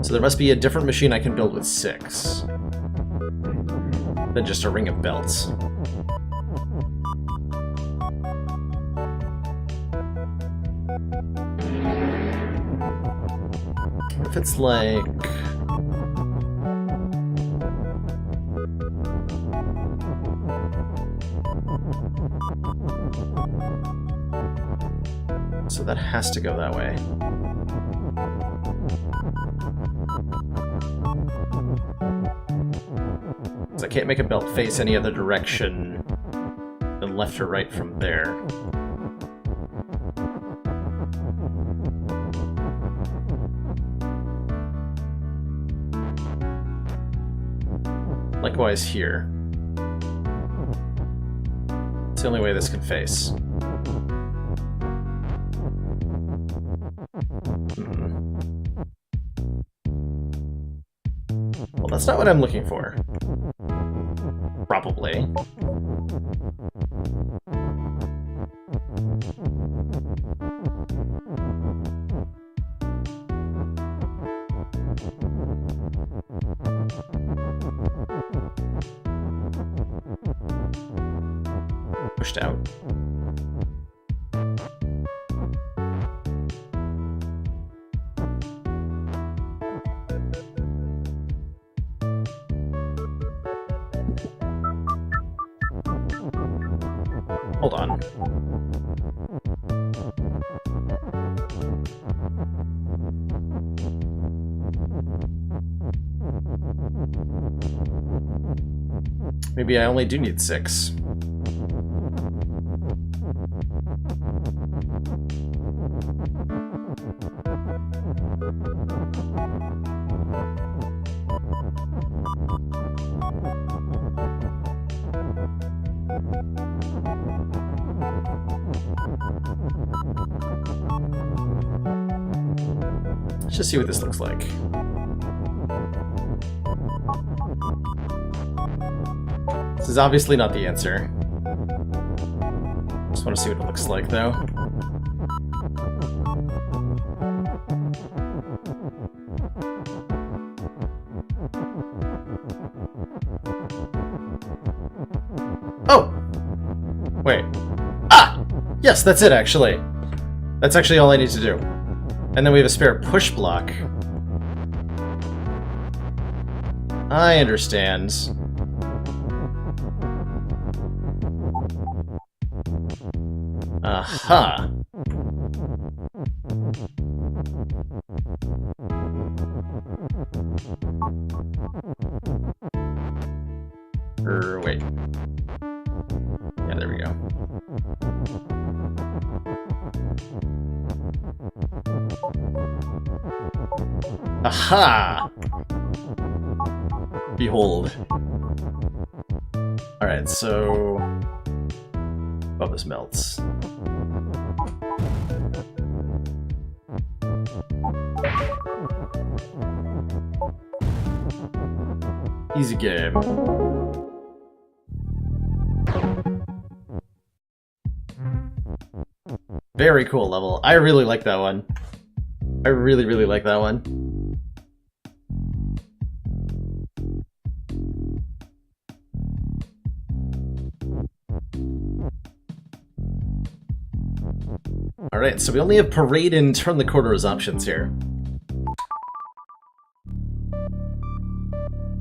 So there must be a different machine I can build with 6 than just a ring of belts. If it's like... So that has to go that way. Because I can't make a belt face any other direction than left or right from there. Likewise here. It's the only way this can face. Well, that's not what I'm looking for. Probably. pushed out. Hold on. Maybe I only do need 6. Let's just see what this looks like. This is obviously not the answer. Just want to see what it looks like, though. Oh! Wait. Ah! Yes, that's it, actually. That's actually all I need to do. And then we have a spare push block. I understand. Aha. Wait. Yeah, there we go. Aha! Behold. Alright, so... BaBa's melts. Easy game. Very cool level. I really like that one. I really, really like that one. Alright, so we only have Parade and Turn the Corner as options here.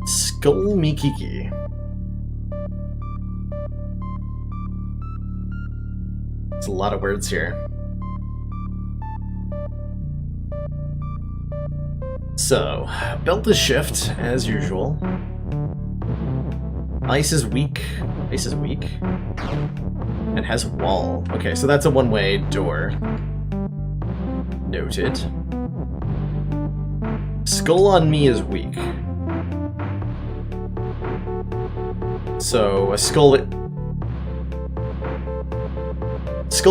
Skull Mikiki. It's a lot of words here. So, belt is shift, as usual. Ice is weak. Ice is weak? And has a wall. Okay, so that's a one-way door. Noted. Skull on me is weak. So, a skull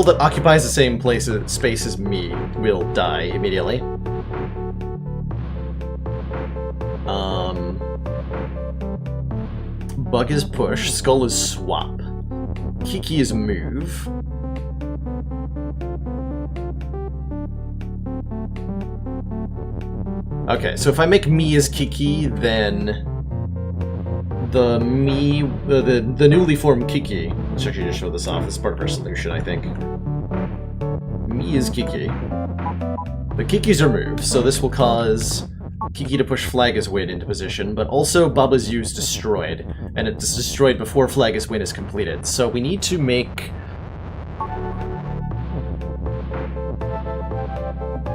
that occupies the same space as me will die immediately. Bug is push, skull is swap. Kiki is move. Okay, so if I make me as Kiki, then the newly formed Kiki, let's actually just show this off as part of our solution, I think. Me is Kiki. The Kikis are moved, so this will cause Kiki to push Flag as Win into position, but also BaBa's U's destroyed, and it's destroyed before Flag as Win is completed. So we need to make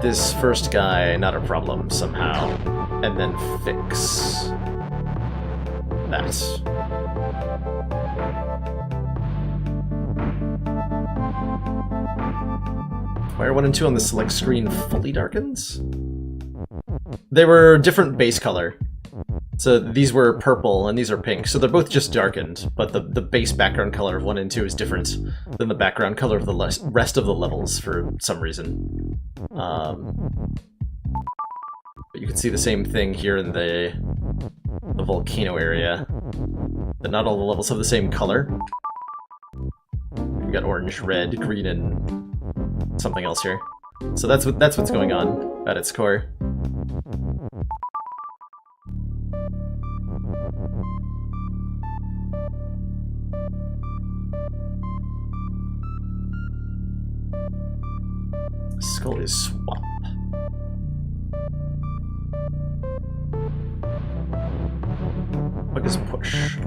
this first guy not a problem somehow, and then fix that. Wire 1 and 2 on the select screen fully darkens? They were different base color. So these were purple and these are pink, so they're both just darkened, but the base background color of 1 and 2 is different than the background color of the rest of the levels for some reason. But you can see the same thing here in the volcano area, that not all the levels have the same color. We've got orange, red, green, and something else here. So that's what's going on at its core. Skull is swap. Bug is push.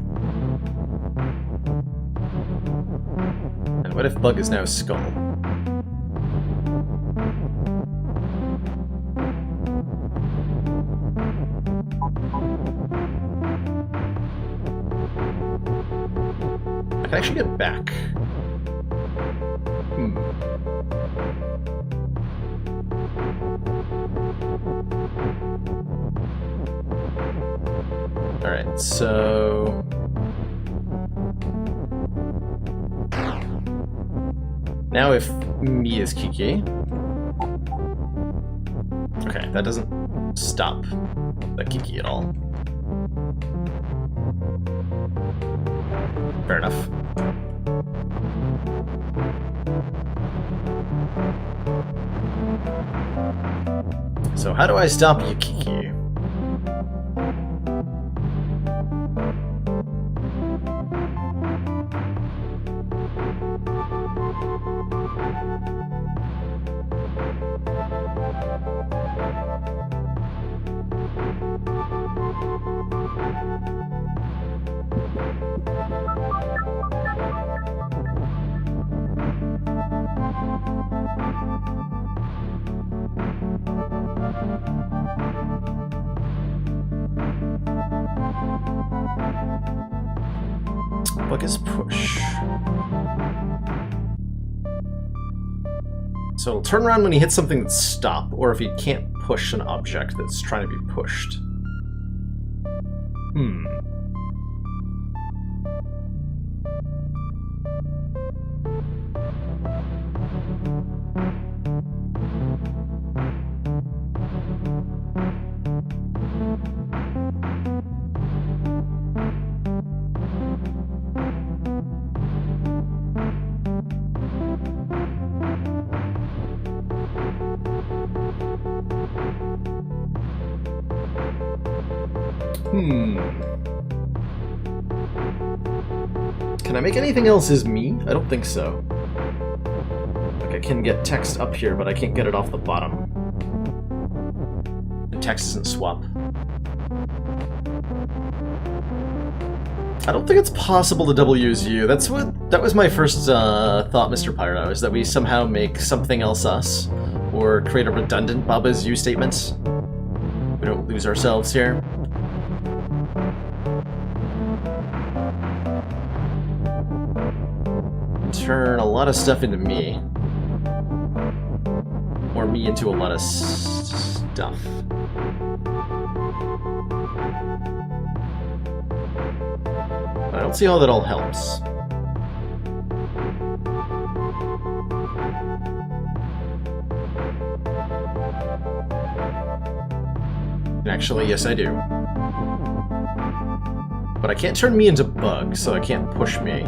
And what if bug is now skull? I can actually get back. Alright, so... now if me is Kiki... okay, that doesn't stop the Kiki at all. Fair enough. So how do I stop you, Kiki? Bug is push. So it'll turn around when he hits something that's stop, or if he can't push an object that's trying to be pushed. Can I make anything else as me? I don't think so. Like, I can get text up here, but I can't get it off the bottom. The text isn't swap. I don't think it's possible to double use you. That was my first thought, Mr. Pyro, is that we somehow make something else us, or create a redundant BaBa's you statements. We don't lose ourselves here. Turn a lot of stuff into me. Or me into a lot of stuff. I don't see how that all helps. Actually, yes I do. But I can't turn me into bug, so I can't push me.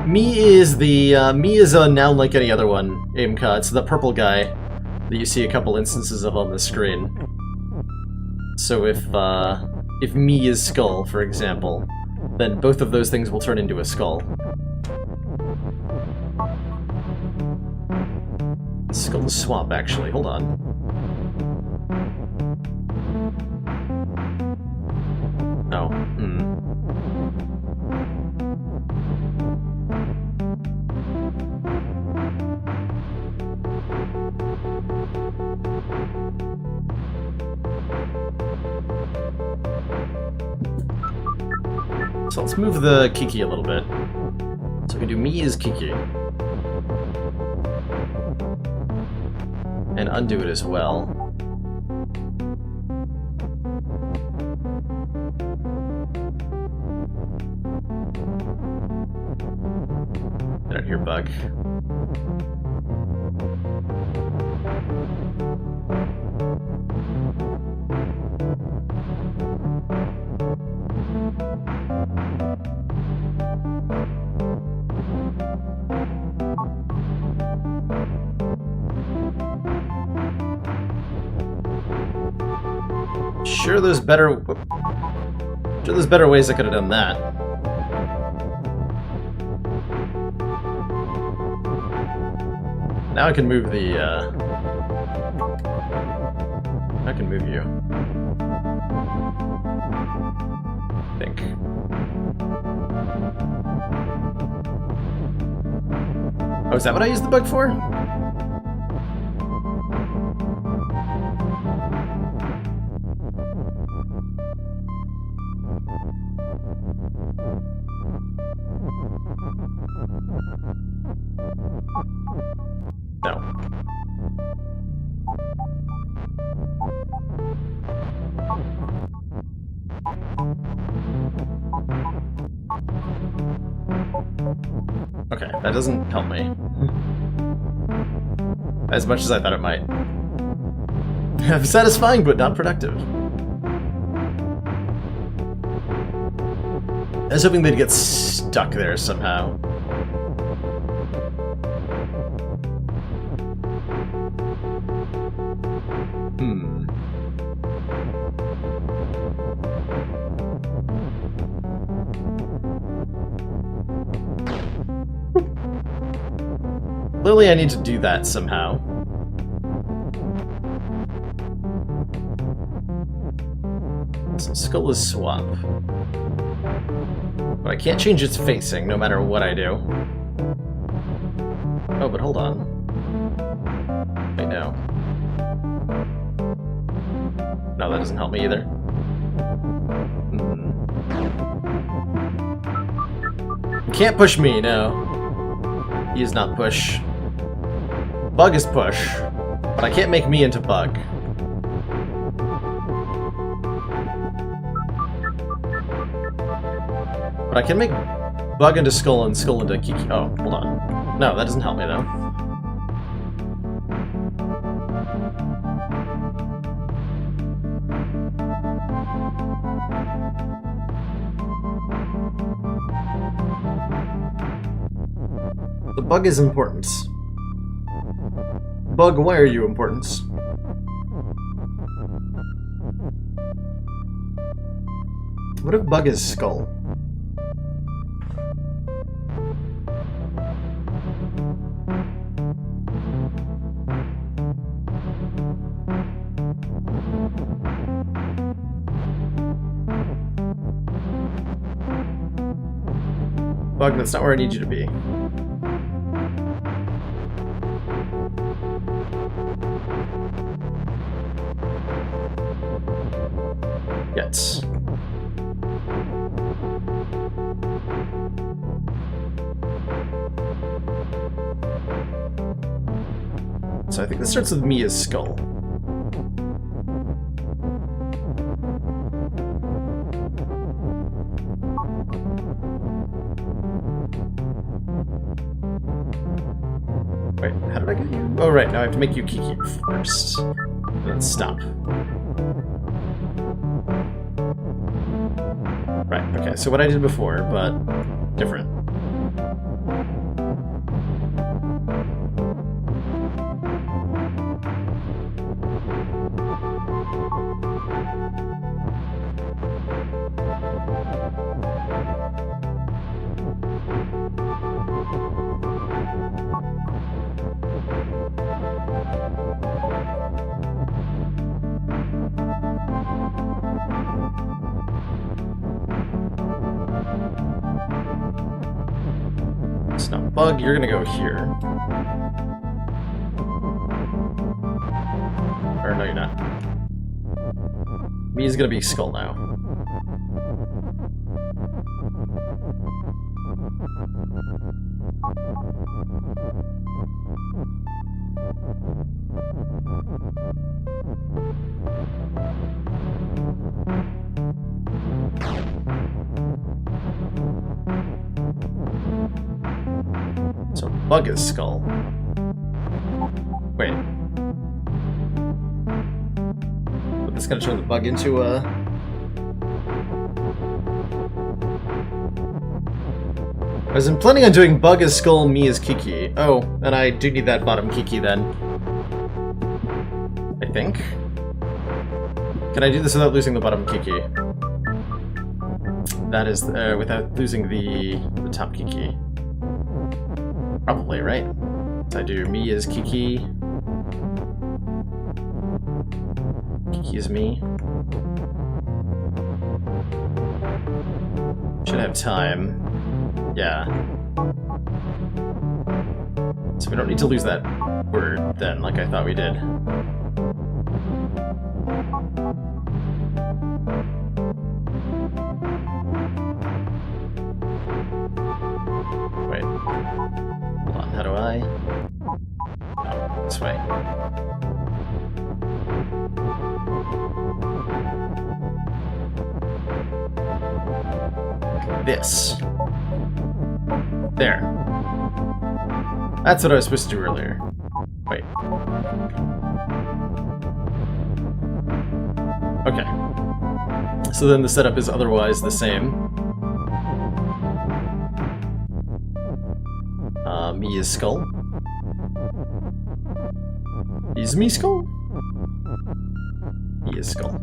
Me is a noun like any other one, Aimka. It's the purple guy that you see a couple instances of on the screen. So if me is skull, for example, then both of those things will turn into a skull. Skull is swap, actually. Hold on. Oh. So let's move the Kiki a little bit. So we can do me as Kiki. And undo it as well. I don't hear bug. Sure, there's better... sure there's better ways I could have done that. Now I can move the, I can move you. I think. Oh, is that what I used the bug for? No. Okay, that doesn't help me. As much as I thought it might. Satisfying, but not productive. I was hoping they'd get stuck there somehow. Clearly I need to do that somehow. So skull is swap. But I can't change its facing no matter what I do. Oh, but hold on. Wait, no. No, that doesn't help me either. You can't push me, no. He is not push. Bug is push, but I can't make me into bug. But I can make bug into skull and skull into Kiki. Oh, hold on. No, that doesn't help me though. The bug is important. Bug, why are you important? What if bug is skull? Bug, that's not where I need you to be. Yes. So I think this starts with me as skull. Wait, how did I get you? Oh right, now I have to make you Kiki first. And then stop. Right, okay, so what I did before, but different. It's not bug, you're gonna go here. Or no, you're not. Me is gonna be skull now. So bug is skull. Wait. But that's gonna turn the bug into a... I was planning on doing bug as skull, me as Kiki. Oh, and I do need that bottom Kiki then. I think. Can I do this without losing the bottom Kiki? that is without losing the top Kiki. Probably, right? So I do me is Kiki. Kiki is me. Should have time. Yeah. So we don't need to lose that word then, like I thought we did. Wait. Hold on, how do I? Oh, this way. This. There. That's what I was supposed to do earlier. Wait. Okay. So then the setup is otherwise the same. Me is skull. Is me skull? Me is skull.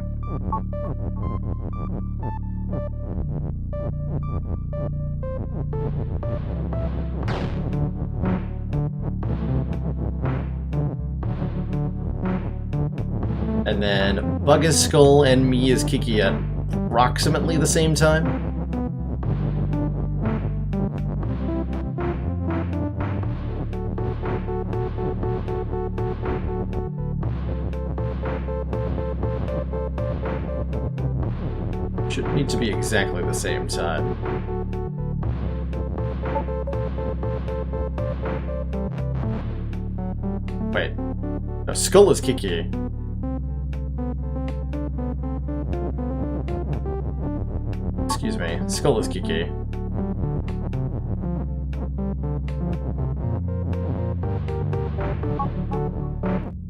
And then Bug is skull and me is Kiki at approximately the same time. Should need to be exactly the same time. Wait. No, skull is Kiki. Excuse me. Skull is Kiki.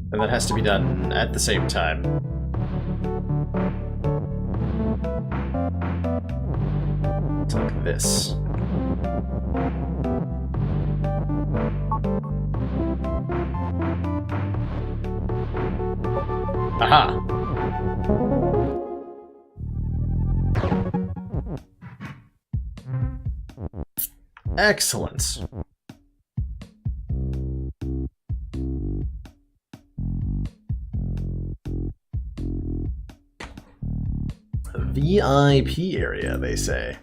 And that has to be done at the same time. It's like this. Aha! Excellent. VIP area, they say.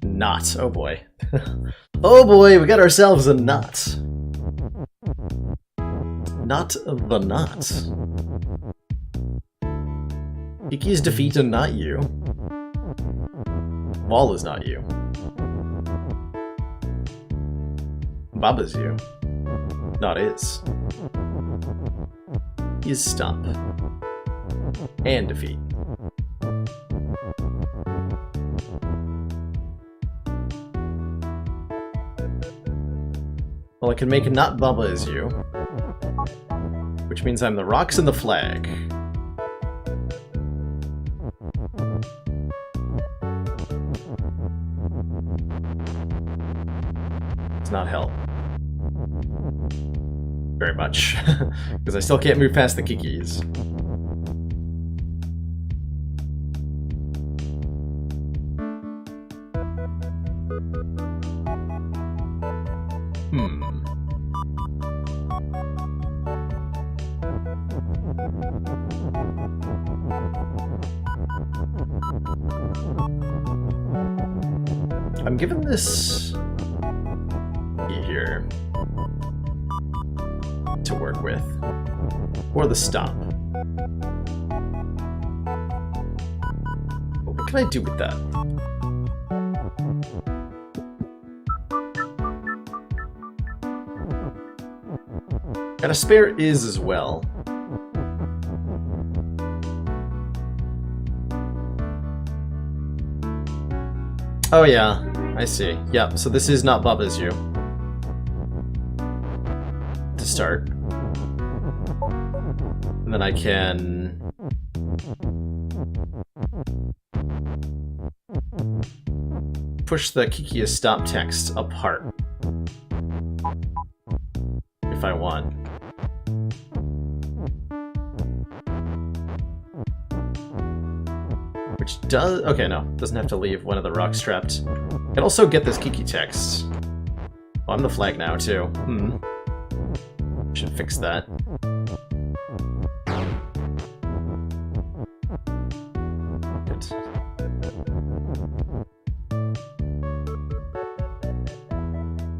Knot. Oh boy. Oh boy, we got ourselves a knot. Not the knot. Kiki's defeat and not you. Wall is not you. BaBa's you. Not is. Is stomp. And defeat. Well, I can make not BaBa as you. Which means I'm the rocks and the flag. Does not help. Very much. Because I still can't move past the Kikis. I'm given this here to work with, or the stomp. What can I do with that? And a spare is as well. Oh yeah, I see. Yep, so this is not BaBa's you. To start. And then I can... push the Kiki is stop text apart. If I want. Which does... Okay, no. Doesn't have to leave one of the rocks trapped. I can also get this Kiki text. Oh, I'm the flag now, too. Should fix that. Good.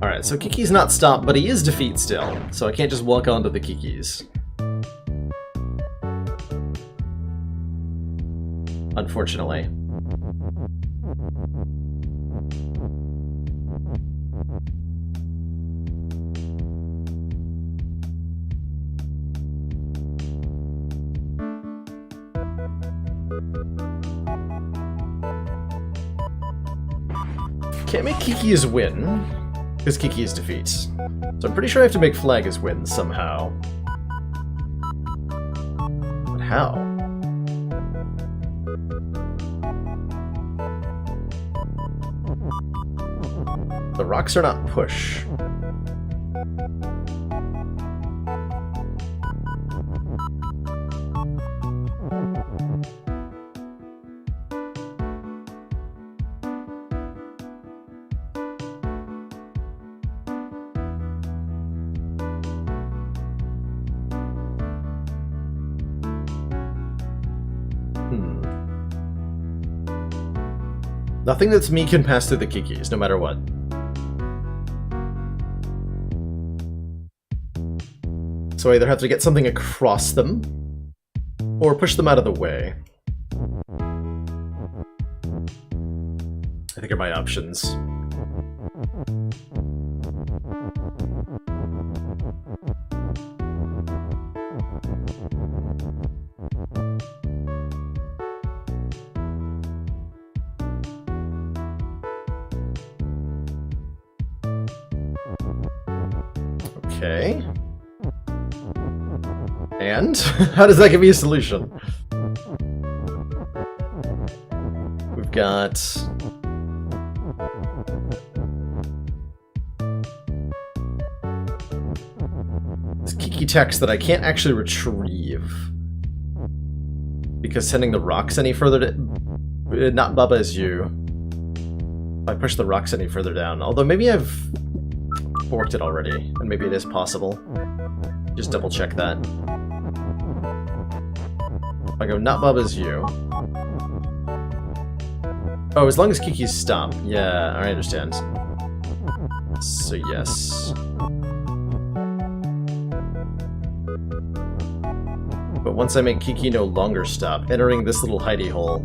Alright, so Kiki's not stopped, but he is defeat still. So I can't just walk onto the Kikis. Unfortunately. Can't make Kiki's win, because Kiki's defeat. So I'm pretty sure I have to make Flag as win somehow. But how? The rocks are not push. Nothing that's me can pass through the Kikis, no matter what. So I either have to get something across them, or push them out of the way. I think are my options. Okay. And? How does that give me a solution? We've got... this Kiki text that I can't actually retrieve. Because sending the rocks any further to... not BaBa is you. If I push the rocks any further down. Although maybe I've forked it already, and maybe it is possible. Just double check that. I go, not BaBa is you. Oh, as long as Kiki's stop. Yeah, I understand. So yes. But once I make Kiki no longer stop, entering this little hidey hole.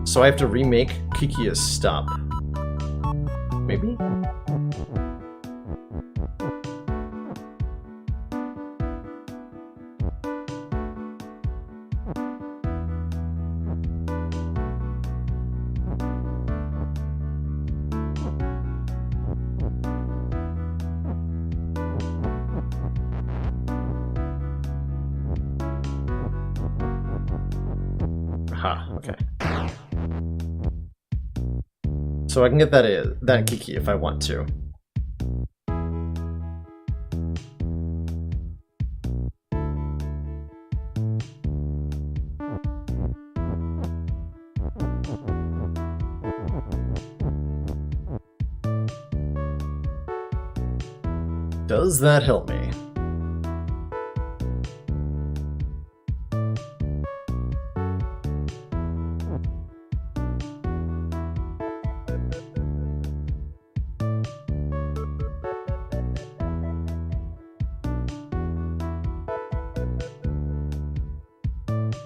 So I have to remake Kiki as stop. Maybe? Aha, okay. So I can get that Kiki if I want to. Does that help me?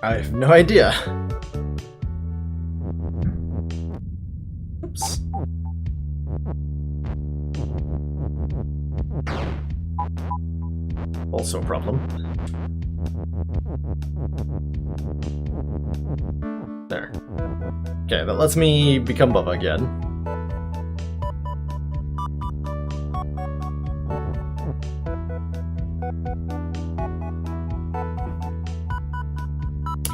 I have no idea. Oops. Also a problem. There. Okay, that lets me become BaBa again.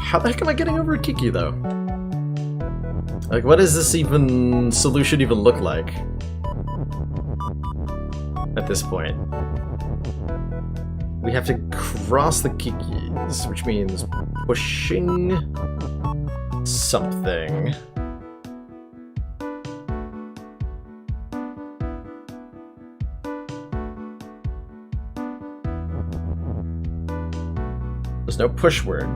How the heck am I getting over a Kiki, though? Like, what does this solution even look like? At this point. We have to cross the Kikis, which means pushing something. There's no push word.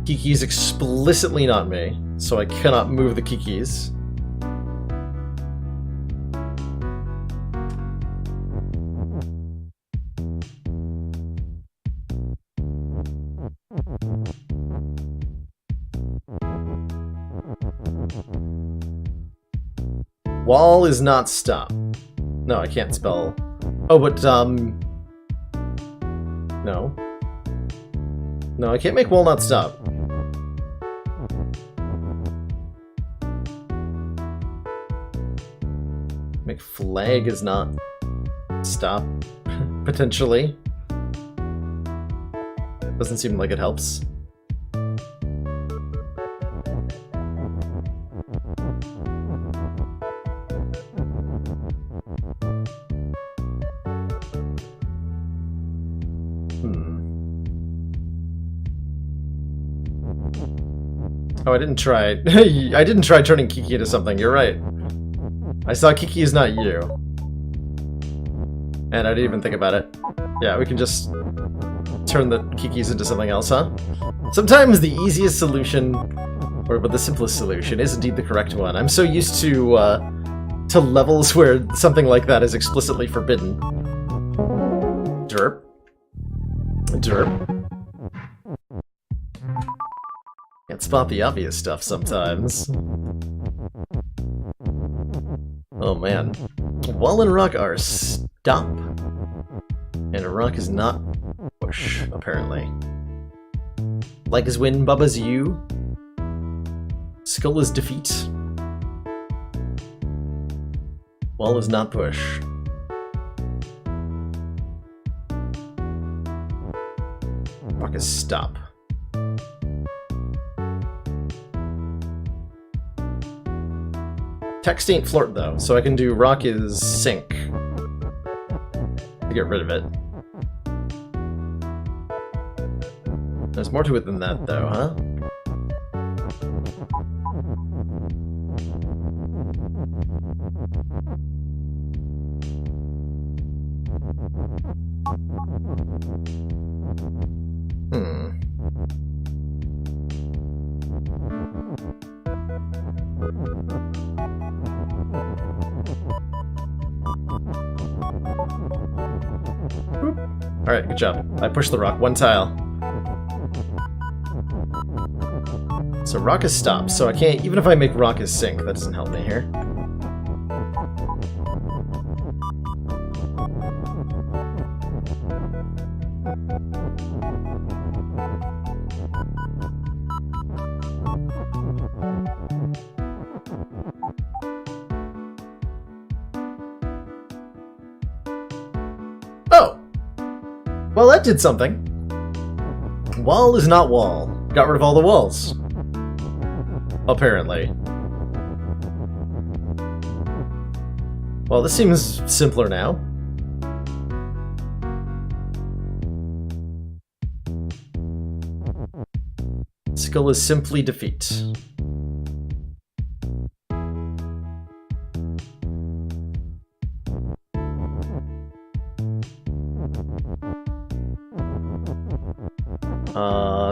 Kiki is explicitly not me, so I cannot move the Kikis. Wall is not stop. No, I can't spell. Oh, but, no. No, I can't make wall not stop. Make flag is not stop, potentially. Doesn't seem like it helps. Oh, I didn't try. I didn't try turning Kiki into something, you're right. I saw Kiki is not you. And I didn't even think about it. Yeah, we can just turn the Kikis into something else, huh? Sometimes the easiest solution, or the simplest solution, is indeed the correct one. I'm so used to levels where something like that is explicitly forbidden. Derp. Derp. Can't spot the obvious stuff sometimes. Oh man. Wall and rock are stop. And a rock is not push, apparently. Like is win, Bubba's you. Skull is defeat. Wall is not push. Rock is stop. Text ain't flirt though, so I can do rock is sink to get rid of it. There's more to it than that though, huh? Alright, good job. I pushed the rock one tile. So rock is stop, so I can't, even if I make rock is sink, that doesn't help me here. Oh! Well, that did something. Wall is not wall. Got rid of all the walls. Apparently. Well, this seems simpler now. Skull is simply defeat.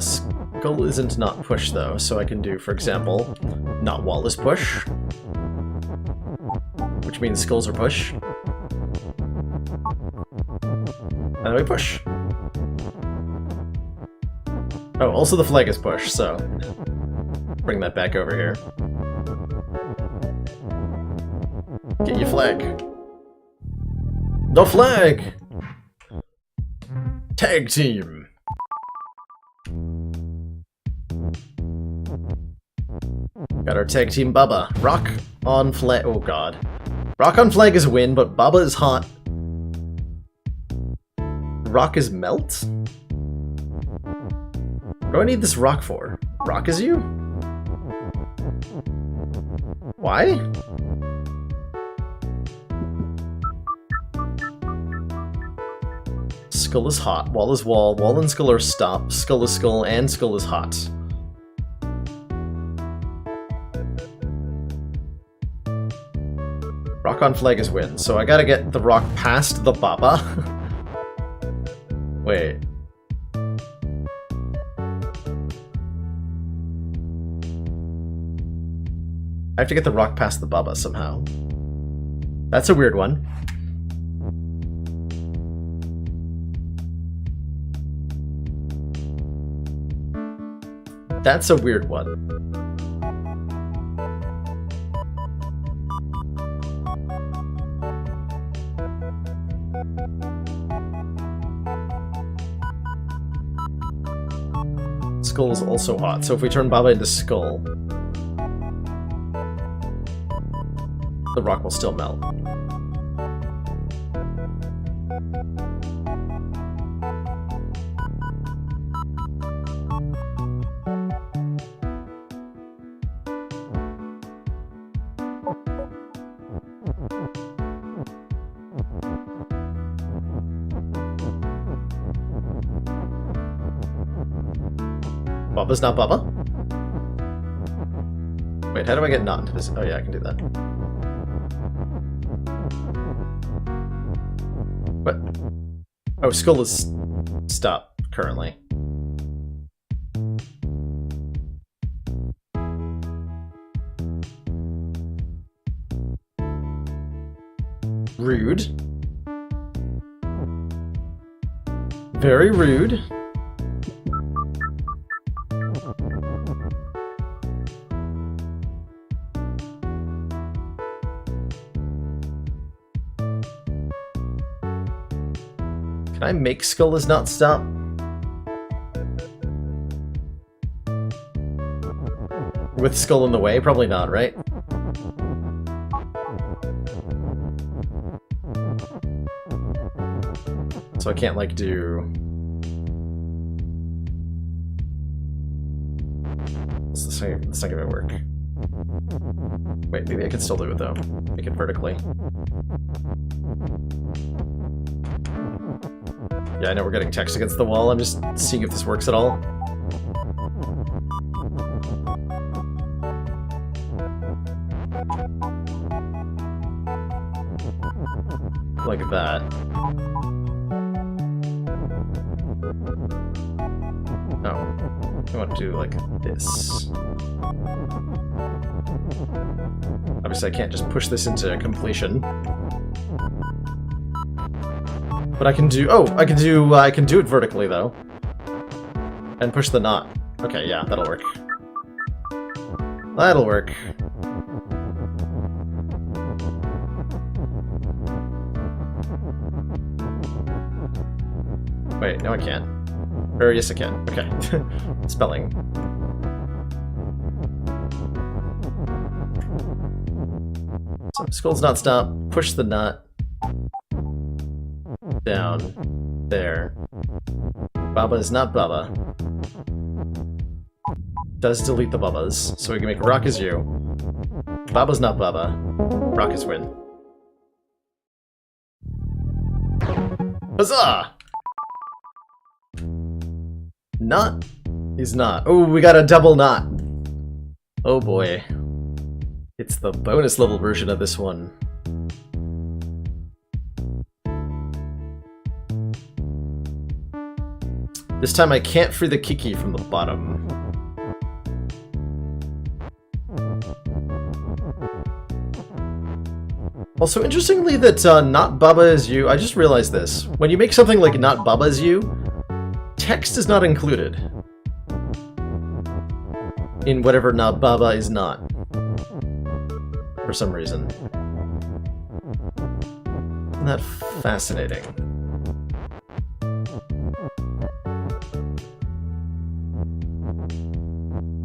Skull isn't not push though, so I can do, for example, not wall is push, which means skulls are push. And then we push. Oh, also the flag is push, so bring that back over here. Get your flag. The flag! Tag team! Got our tag team BaBa. Rock on flag. Oh god. Rock on flag is win, but BaBa is hot. Rock is melt? What do I need this rock for? Rock is you? Why? Skull is hot, wall is wall, wall and skull are stop, skull is skull, and skull is hot. Rock on flag is win, so I gotta get the rock past the BaBa. Wait. I have to get the rock past the BaBa somehow. That's a weird one. That's a weird one. Skull is also hot, so if we turn BaBa into skull, the rock will still melt. BaBa's not BaBa? Wait, how do I get not into this? Oh yeah, I can do that. What? Oh, skull is stop currently. Rude. Very rude. Can I make skull is not stop? With skull in the way? Probably not, right? So I can't, like, do... That's not gonna work. Wait, maybe I can still do it, though. Make it vertically. Yeah, I know we're getting text against the wall. I'm just seeing if this works at all. Like that. Oh, I want to do like this. Obviously, I can't just push this into completion. But I can do... Oh, I can do it vertically, though. And push the knot. Okay, yeah, that'll work. That'll work. Wait, no I can't. Or yes I can. Okay. Spelling. So, skull's not stop. Push the knot. Down. There. BaBa is not BaBa. Does delete the BaBas, so we can make rock is you. BaBa's not BaBa. Rock is win. Huzzah! Knot is not. Oh, we got a double knot. Oh boy. It's the bonus level version of this one. This time I can't free the Kiki from the bottom. Also, interestingly that not BaBa is you, I just realized this. When you make something like not BaBa is you, text is not included in whatever not BaBa is not. For some reason. Isn't that fascinating?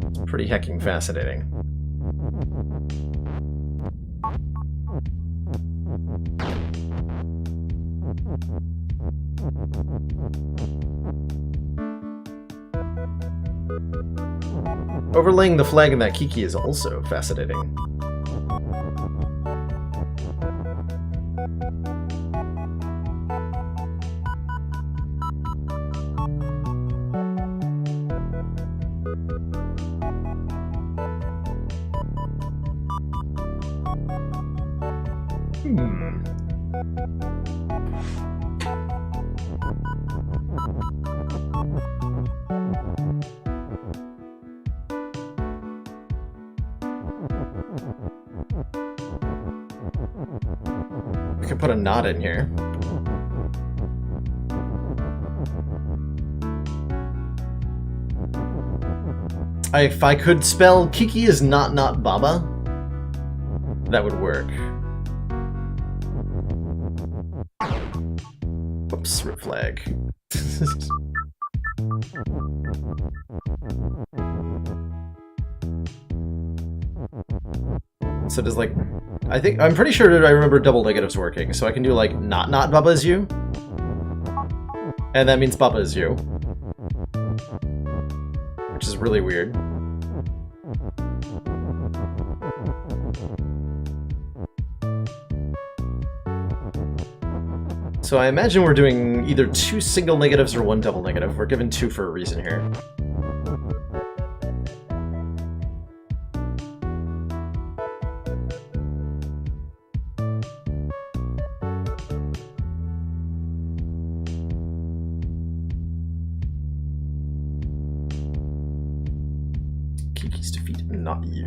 It's pretty hecking fascinating. Overlaying the flag in that Kiki is also fascinating. I could put a knot in here. If I could spell Kiki is not BaBa, that would work. Whoops, rip flag. So does like, I'm pretty sure I remember double negatives working, so I can do like not BaBa is you, and that means BaBa is you, which is really weird. So I imagine we're doing either 2 single negatives or 1 double negative. We're given 2 for a reason here. Kiki's defeat, not you.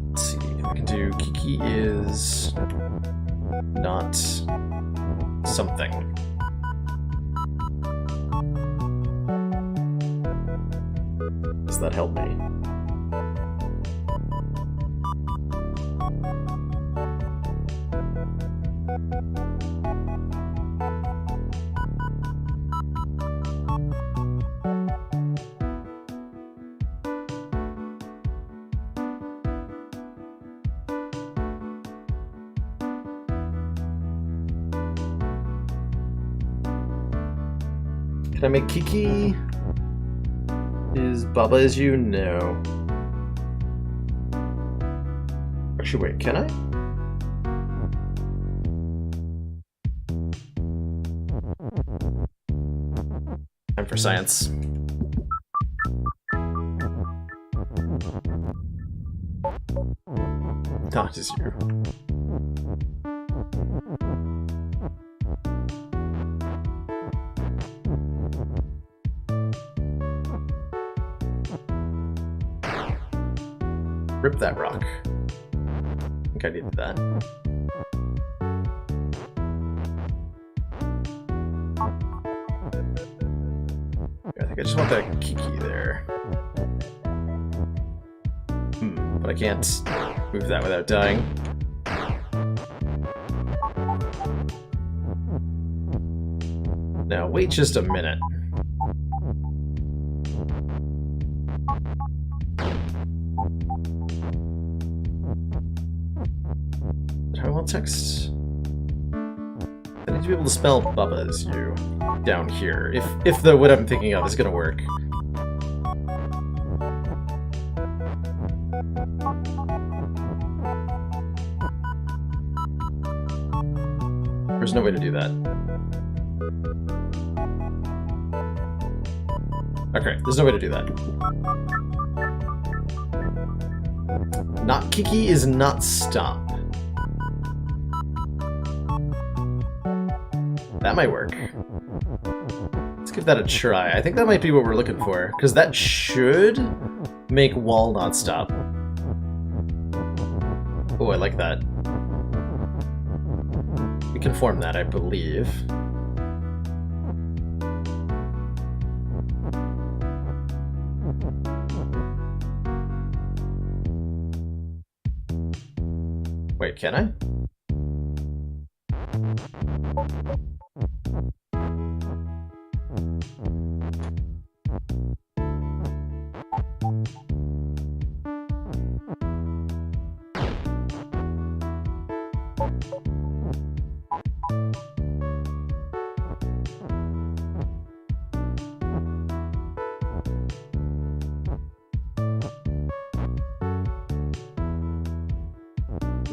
Let's see, I can do Kiki is not something. Does that help me? Can I make Kiki is BaBa is you? No. Actually, wait, can I? Time for science. Not is you. Rip that rock. I think I needed that. I think I just want that Kiki there. But I can't move that without dying. Now, wait just a minute. Text. I need to be able to spell BaBa as you down here. If the what I'm thinking of is gonna work. There's no way to do that. Okay, there's no way to do that. Not Kiki is not stop. That might work. Let's give that a try. I think that might be what we're looking for, because that should make wall not stop. Oh, I like that. We can form that, I believe. Wait, can I?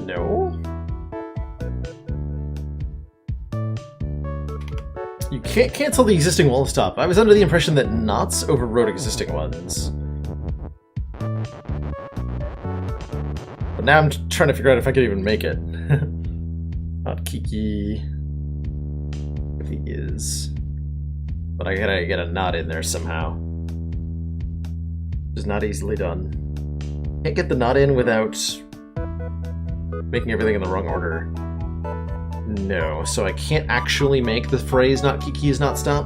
No. You can't cancel the existing wall stop. I was under the impression that knots overrode existing ones. But now I'm trying to figure out if I could even make it. Not Kiki. If he is. But I gotta get a knot in there somehow. It's not easily done. Can't get the knot in without making everything in the wrong order. No, so I can't actually make the phrase "not Kiki is not stop."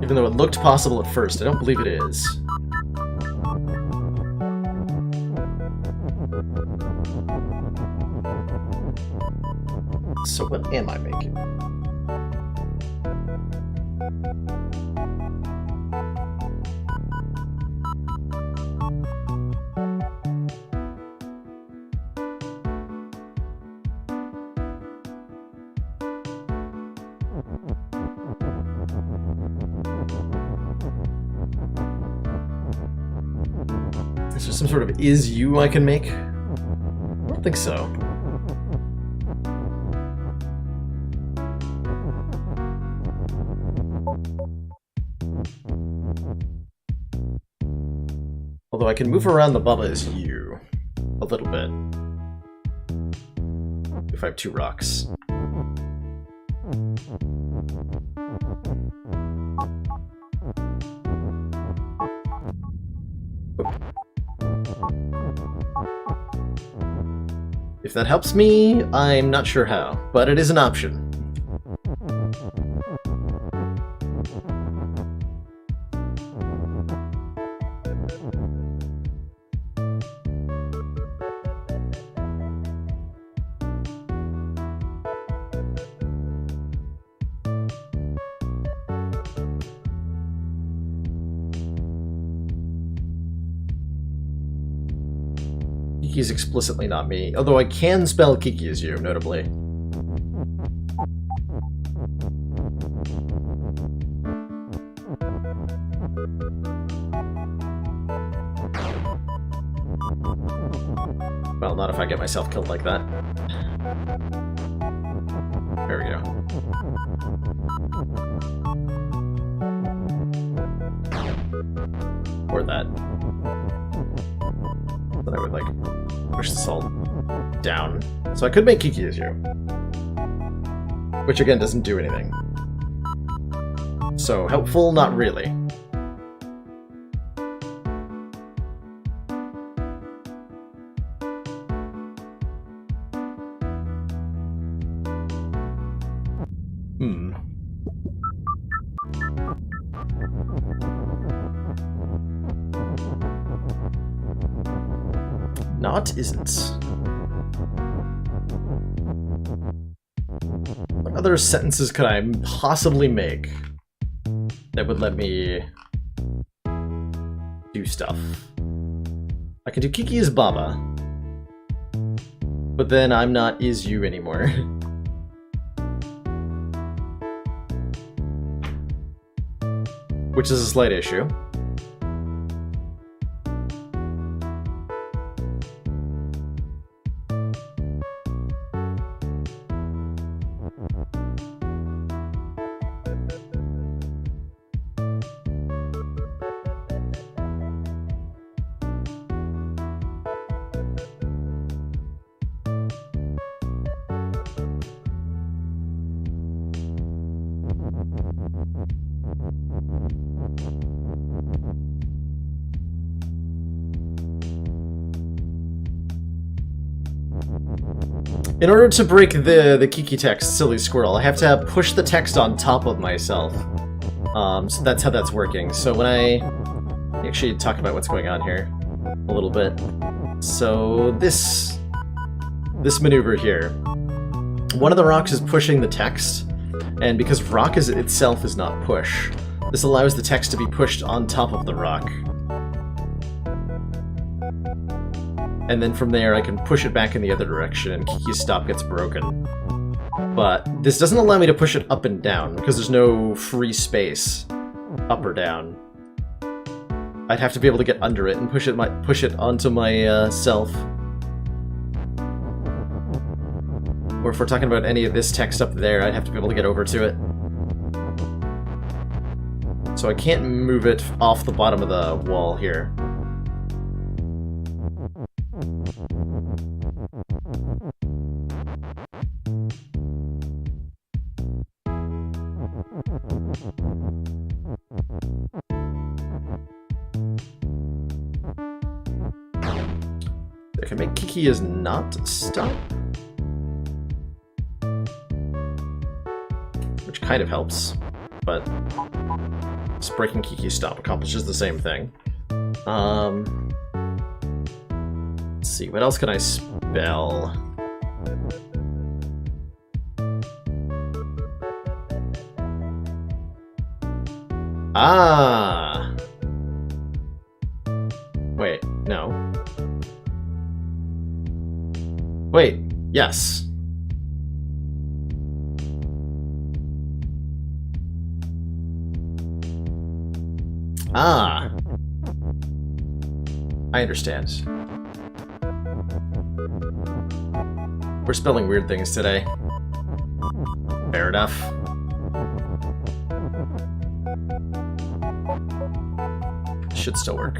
Even though it looked possible at first, I don't believe it is. So what am I making? Is there some sort of is you I can make? I don't think so. Although I can move around the BaBa as you a little bit. If I have 2 rocks. If that helps me, I'm not sure how, but it is an option. Kiki's explicitly not me, although I can spell Kiki as you, notably. Well, not if I get myself killed like that. There we go. Or that. Then I would, like, push this all down. So I could make Kiki as you. Which, again, doesn't do anything. So, helpful? Not really. Not isn't. What other sentences could I possibly make that would let me do stuff? I can do Kiki as BaBa, but then I'm not is you anymore. Which is a slight issue. In order to break the Kiki text, silly squirrel, I have to push the text on top of myself. So that's how that's working. So when I actually talk about what's going on here a little bit. So this maneuver here, one of the rocks is pushing the text, and because rock itself is not push, this allows the text to be pushed on top of the rock. And then from there I can push it back in the other direction and Kiki's stop gets broken. But this doesn't allow me to push it up and down, because there's no free space up or down. I'd have to be able to get under it and push it onto my self. Or if we're talking about any of this text up there, I'd have to be able to get over to it. So I can't move it off the bottom of the wall here. I can make Kiki is not stop. Which kind of helps, but just breaking Kiki's stop accomplishes the same thing. Let's see, what else can I spell? Ah! Wait, no. Wait, yes. Ah! I understand. We're spelling weird things today. Fair enough. Should still work.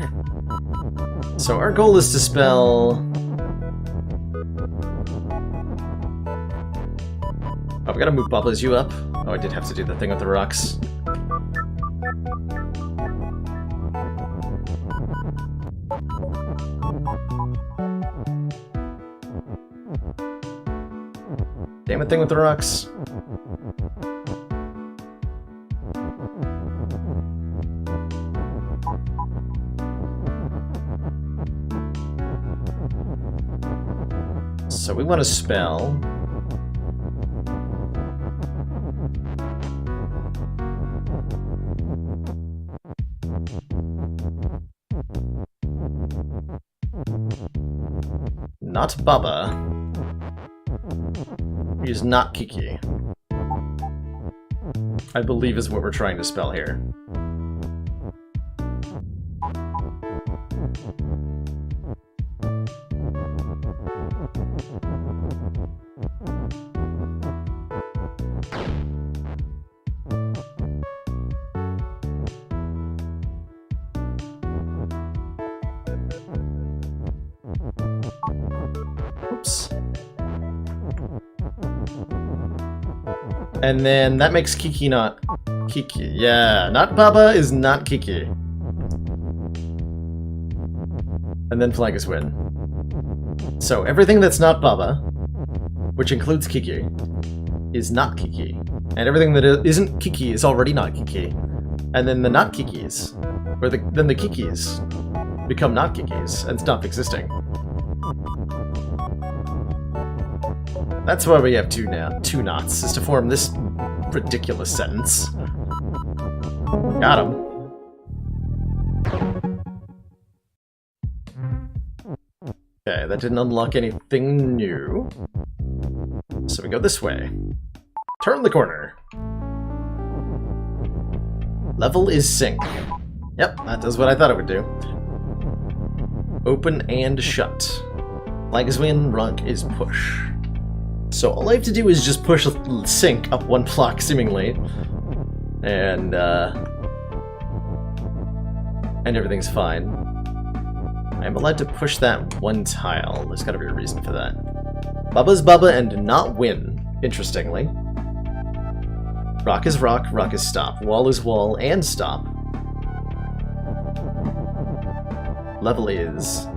So our goal is to spell... Oh, we gotta move BaBa's U up. Oh, I did have to do the thing with the rocks. Damn it, thing with the rocks. So we want to spell... Not BaBa. He's not Kiki. I believe is what we're trying to spell here. Oops. And then that makes Kiki not Kiki. Yeah, not BaBa is not Kiki. And then Flagus win. So everything that's not BaBa, which includes Kiki, is not Kiki. And everything that isn't Kiki is already not Kiki. And then the not Kikis, or then the Kikis, become not Kikis and stop existing. That's why we have two knots, is to form this ridiculous sentence. Got him. Okay, that didn't unlock anything new. So we go this way. Turn the corner. Level is sync. Yep, that does what I thought it would do. Open and shut. Flag is win, rock is push. So all I have to do is just push sync up one block, seemingly, and everything's fine. I'm allowed to push that one tile. There's gotta be a reason for that. BaBa's BaBa and not win, interestingly. Rock is rock, rock is stop. Wall is wall and stop. Level is...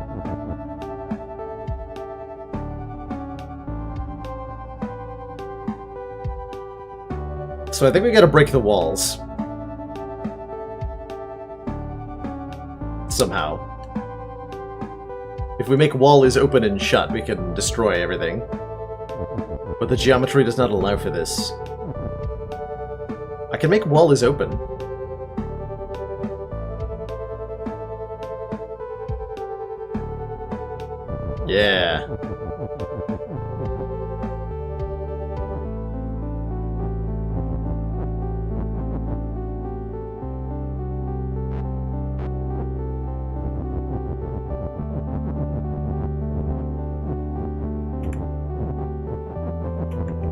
So I think we gotta break the walls. Somehow. If we make wall is open and shut, we can destroy everything. But the geometry does not allow for this. I can make wall is open. Yeah.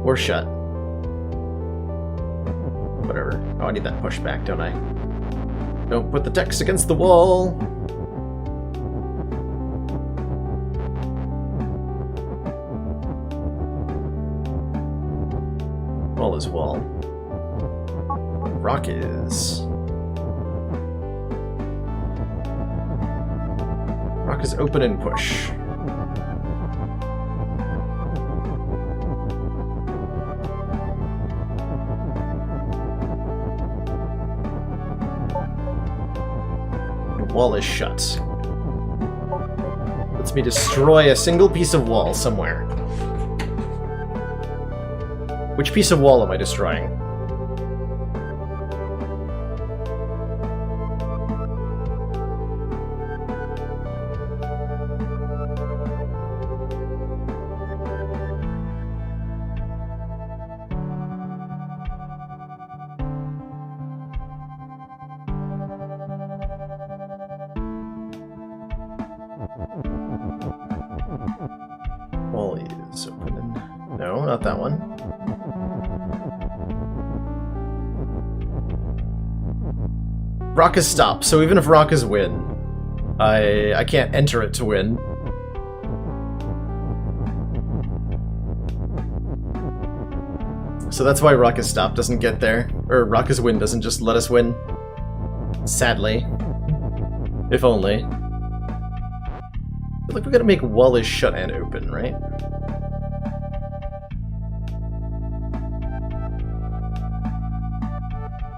Or shut. Whatever. Oh, I need that pushback, don't I? Don't put the decks against the wall! Wall is wall. Rock is... Rock is open and push. Wall is shut. Lets me destroy a single piece of wall somewhere. Which piece of wall am I destroying? Wall is open. No, not that one. Rock is stop, so even if rock is win, I can't enter it to win. So that's why rock is stop doesn't get there, or rock is win doesn't just let us win. Sadly. If only. Like, we gotta make wall is shut and open, right?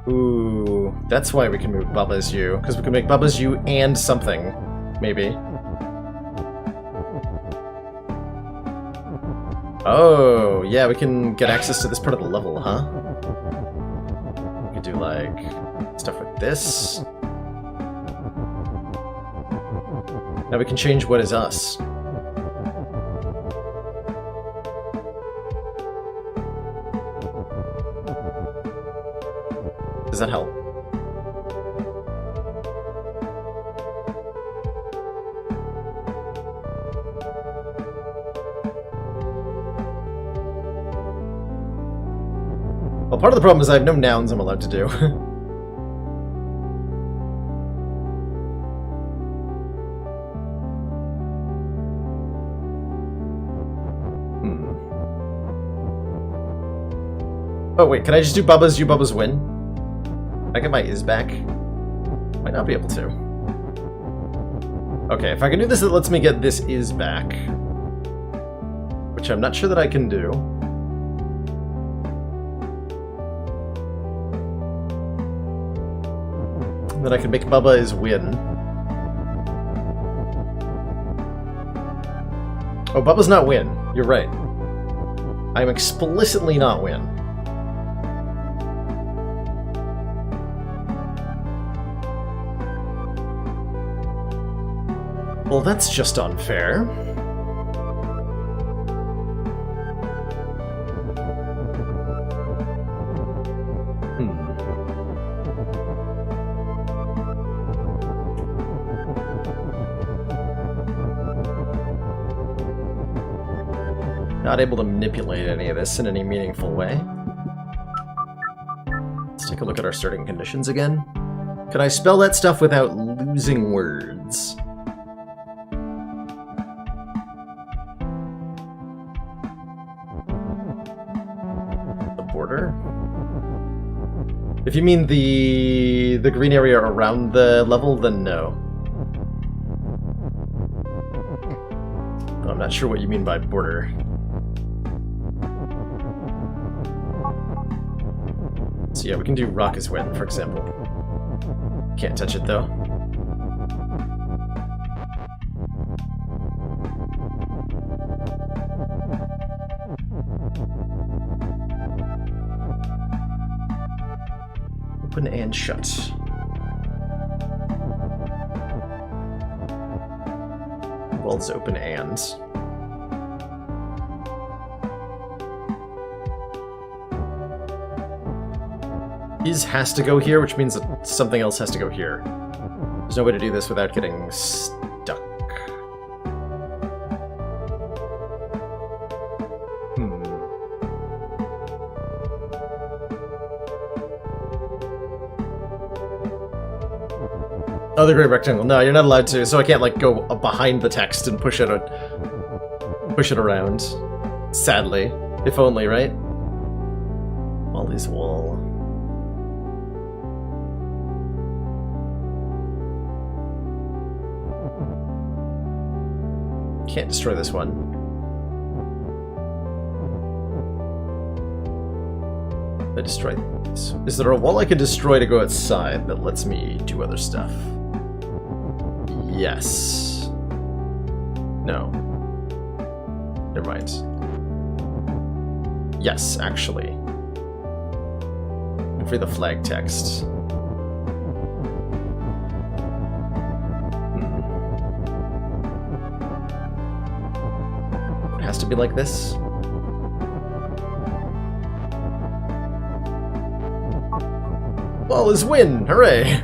Ooh, that's why we can move BaBa's U, because we can make BaBa's U and something, maybe. Oh, yeah, we can get access to this part of the level, huh? We could do, like, stuff with this. Now we can change what is us. Does that help? Well, part of the problem is I have no nouns I'm allowed to do. Oh wait, can I just do BaBa's U, BaBa's win? I get my is back? Might not be able to. Okay, if I can do this, it lets me get this is back. Which I'm not sure that I can do. Then I can make BaBa is win. Oh, BaBa's not win. You're right. I'm explicitly not win. Well, that's just unfair. Not able to manipulate any of this in any meaningful way. Let's take a look at our starting conditions again. Can I spell that stuff without losing words? Border? If you mean the green area around the level, then no. But I'm not sure what you mean by border. So yeah, we can do rock is win, for example. Can't touch it though. Open and shut. Well, it's open and. Is has to go here, which means that something else has to go here. There's no way to do this without getting stuck. Oh, the gray rectangle. No, you're not allowed to, so I can't, like, go behind the text and push it around. Sadly. If only, right? Molly's wall. Can't destroy this one. I destroy this. Is there a wall I can destroy to go outside that lets me do other stuff? Yes. No. Never mind. Yes, actually. And for the flag text. It has to be like this. Wall is win! Hooray!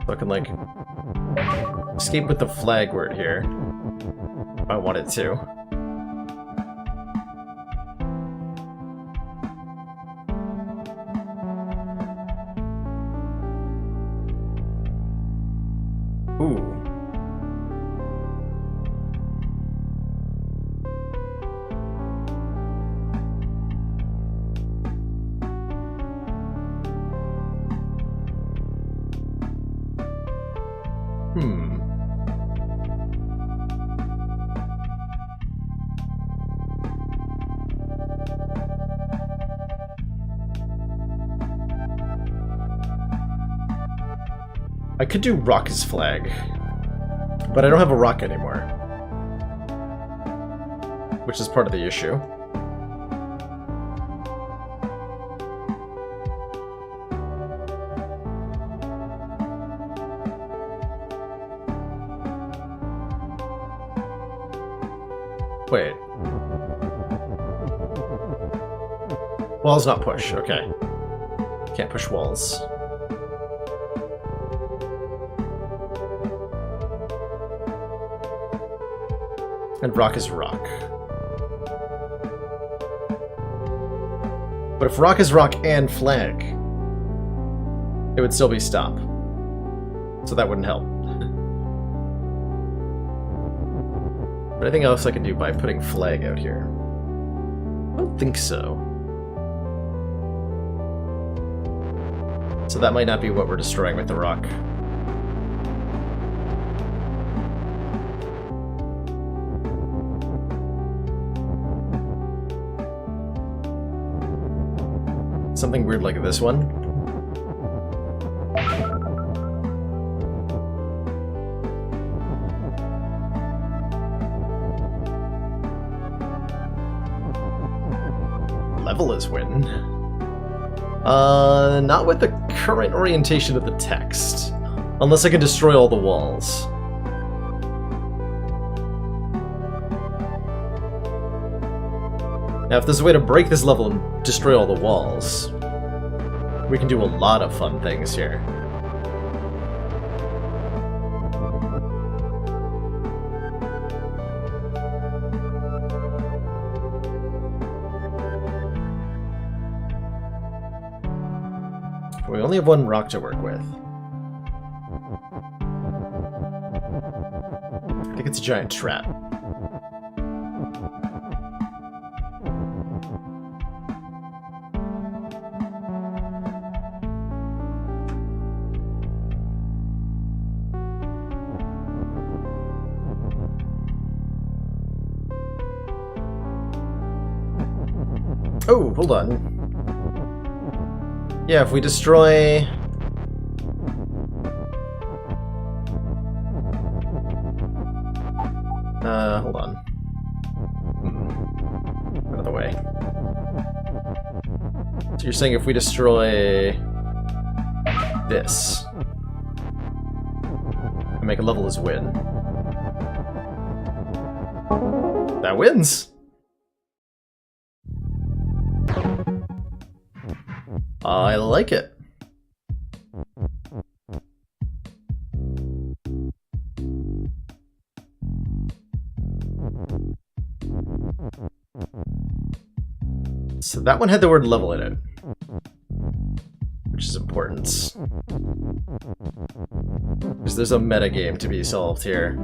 So I can, like, escape with the flag word here, if I wanted to. Ooh. I could do rock as flag, but I don't have a rock anymore, which is part of the issue. Wait. Walls not push, okay. Can't push walls. And rock is rock. But if rock is rock and flag, it would still be stop. So that wouldn't help. But anything else I can do by putting flag out here? I don't think so. So that might not be what we're destroying with the rock. Something weird like this one. Level is win. Not with the current orientation of the text. Unless I can destroy all the walls. Now, if there's a way to break this level and destroy all the walls, we can do a lot of fun things here. We only have one rock to work with. I think it's a giant trap. Oh, hold on. Yeah, if we destroy... hold on. Out of the way. So you're saying if we destroy... this... and make a level as win... That wins. I like it. So that one had the word level in it, which is important. Because there's a metagame to be solved here.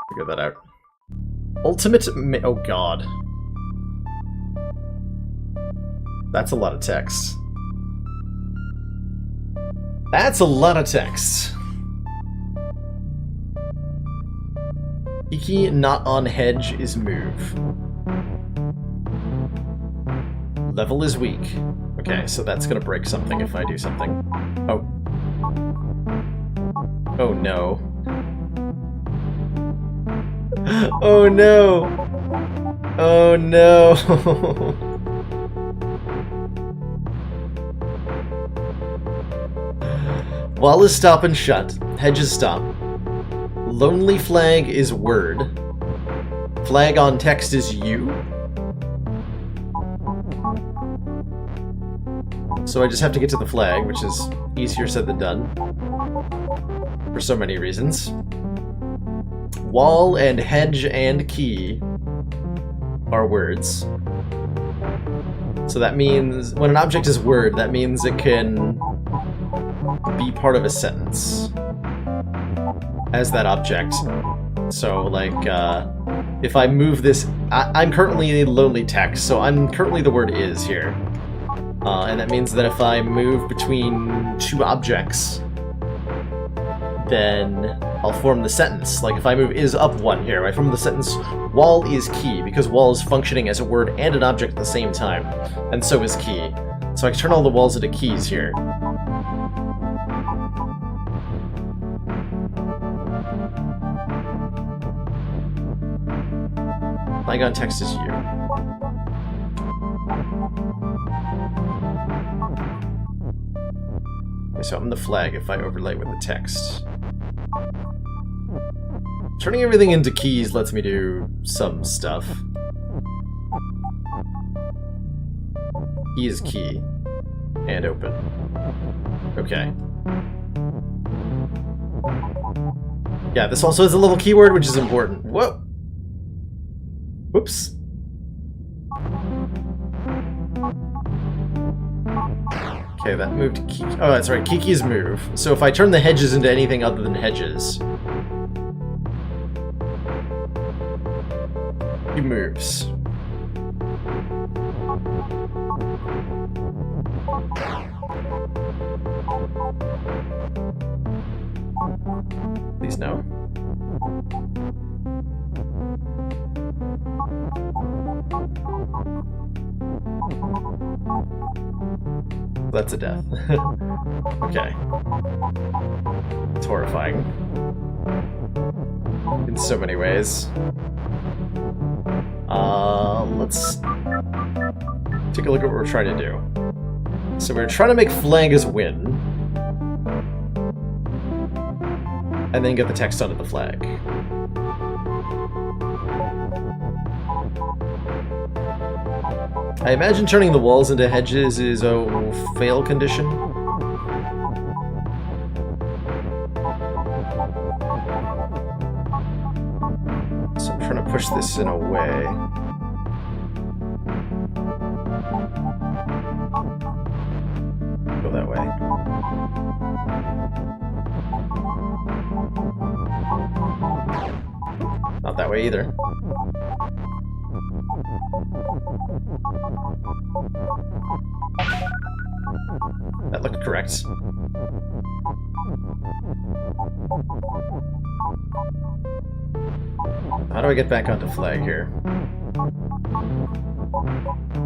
Figure that out. Ultimate oh god. That's a lot of text. That's a lot of text. Iki not on hedge is move. Level is weak. Okay, so that's gonna break something if I do something. Oh. Oh no. Oh no! Oh no! Wall is stop and shut. Hedge is stop. Lonely flag is word. Flag on text is you. So I just have to get to the flag, which is easier said than done. For so many reasons. Wall and hedge and key are words. So that means when an object is word, that means it can be part of a sentence as that object. So like if I move this, I'm currently lonely text, so I'm currently the word is here. And that means that if I move between two objects, then I'll form the sentence. Like if I move is up one here, I form the sentence wall is key, because wall is functioning as a word and an object at the same time, and so is key. So I can turn all the walls into keys here. Flag on text is you. Okay, so I'm the flag if I overlay with the text. Turning everything into keys lets me do some stuff. Key is key. And open. Okay. Yeah, this also has a little keyword, which is important. Whoa! Whoops. Okay, that moved Kiki. Oh, that's right, Kiki's move. So if I turn the hedges into anything other than hedges, he moves. Please no. That's a death. Okay. It's horrifying. In so many ways. Let's take a look at what we're trying to do. So we're trying to make flag as win. And then get the text onto the flag. I imagine turning the walls into hedges is a fail condition. So I'm trying to push this in a way. Go that way. Not that way either. That looked correct. How do I get back onto flag here?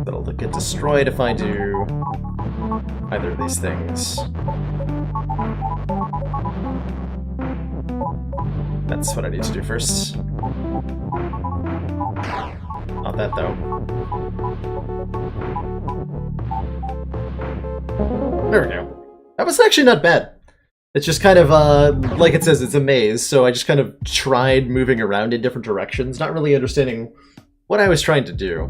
That'll get destroyed if I do either of these things. That's what I need to do first. Not that, though. There we go. That was actually not bad. It's just kind of, like it says, it's a maze, so I just kind of tried moving around in different directions, not really understanding what I was trying to do.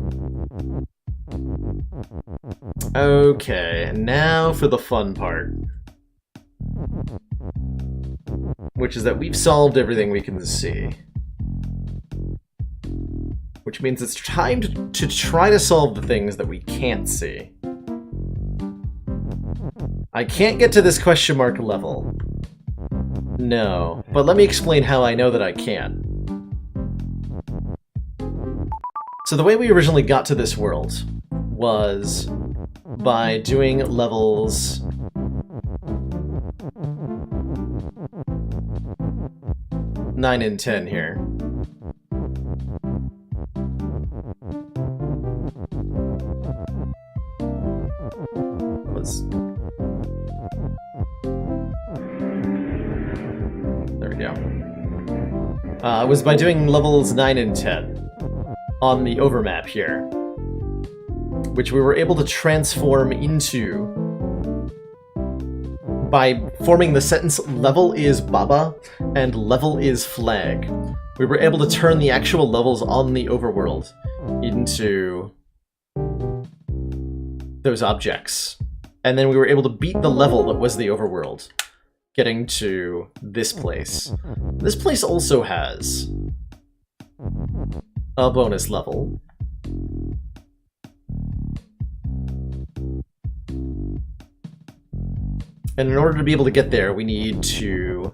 Okay, now for the fun part. Which is that we've solved everything we can see. Which means it's time to try to solve the things that we can't see. I can't get to this question mark level. No, but let me explain how I know that I can. So the way we originally got to this world was by doing levels 9 and 10 here. There we go. It was by doing levels 9 and 10 on the overmap here, which we were able to transform into by forming the sentence "level is BaBa" and "level is flag." We were able to turn the actual levels on the overworld into those objects. And then we were able to beat the level that was the overworld, getting to this place. This place also has a bonus level. And in order to be able to get there, we need to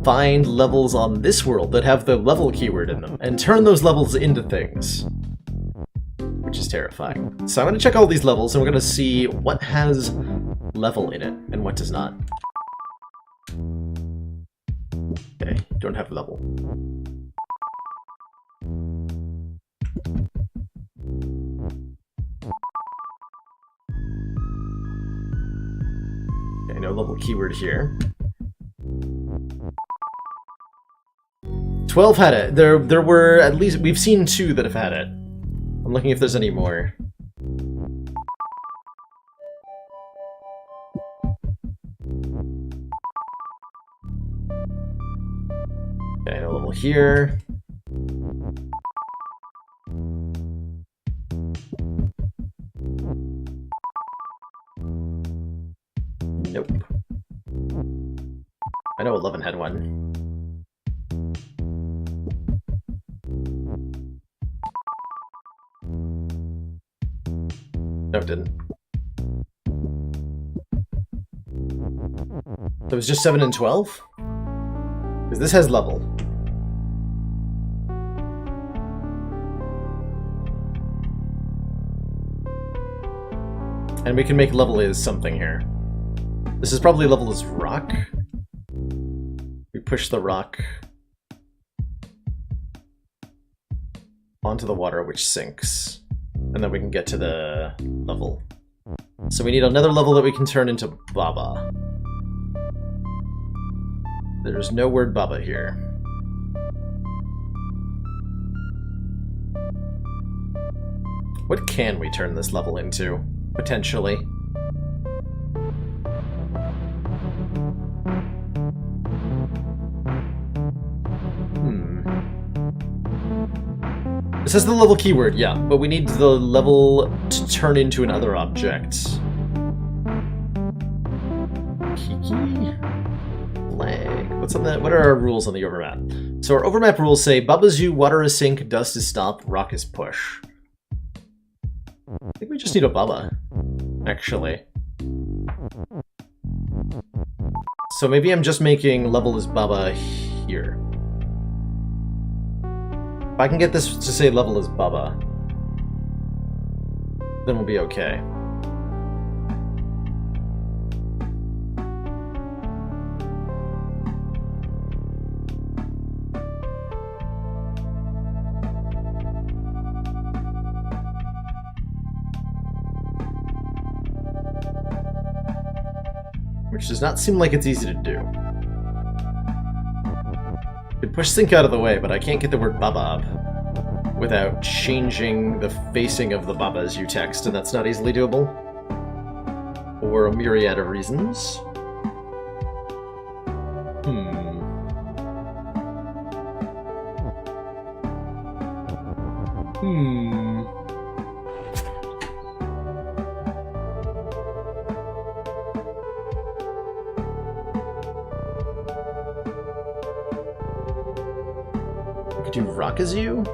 find levels on this world that have the level keyword in them, and turn those levels into things. Which is terrifying. So I'm going to check all these levels, and we're going to see what has level in it, and what does not. Okay, don't have level. Okay, no level keyword here. 12 had it. There were at least, we've seen 2 that have had it. I'm looking if there's any more. Okay, no level here. Nope. I know 11 had one. No, it didn't. It was just 7 and 12? Because this has level. And we can make level is something here. This is probably level is rock. We push the rock onto the water, which sinks. And then we can get to the level. So we need another level that we can turn into BaBa. There's no word BaBa here. What can we turn this level into, potentially? This is the level keyword, yeah, but we need the level to turn into another object. Kiki? Flag. What's on that? What are our rules on the overmap? So our overmap rules say BaBa's you, water is sink, dust is stop, rock is push. I think we just need a BaBa, actually. So maybe I'm just making level is BaBa here. If I can get this to say level is BaBa, then we'll be okay. Which does not seem like it's easy to do. Could push sync out of the way, but I can't get the word BaBa without changing the facing of the BaBa's you text, and that's not easily doable. For a myriad of reasons. We could do Rock as you?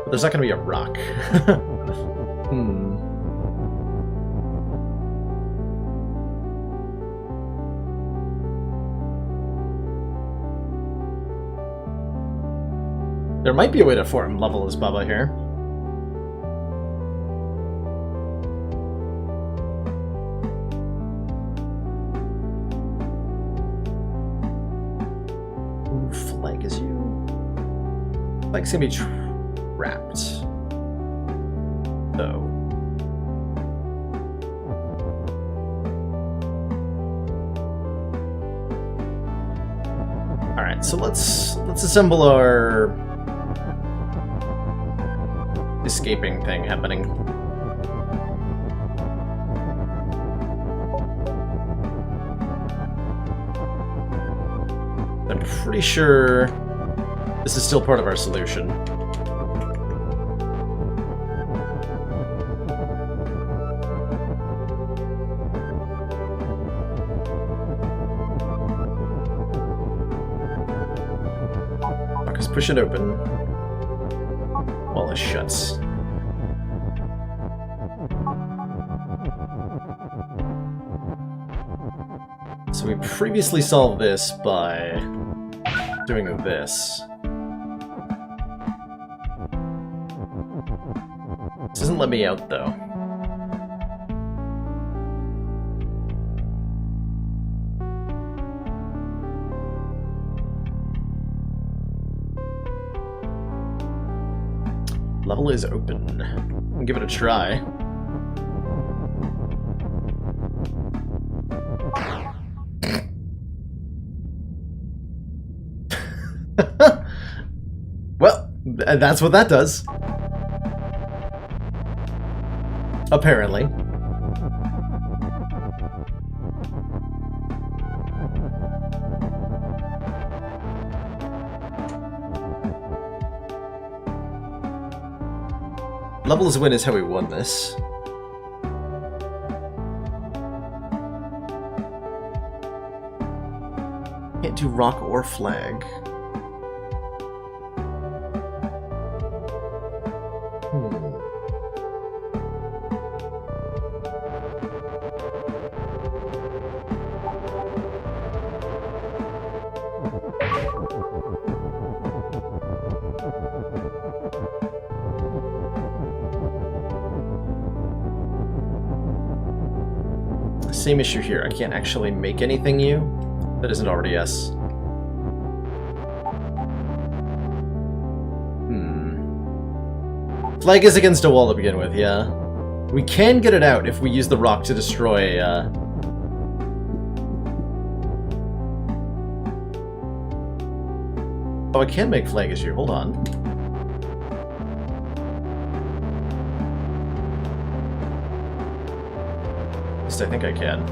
But there's not gonna be a rock. There might be a way to form level as BaBa here. Ooh, flag is you. Flag's gonna be trapped. Though. Alright, so let's assemble our escaping thing happening. I'm pretty sure this is still part of our solution. Marcus, push it open. While it shuts. So we previously solved this by doing this. This doesn't let me out though. Level is open. I'll give it a try. Well, that's what that does. Apparently. Level as win is how we won this. Can't do rock or flag. Same issue here. I can't actually make anything U that isn't already S. Flag is against a wall to begin with, yeah. We can get it out if we use the rock to destroy, Oh, I can make flag as you. Hold on. At least I think I can.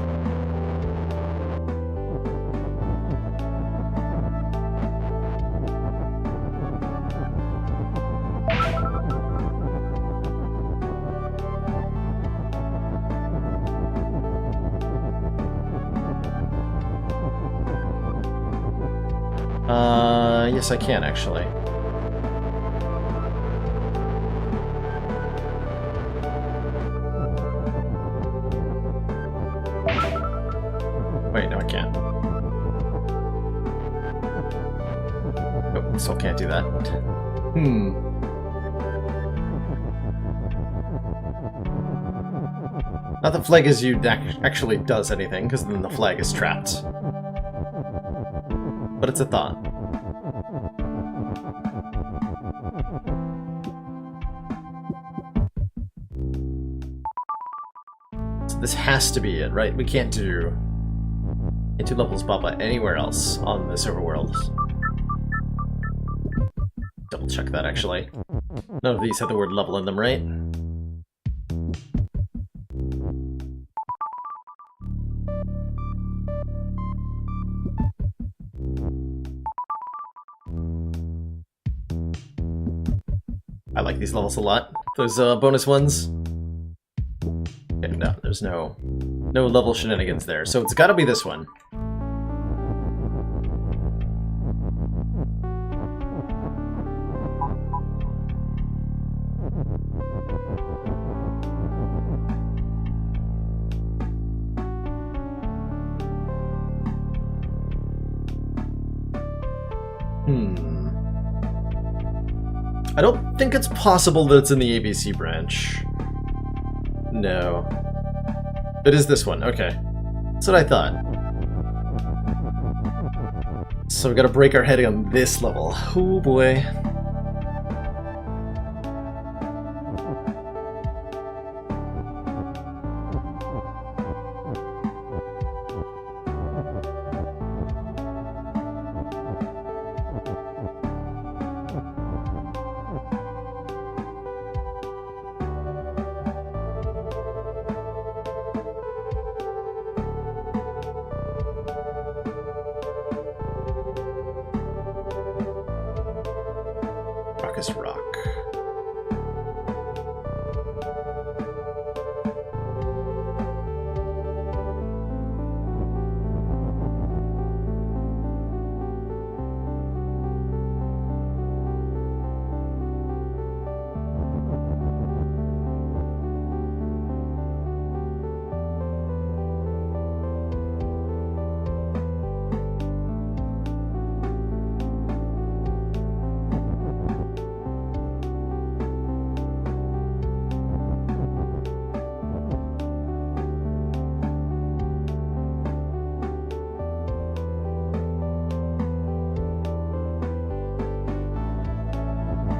Yes, I can, actually. Wait, no, I can't. Nope, still can't do that. Not that flag as you actually does anything, because then the flag is trapped. But it's a thought. So this has to be it, right? We can't do into levels BaBa anywhere else on this overworld. Double check that, actually. None of these had the word level in them, right? I like these levels a lot. Those bonus ones. Okay, no, there's no level shenanigans there, so it's gotta be this one. I don't think it's possible that it's in the ABC branch. No. It is this one, okay. That's what I thought. So we gotta break our head on this level. Oh boy. Raucous Rock.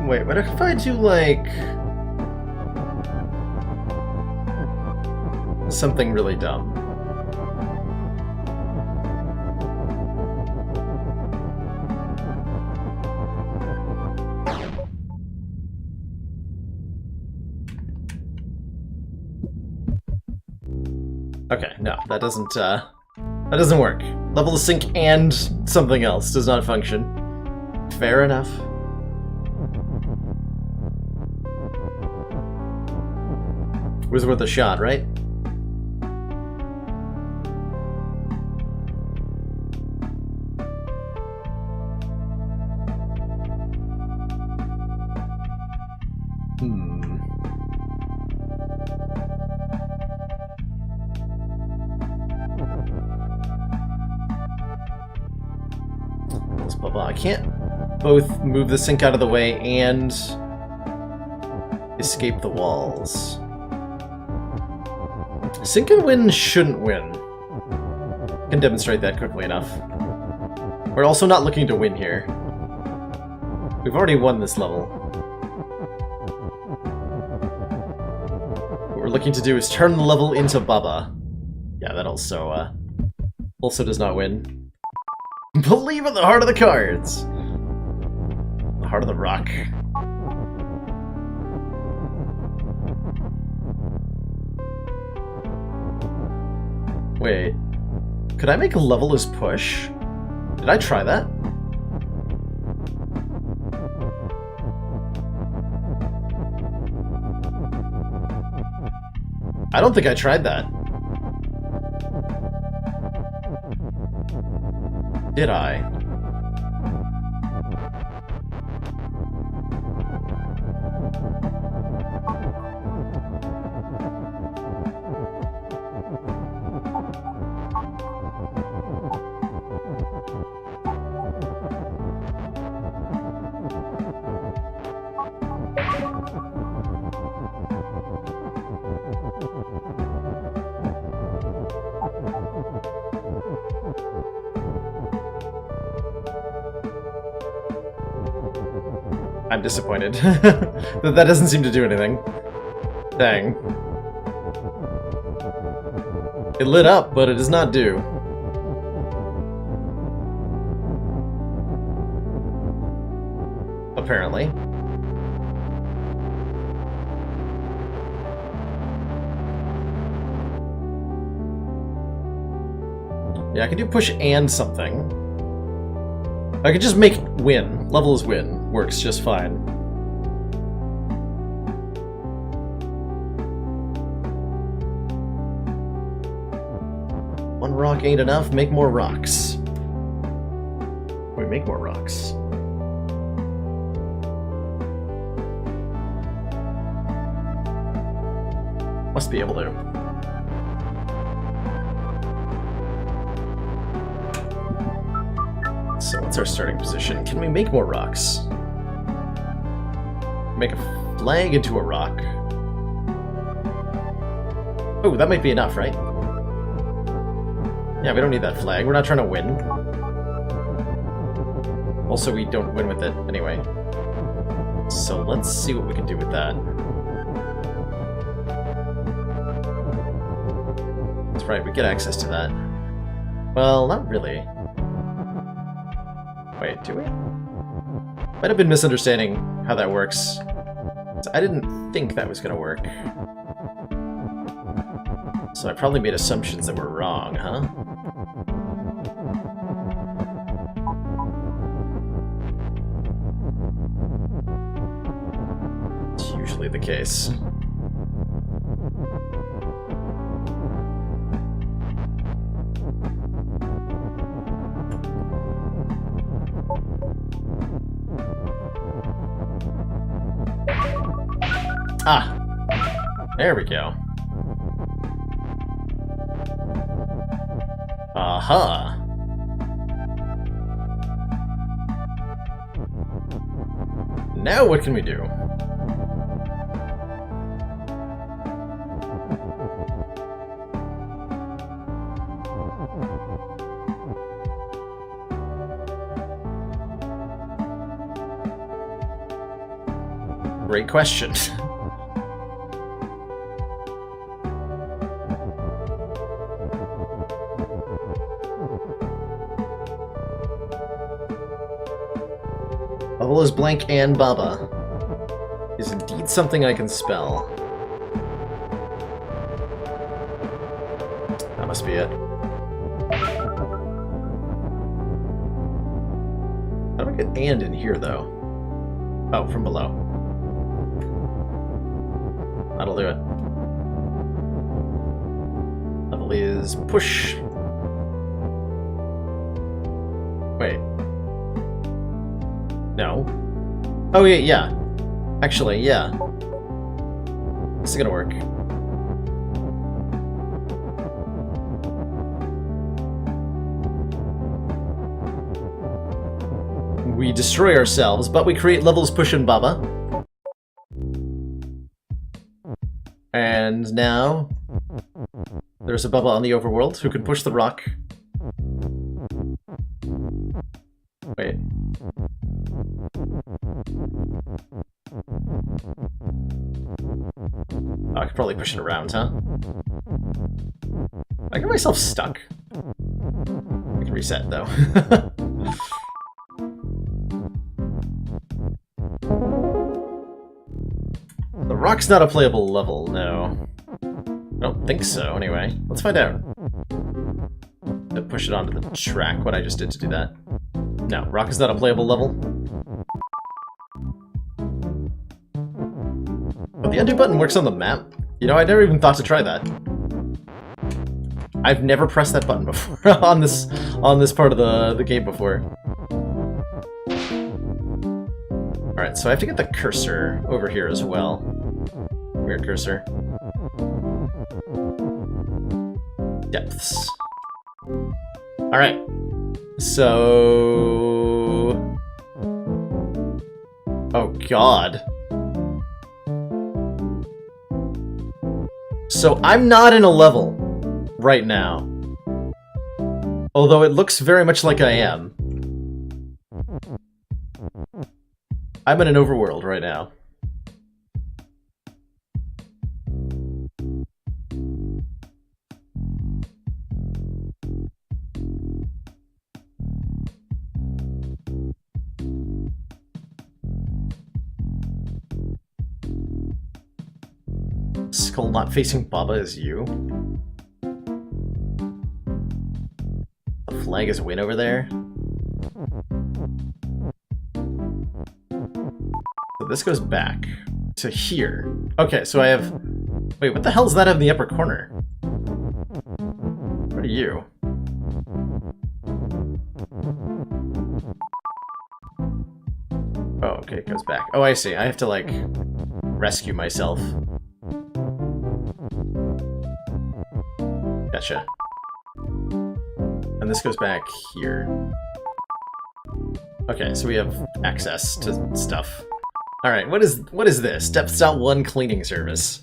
Wait, what if I do, like, something really dumb? Okay, no, that doesn't work. Level of sync and something else does not function. Fair enough. Was worth a shot, right? This BaBa. I can't both move the sink out of the way and escape the walls. Sink and win shouldn't win. I can demonstrate that quickly enough. We're also not looking to win here. We've already won this level. What we're looking to do is turn the level into BaBa. Yeah, that also does not win. Believe in the heart of the cards! The heart of the rock. Wait, could I make a level as push? Did I try that? I don't think I tried that. Did I? I'm disappointed. That doesn't seem to do anything. Dang. It lit up, but it does not do. Apparently. Yeah, I can do push and something. I could just make win. Level is win. Works just fine. One rock ain't enough. Make more rocks. Wait, make more rocks. Must be able to. So what's our starting position? Can we make more rocks? Make a flag into a rock. Oh, that might be enough, right? Yeah, we don't need that flag. We're not trying to win. Also, we don't win with it anyway. So let's see what we can do with that. That's right, we get access to that. Well, not really. Wait, do we? Might have been misunderstanding how that works. I didn't think that was gonna work. So I probably made assumptions that were wrong, huh? It's usually the case. Ah! There we go. Aha! Now what can we do? Great question. Bubble is blank and BaBa is indeed something I can spell. That must be it. How do I get and in here, though? Oh, from below. That'll do it. Level is push. Wait. No. Oh, yeah. Actually, yeah. This is gonna work. We destroy ourselves, but we create levels push and BaBa. And now there's a BaBa on the overworld who can push the rock. Wait. Oh, I could probably push it around, huh? I get myself stuck. I can reset, though. The rock's not a playable level, no. I don't think so, anyway. Let's find out. To push it onto the track, what I just did to do that. No, rock is not a playable level. But the undo button works on the map. You know, I never even thought to try that. I've never pressed that button before on this part of the game before. Alright, so I have to get the cursor over here as well. Come here, cursor. Depths. Alright. So... Oh god. So I'm not in a level right now. Although it looks very much like I am. I'm in an overworld right now. Skull not facing BaBa is you? flag is win over there. So this goes back to here. Okay, so I have... Wait, what the hell is that in the upper corner? What are you? Oh, okay, it goes back. Oh, I see. I have to, like, rescue myself. Gotcha. And this goes back here. Okay, so we have access to stuff. Alright, what is this? Depth Style 1 cleaning service.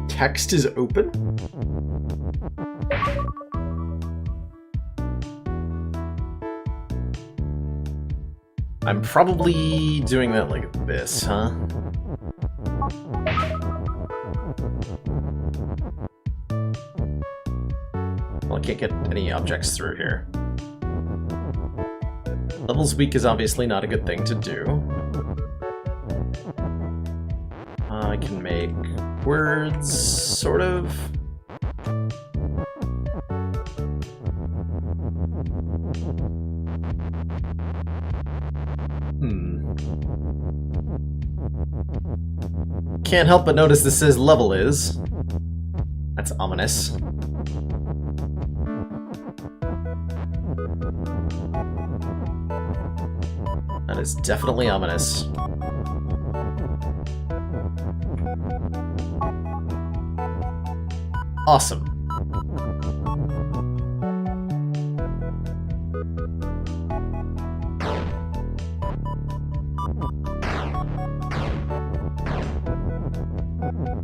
Text is open? I'm probably doing that like this, huh? Well, I can't get any objects through here. Levels weak is obviously not a good thing to do. I can make words, sort of. Can't help but notice this says level is. That's ominous. That is definitely ominous. Awesome.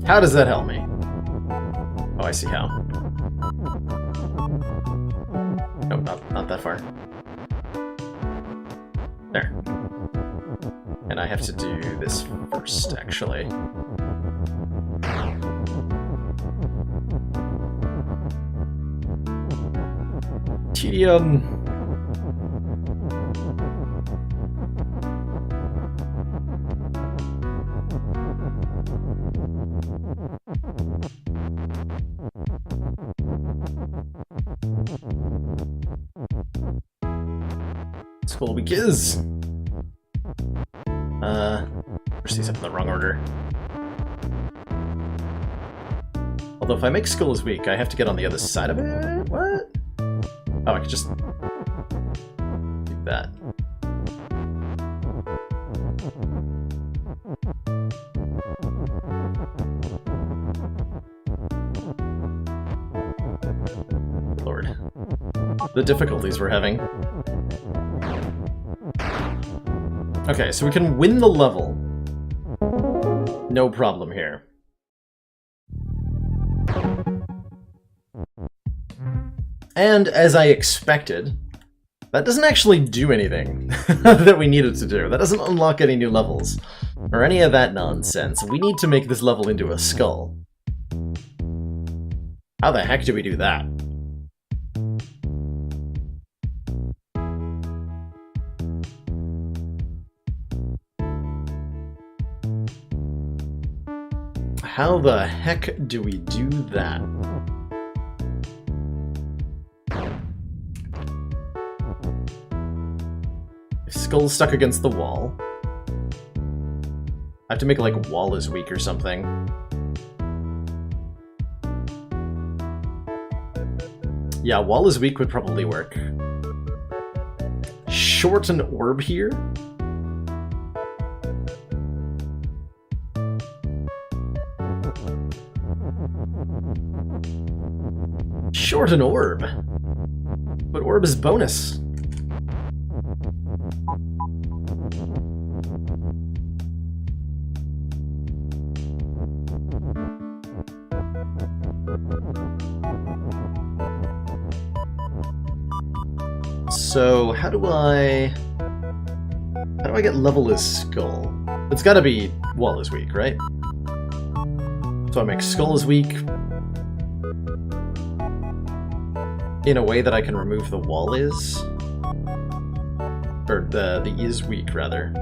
How does that help me? Oh, I see how. Nope, not that far. There. And I have to do this first, actually. Tedium. School week is. Push these up in the wrong order. Although if I make school is weak, I have to get on the other side of it? What? Oh, I could just do that. Lord. The difficulties we're having. Okay, so we can win the level. No problem here. And as I expected, that doesn't actually do anything that we needed to do. That doesn't unlock any new levels, or any of that nonsense. We need to make this level into a skull. How the heck do we do that? How the heck do we do that? If skull's stuck against the wall, I have to make it like wall is weak or something. Yeah, wall is weak would probably work. Short an orb here? Short an orb? But orb is bonus. So how do I get level as skull? It's gotta be wall is weak, right? So I make skull is weak in a way that I can remove the wall is, or the is weak rather.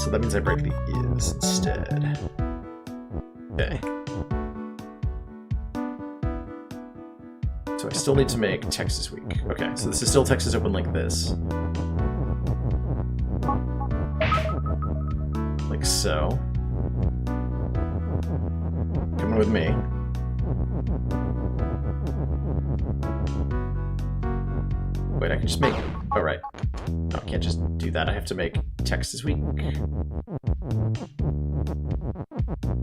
So that means I break the is instead. Okay. So I still need to make Texas weak. Okay, so this is still Texas open like this. Like so. Coming with me. Wait, I can just make... Oh, right. No, I can't just do that. I have to make Texas weak.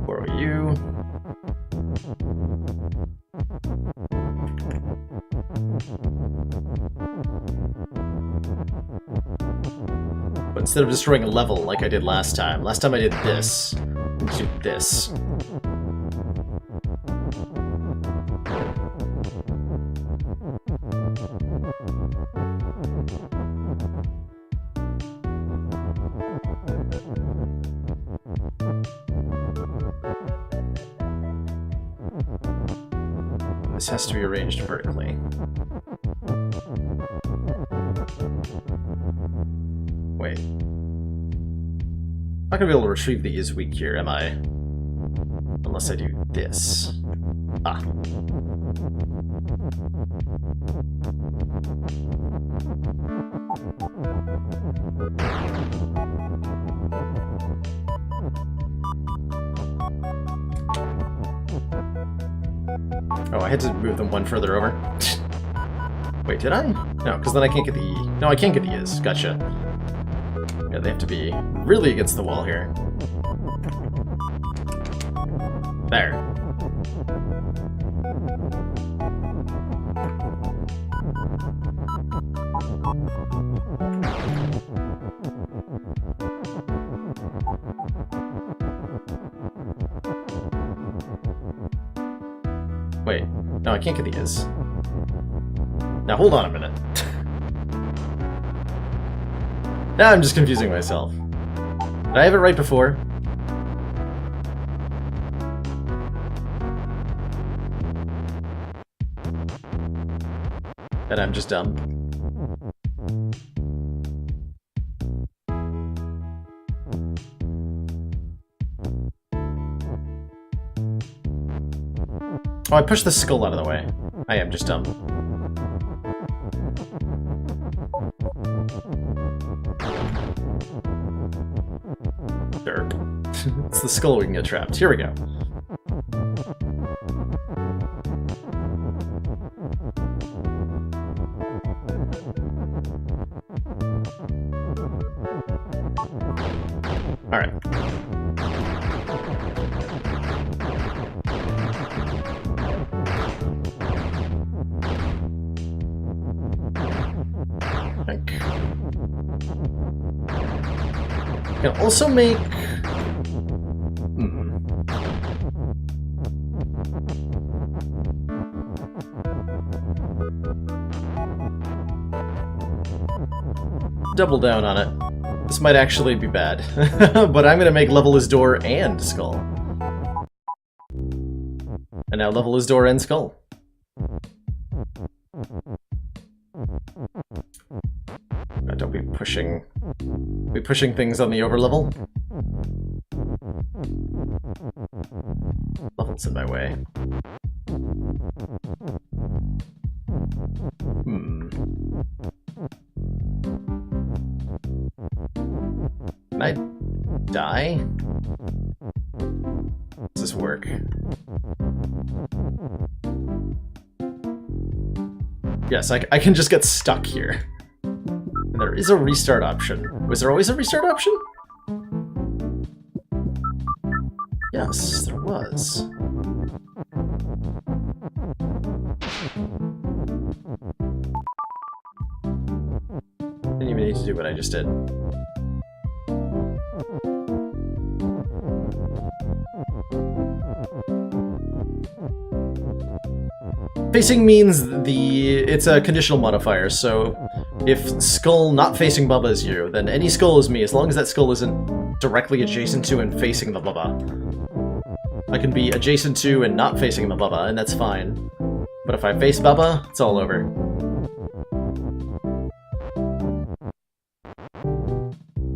Borrow you. But instead of destroying a level like I did last time I did this. Let's do this. This has to be arranged vertically. Wait. I'm not gonna be able to retrieve the is weak here, am I? Unless I do this. Ah. Oh, I had to move them one further over. Wait, did I? No, because then I can't get the E. No, I can't get the is. Gotcha. Yeah, they have to be really against the wall here. There. Wait, no, I can't get the is. Now hold on a minute. Now I'm just confusing myself. Did I have it right before? And I'm just dumb. Oh, I pushed the skull out of the way. I am just dumb. Derp. It's the skull we can get trapped. Here we go. Alright. Can also make... Double down on it. This might actually be bad. But I'm gonna make level his door and skull. And now level his door and skull. Don't be pushing things on the overlevel. Level's in my way. Can I die? Does this work? Yes, I can just get stuck here. And there is a restart option. Was there always a restart option? Yes, there was. Didn't even need to do what I just did. Facing means it's a conditional modifier, so if skull not facing BaBa is you, then any skull is me, as long as that skull isn't directly adjacent to and facing the BaBa. I can be adjacent to and not facing the BaBa, and that's fine. But if I face BaBa, it's all over.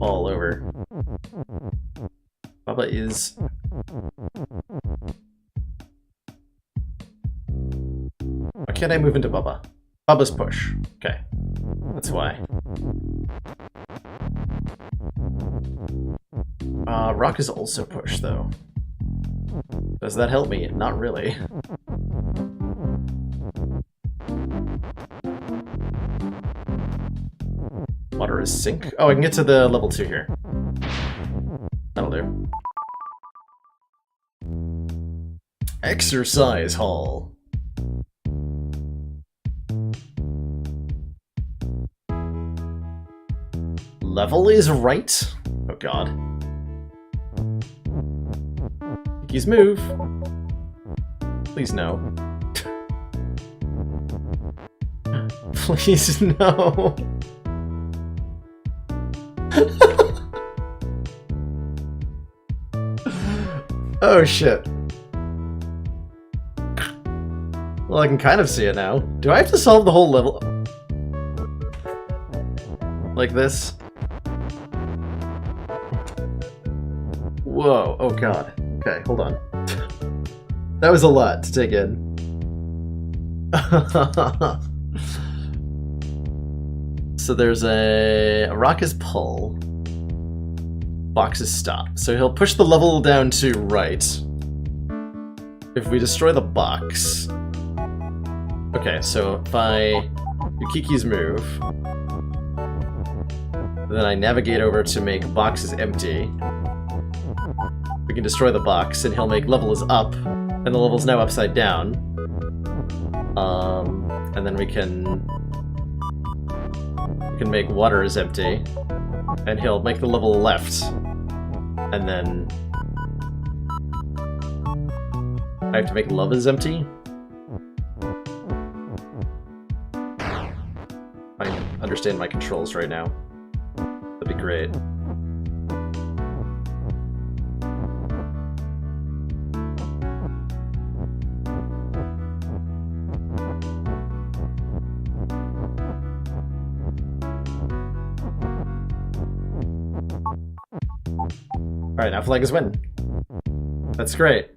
All over. BaBa is... Why can't I move into BaBa? BaBa's push. Okay. That's why. Rock is also push, though. Does that help me? Not really. Water is sink? Oh, I can get to the level 2 here. That'll do. Exercise hall. Level is right? Oh god. Kiki's move. Please no. Please no. Oh shit. Well, I can kind of see it now. Do I have to solve the whole level? Like this? Whoa, oh god. Okay, hold on. That was a lot to take in. So there's a rock is pull. Box is stop. So he'll push the level down to right. If we destroy the box... Okay, so if I do Kiki's move, then I navigate over to make boxes empty. We can destroy the box, and he'll make level is up, and the level's now upside down. And then we can make water is empty, and he'll make the level left, and then I have to make love is empty. I understand my controls right now. That'd be great. Alright, now flag is win. That's great.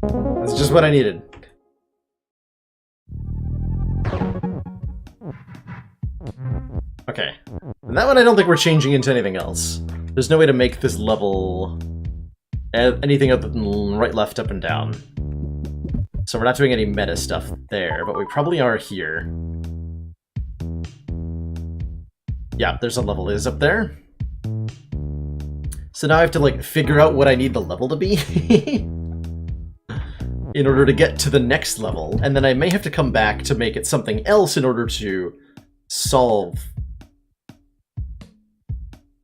That's just what I needed. Okay. And that one I don't think we're changing into anything else. There's no way to make this level anything other than right, left, up, and down. So we're not doing any meta stuff there, but we probably are here. Yeah, there's a level is up there. So now I have to, like, figure out what I need the level to be in order to get to the next level, and then I may have to come back to make it something else in order to solve...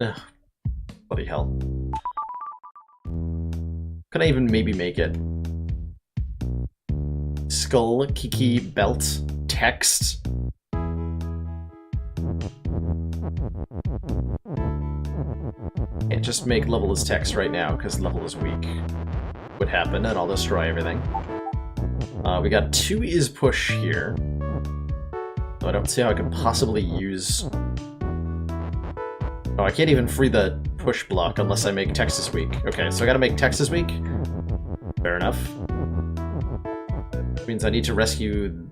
Ugh. Bloody hell. Could I even maybe make it? Skull, Kiki, belt, text... Can't just make level as text right now, because level is weak. Would happen, and I'll destroy everything. We got 2 is push here. So I don't see how I could possibly use... Oh, I can't even free the push block unless I make text is weak. Okay, so I gotta make text is weak? Fair enough. Which means I need to rescue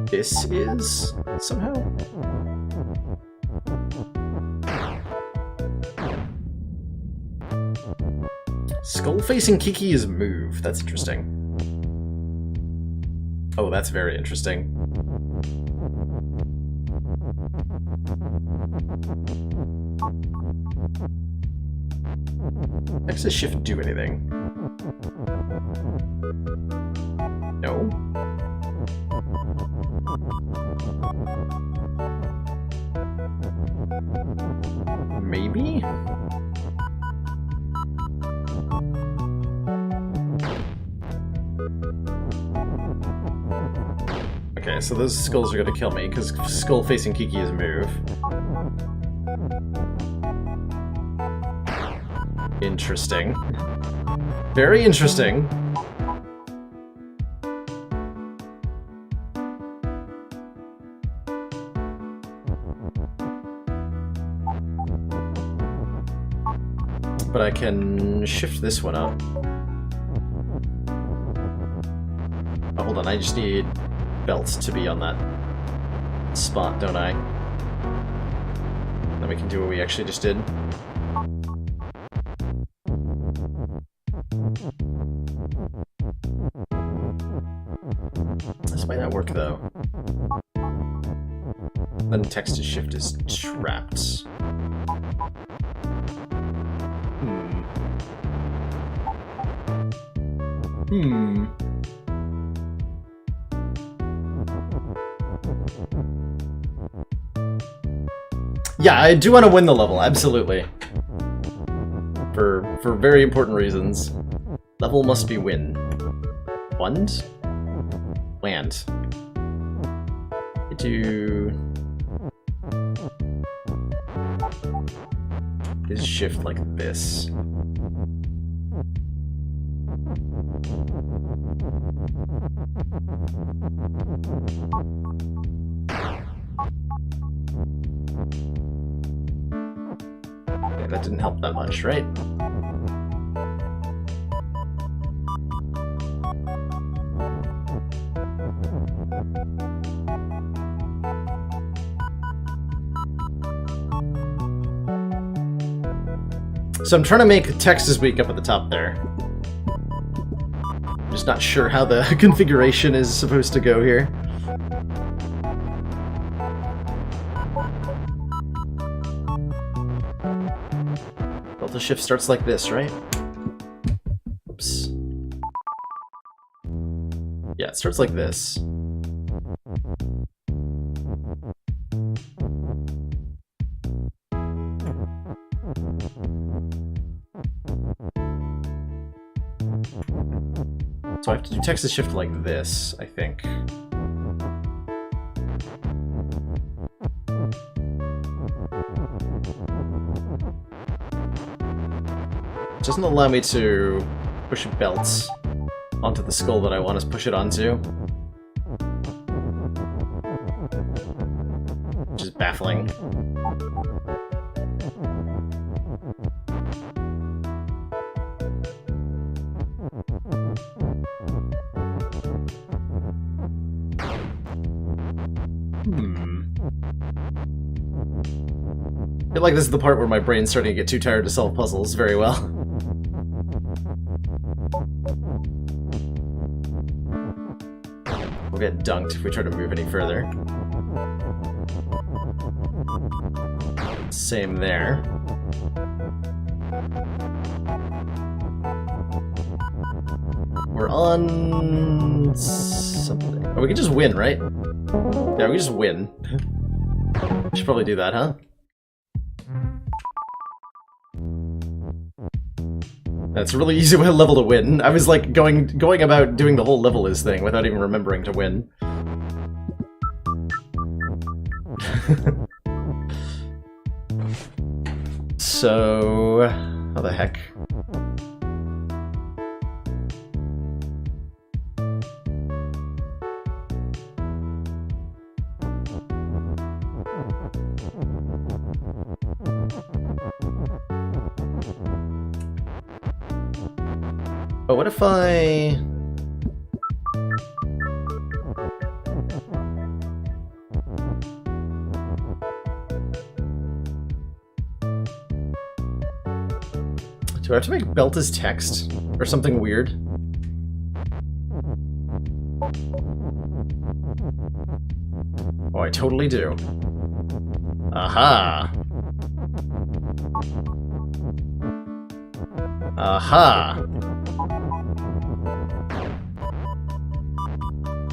this is somehow? Skull facing Kiki is move. That's interesting. Oh, that's very interesting. Next does shift do anything? No. Maybe? Okay, so those skulls are gonna kill me, because skull facing Kiki is move. Interesting. Very interesting. But I can shift this one up. Oh, hold on, I just need belts to be on that spot, don't I? Then we can do what we actually just did. This might not work, though. Then text to shift is trapped. Yeah, I do want to win the level, absolutely. For very important reasons. Level must be win. Wand? Land. I do... is shift like this. Okay, that didn't help that much, right? So I'm trying to make text as weak up at the top there. I'm just not sure how the configuration is supposed to go here. Delta shift starts like this, right? Oops. Yeah, it starts like this. So I have to do text to shift like this, I think. It doesn't allow me to push belts onto the skull that I want to push it onto. Which is baffling. I feel like this is the part where my brain's starting to get too tired to solve puzzles very well. We'll get dunked if we try to move any further. Same there. We're on something. Oh, we can just win, right? Yeah, we can just win. Should probably do that, huh? That's a really easy level to win. I was like going about doing the whole level is thing without even remembering to win. So, how the heck? But what if I... Do I have to make belt as text? Or something weird? Oh, I totally do. Aha! Aha!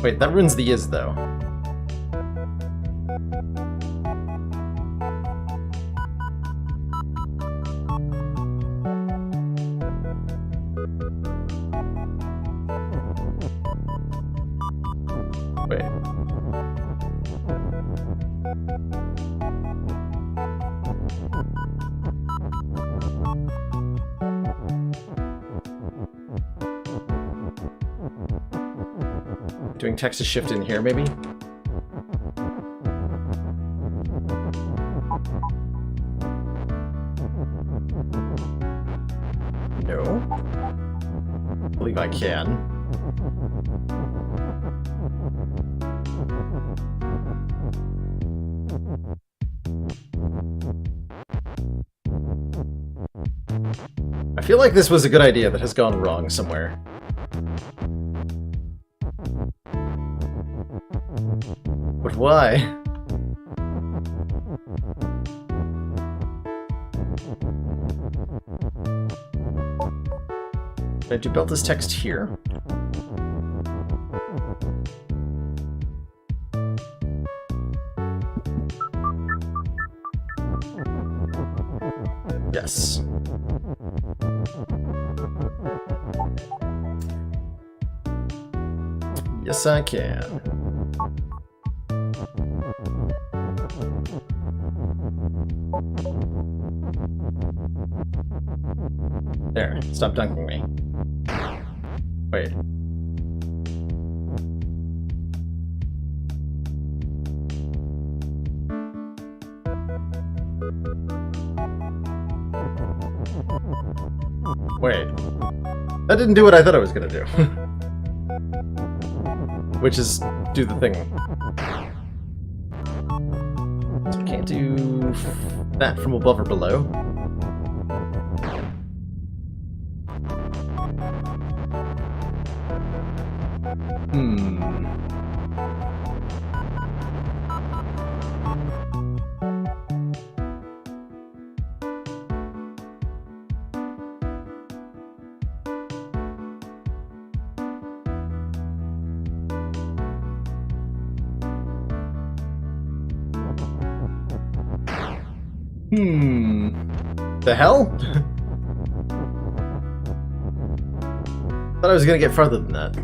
Wait, that ruins the is, though. Wait. Doing text to shift in here, maybe? believe I can. I feel like this was a good idea that has gone wrong somewhere. But why? Can I do build this text here? Yes. Yes, I can. There, stop dunking me. Wait. Wait. That didn't do what I thought I was gonna do. Which is do the thing. So I can't do that from above or below. The hell? Thought I was gonna get farther than that.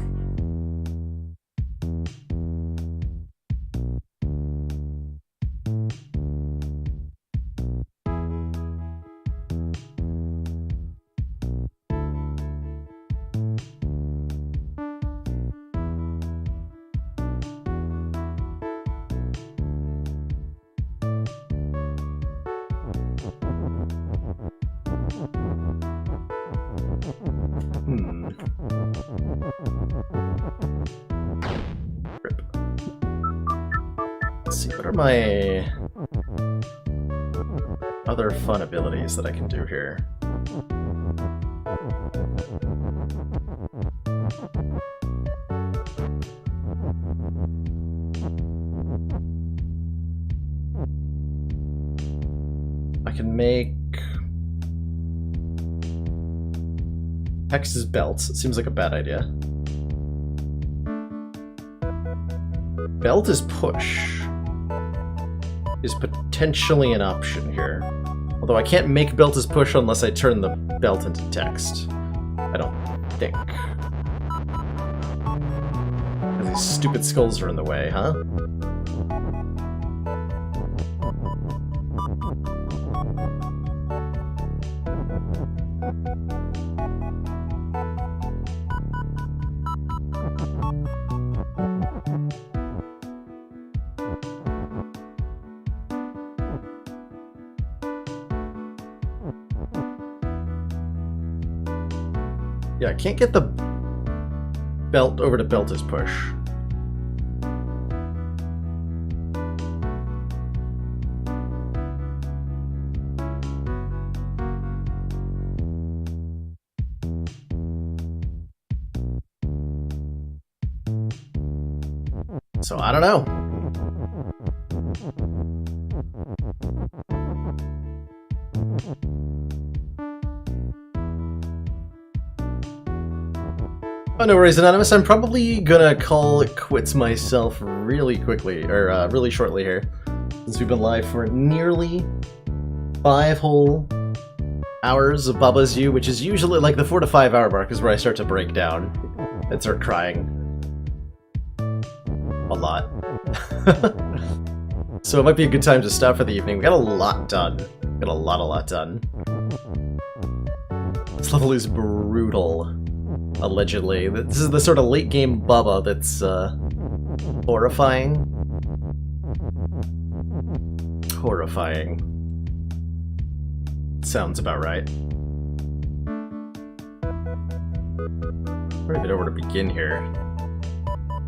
Let's see, what are my other fun abilities that I can do here? I can make Hex's belts. It seems like a bad idea. Belt is push. Is potentially an option here. Although I can't make belt as push unless I turn the belt into text. I don't think. Because these stupid skulls are in the way, huh? Yeah, I can't get the belt over to belt as push. So I don't know. Oh, no worries, Anonymous. I'm probably gonna call it quits myself really quickly, or really shortly here, since we've been live for nearly 5 whole hours of Baba's You, which is usually like the 4 to 5 hour mark is where I start to break down and start crying. A lot. So it might be a good time to stop for the evening. We got a lot done. Got a lot done. This level is brutal. Allegedly. This is the sort of late game BaBa that's horrifying. Horrifying. Sounds about right. don't even know where to begin here.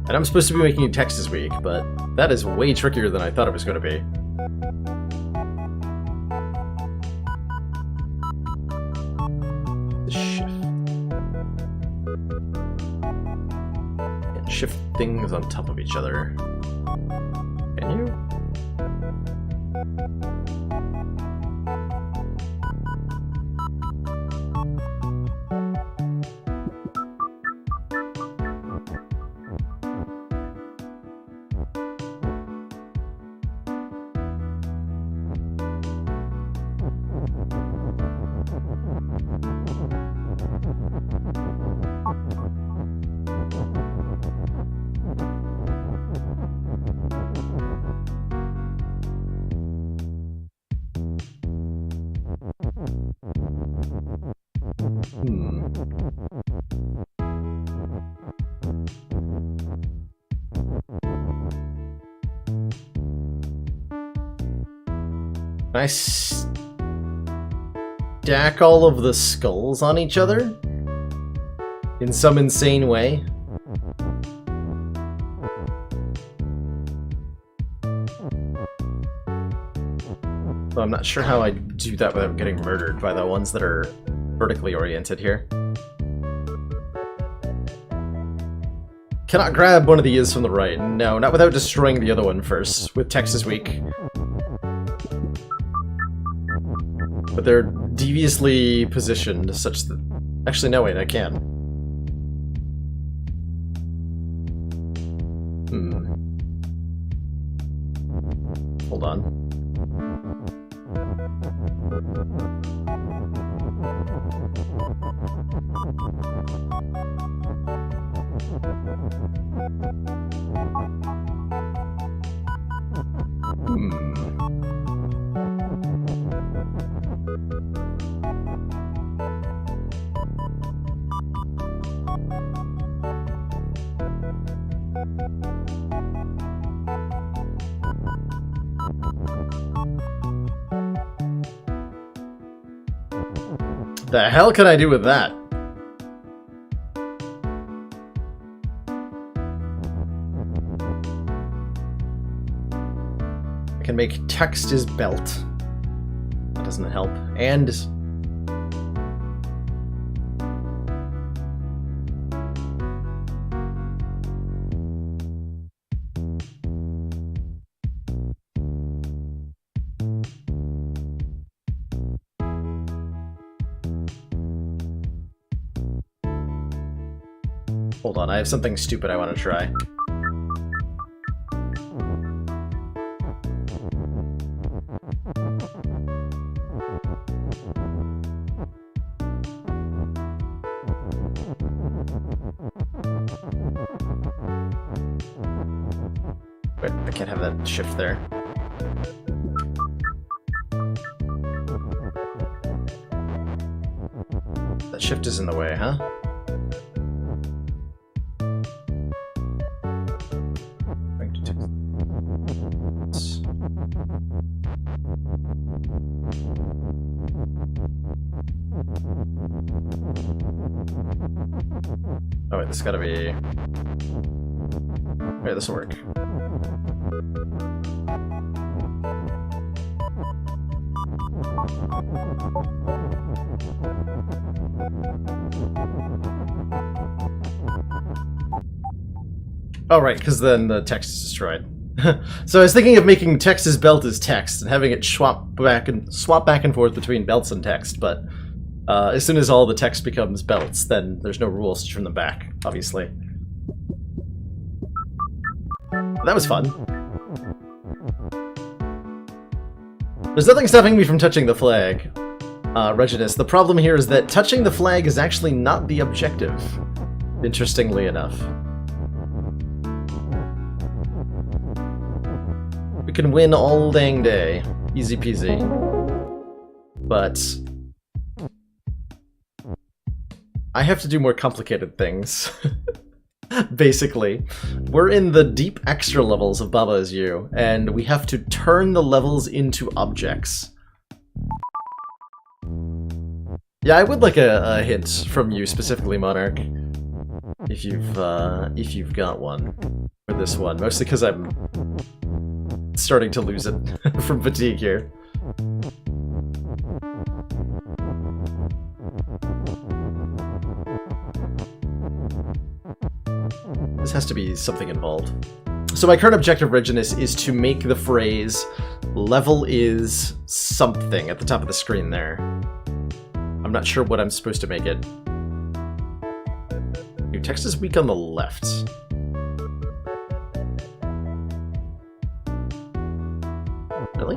And I'm supposed to be making text this week, but that is way trickier than I thought it was going to be. Shift. And shift things on top of each other. Can you? Can I stack all of the skulls on each other? In some insane way? Though I'm not sure how I do that without getting murdered by the ones that are vertically oriented here. Cannot grab one of the is from the right. No, not without destroying the other one first, with text is weak. But they're deviously positioned such that... Actually, no, wait, I can. Hold on. The hell can I do with that? I can make text is belt. That doesn't help. And... Hold on, I have something stupid I want to try. Wait, I can't have that shift there. That shift is in the way, huh? Oh wait, this has gotta be... Wait, this will work. Oh right, because then the text is destroyed. So I was thinking of making text as belt as text and having it swap back and forth between belts and text, but as soon as all the text becomes belts, then there's no rules to turn them back, obviously. That was fun. There's nothing stopping me from touching the flag, Reginus. The problem here is that touching the flag is actually not the objective, interestingly enough. We can win all dang day. Easy peasy. But... I have to do more complicated things. Basically. We're in the deep extra levels of BaBa Is You, and we have to turn the levels into objects. Yeah, I would like a hint from you specifically, Monarch. if you've got one for this one. Mostly because I'm starting to lose it from fatigue here. This has to be something involved. So my current objective, Reginus, is to make the phrase level is something at the top of the screen there. I'm not sure what I'm supposed to make it. New text is weak on the left. Really?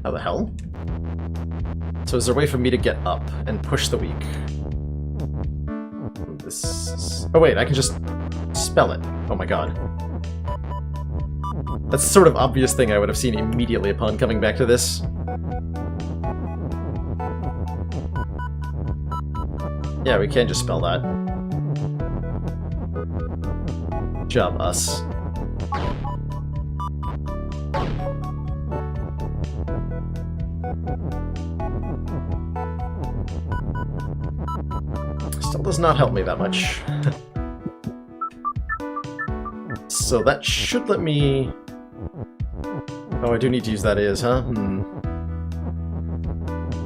How the hell? So is there a way for me to get up and push the weak? This... Oh wait, I can just spell it. Oh my god. That's the sort of obvious thing I would have seen immediately upon coming back to this. Yeah, we can just spell that. Good job, us. Still does not help me that much. So that should let me... Oh, I do need to use that is, huh?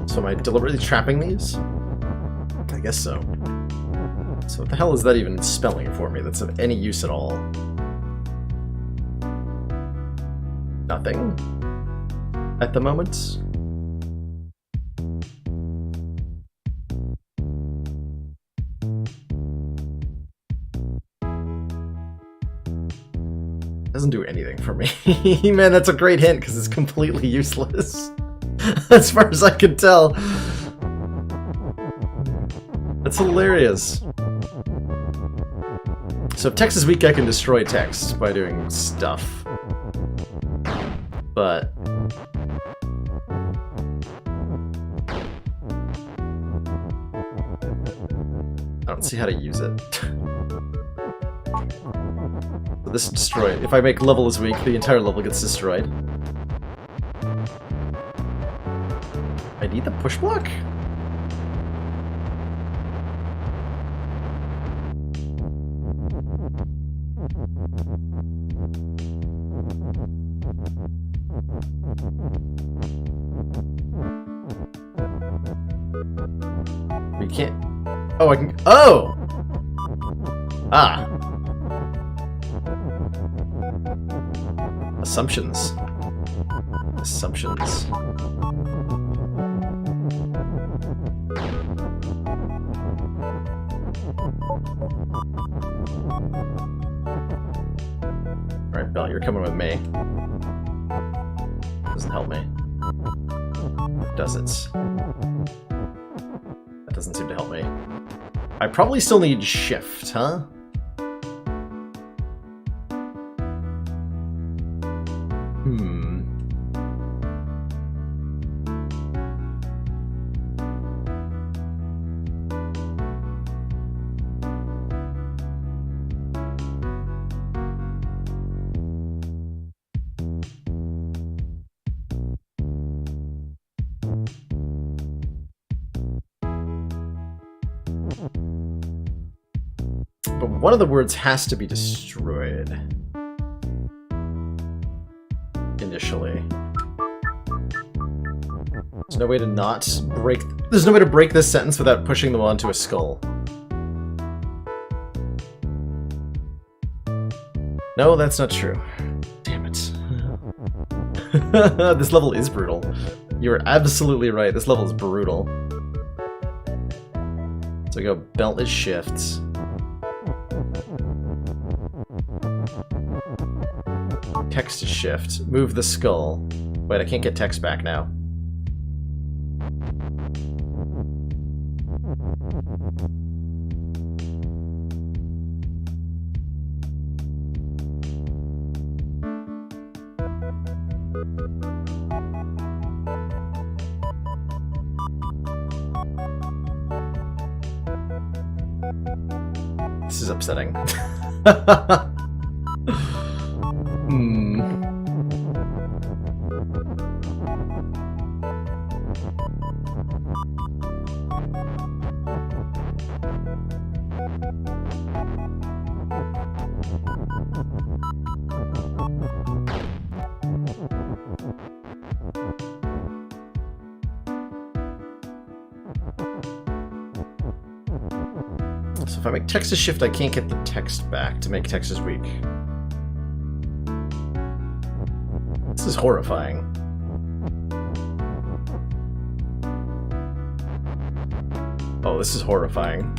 So am I deliberately trapping these? I guess so. So what the hell is that even spelling for me that's of any use at all? Nothing. At the moment. Doesn't do anything for me. Man, that's a great hint because it's completely useless. As far as I can tell. That's hilarious. So if text is weak, I can destroy text by doing stuff. But... I don't see how to use it. This is destroyed. If I make level is weak, the entire level gets destroyed. I need the push block? We can't... Oh, I can... Oh! Ah! Assumptions. Assumptions. Alright, Belle, you're coming with me. Doesn't help me. Does it? That doesn't seem to help me. I probably still need shift, huh? But one of the words has to be destroyed. Initially. There's no way to not break... There's no way to break this sentence without pushing them onto a skull. No, that's not true. Damn it. This level is brutal. You're absolutely right, this level is brutal. So we go belt is shift. Text is shift. Move the skull. Wait, I can't get text back now. This is upsetting. So if I make text a shift, I can't get the text back to make text as weak. This is horrifying. Oh, this is horrifying.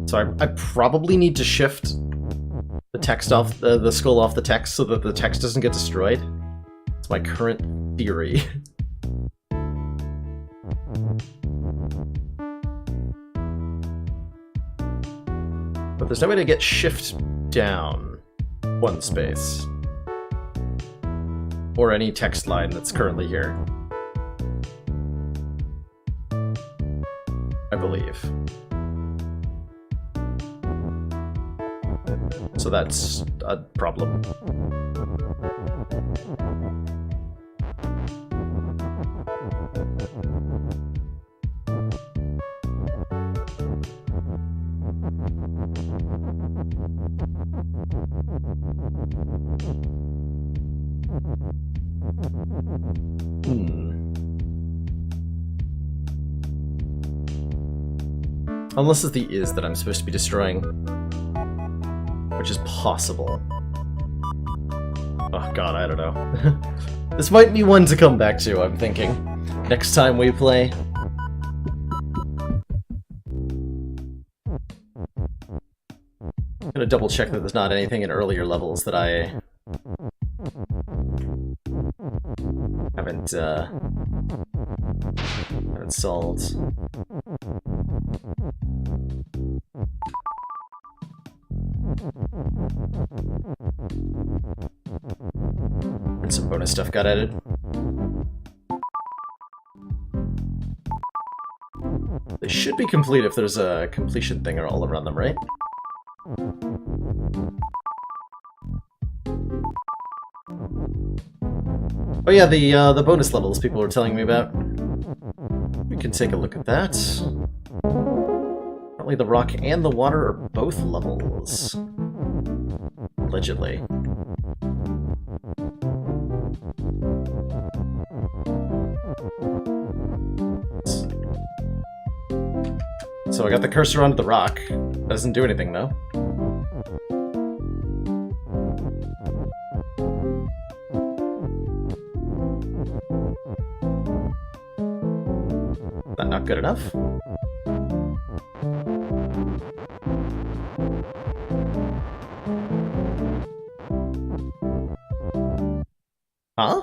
So I probably need to shift the text off the skull off the text so that the text doesn't get destroyed. It's my current theory. But there's no way to get shift down one space. Or any text line that's currently here. I believe. So that's a problem. Unless it's the is that I'm supposed to be destroying. Which is possible. Oh god, I don't know. This might be one to come back to, I'm thinking. Next time we play. I'm gonna double check that there's not anything in earlier levels that I haven't solved. And some bonus stuff got added. They should be complete if there's a completion thing all around them, right? Oh yeah, the bonus levels people were telling me about. We can take a look at that. Apparently the rock and the water are both levels. Allegedly. So I got the cursor onto the rock. Doesn't do anything though. That not good enough? Huh?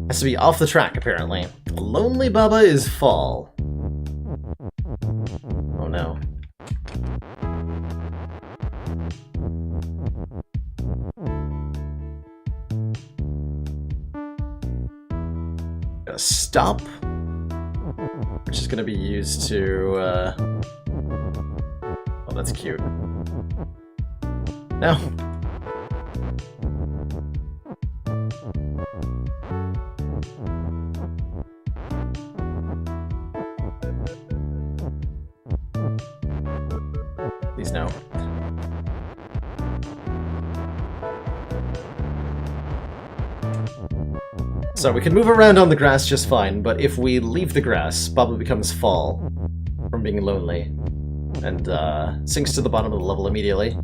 Has to be off the track, apparently. Lonely BaBa is fall. Oh no. Gotta stop. Which is gonna be used to, Oh, that's cute. No. Please no. So we can move around on the grass just fine, but if we leave the grass, BaBa becomes fall from being lonely and sinks to the bottom of the level immediately.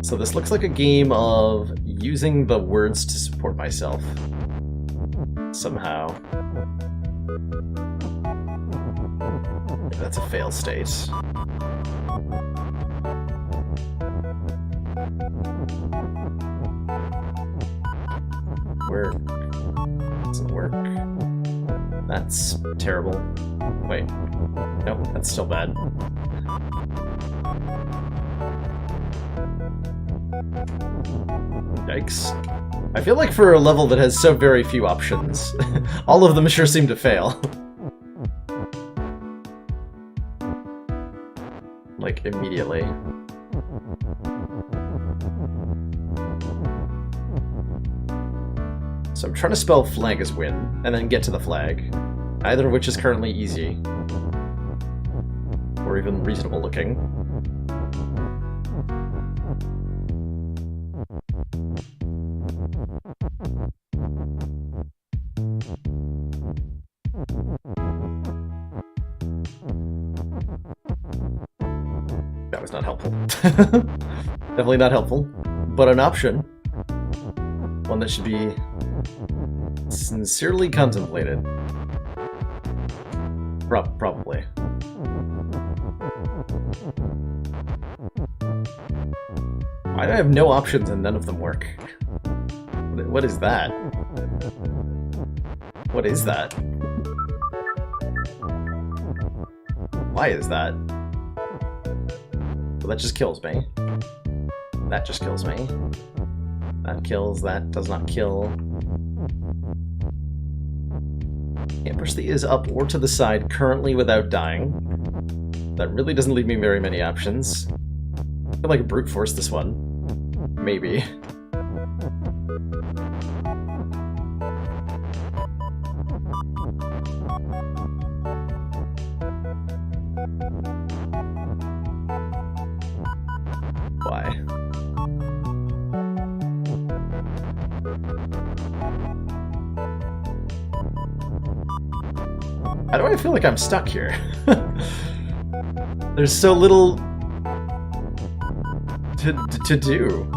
So this looks like a game of using the words to support myself somehow. That's a fail state. Where doesn't work. That's terrible. Wait. Nope, that's still bad. Yikes. I feel like for a level that has so very few options, all of them sure seem to fail. Like, immediately. So I'm trying to spell flag as win, and then get to the flag. Either of which is currently easy. Or even reasonable looking. That's not helpful. Definitely not helpful, but an option. One that should be sincerely contemplated. Probably. Why do I have no options and none of them work? What is that? What is that? Why is that? Well, that just kills me. That just kills me. That kills, that does not kill. Can't push the is up or to the side currently without dying. That really doesn't leave me very many options. I feel like brute force this one. Maybe. Why? How do I feel like I'm stuck here? There's so little to do.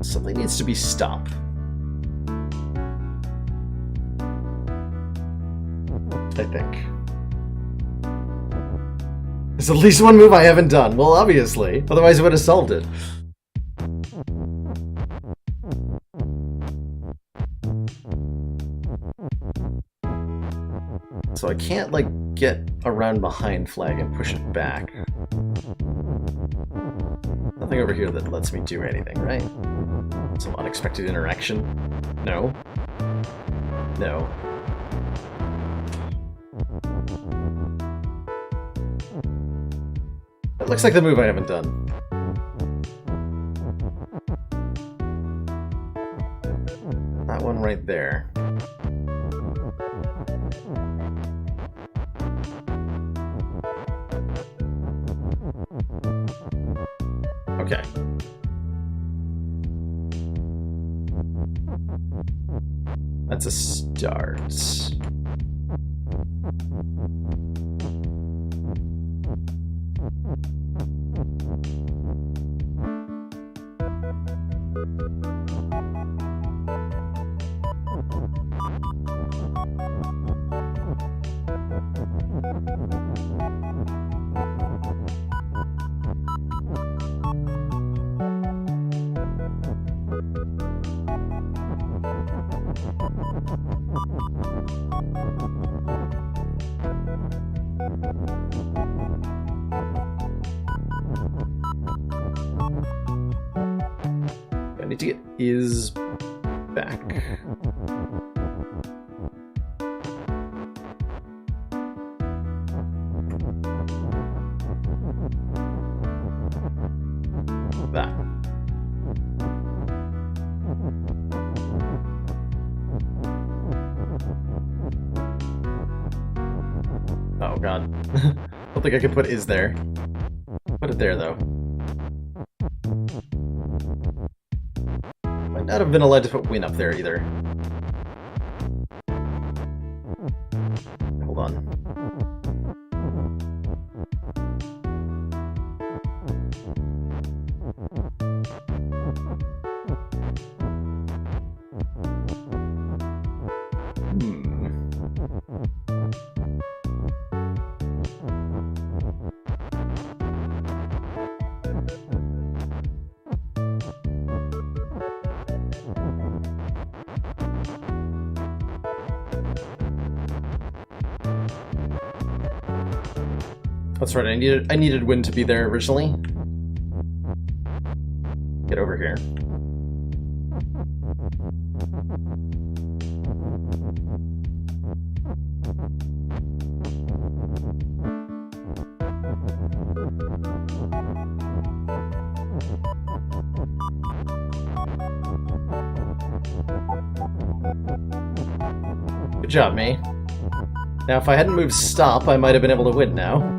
Something needs to be stop. I think. There's at least one move I haven't done. Well, obviously. Otherwise I would have solved it. So I can't, like, get around behind flag and push it back. Nothing over here that lets me do anything, right? Some unexpected interaction? No. No. That looks like the move I haven't done. That one right there. Okay. That's a start. I need to get is back. That. Oh god. I don't think I can put is there. Put it there though. Might not have been allowed to put win up there either. Hold on. That's right, I needed Win to be there originally. Get over here. Good job, me. Now, if I hadn't moved stop, I might have been able to win now.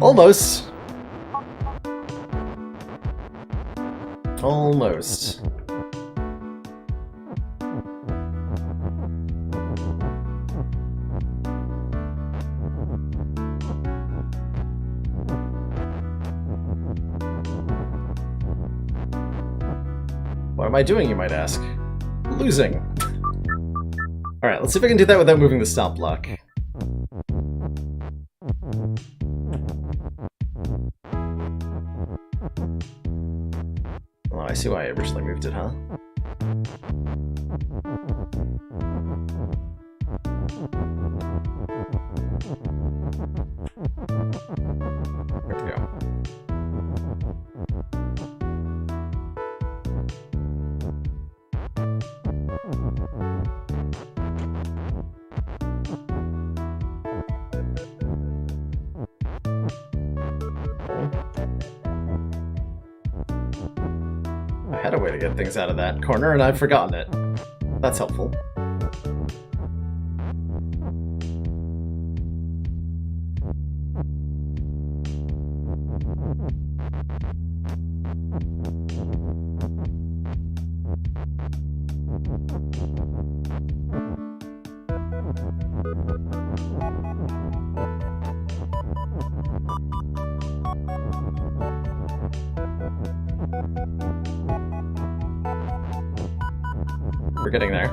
Almost. Almost. What am I doing, you might ask? Losing. Alright, let's see if I can do that without moving the stomp block. Oh, I see why I originally moved it, huh? There we go. I had a way to get things out of that corner, and I've forgotten it. That's helpful. We're getting there.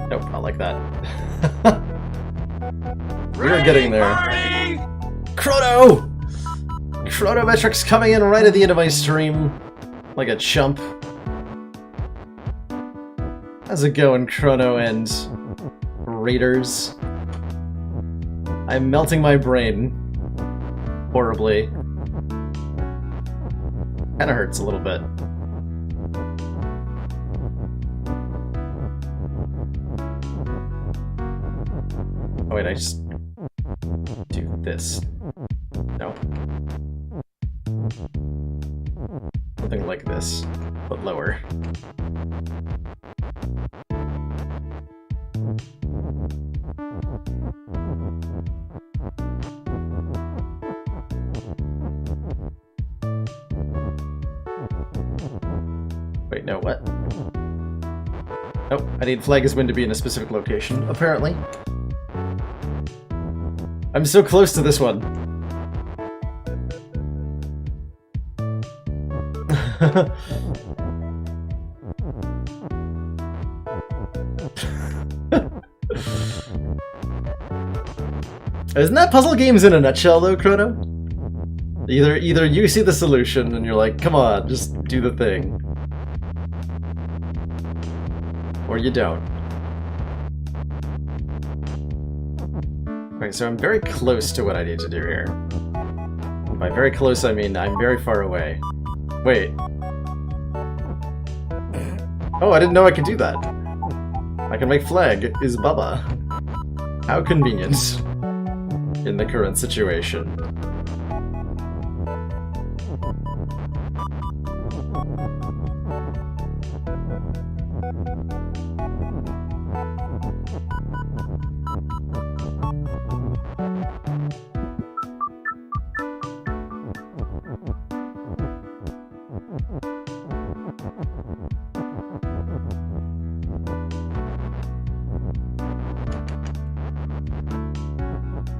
Nope, not like that. We're getting there. Chrono! Chronometrics coming in right at the end of my stream. Like a chump. How's it going, Chrono and Raiders? I'm melting my brain. Horribly. Kinda hurts a little bit. Oh wait, I just do this. No. Something like this, but lower. Wait, no, what? Nope, I need Flag as Wind to be in a specific location, apparently. I'm so close to this one. Isn't that puzzle games in a nutshell, though, Chrono? Either you see the solution and you're like, come on, just do the thing. Or you don't. Okay, so I'm very close to what I need to do here. By very close, I mean I'm very far away. Wait. Oh, I didn't know I could do that. I can make Flag is BaBa. How convenient. In the current situation.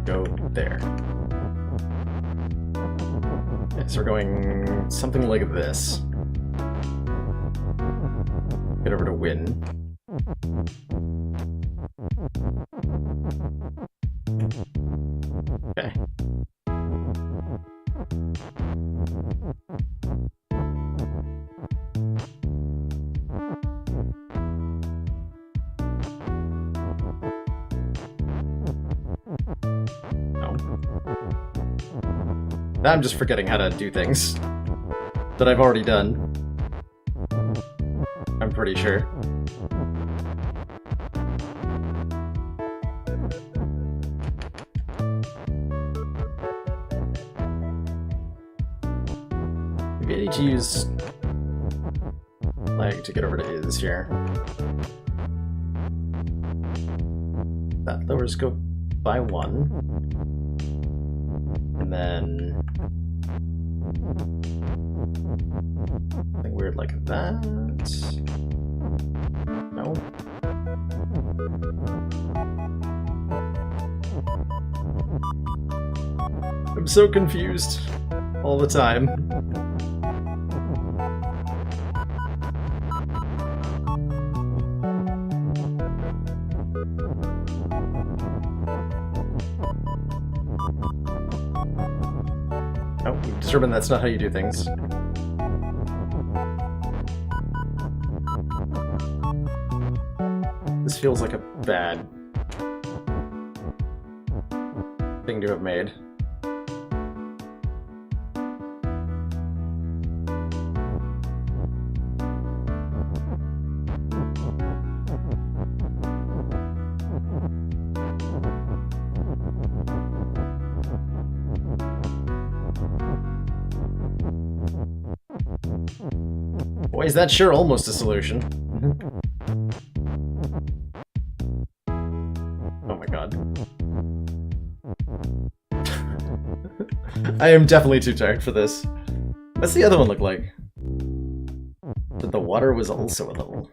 Go there. Okay, so we're going something like this. Get over to win. Okay. Now I'm just forgetting how to do things that I've already done. I'm pretty sure. Maybe I need to use Flag to get over to is here. that lowers scope by 1. And then something weird like that. No. I'm so confused all the time. Oh, we've determined that's not how you do things. This feels like a bad thing to have made. Boy, is that sure almost a solution. Oh my god. I am definitely too tired for this. What's the other one look like? But the water was also a level.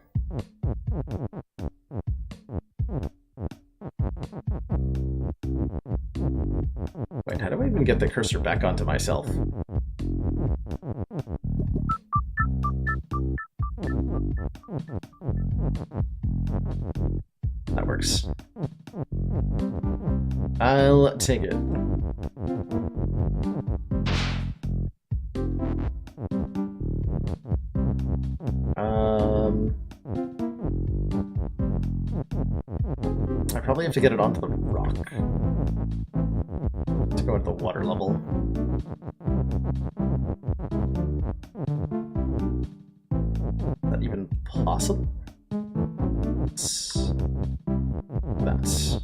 Wait, how do I even get the cursor back onto myself? That works. I'll take it. I probably have to get it onto the rock to go into the water level. Is that even possible? That's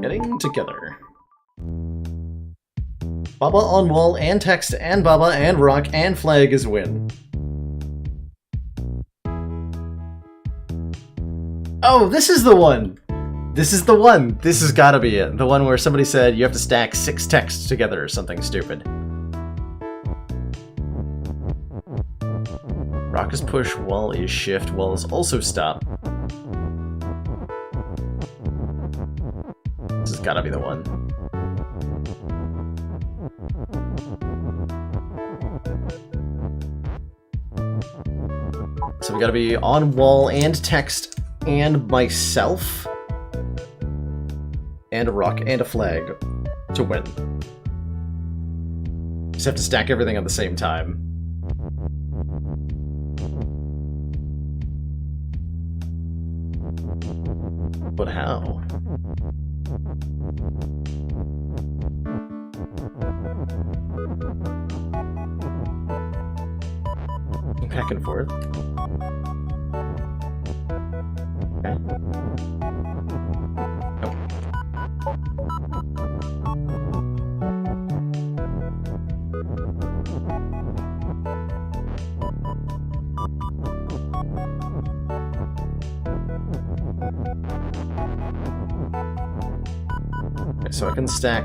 getting together. BaBa on wall and text and BaBa and rock and flag is win. Oh, this is the one! This is the one! This has gotta be it. The one where somebody said you have to stack 6 texts together or something stupid. Rock is push, wall is shift, wall is also stop. This has gotta be the one. So we gotta be on wall and text and myself and a rock and a flag to win. Just have to stack everything at the same time. But how? Back and forth. Okay. Oh. Okay, so I can stack.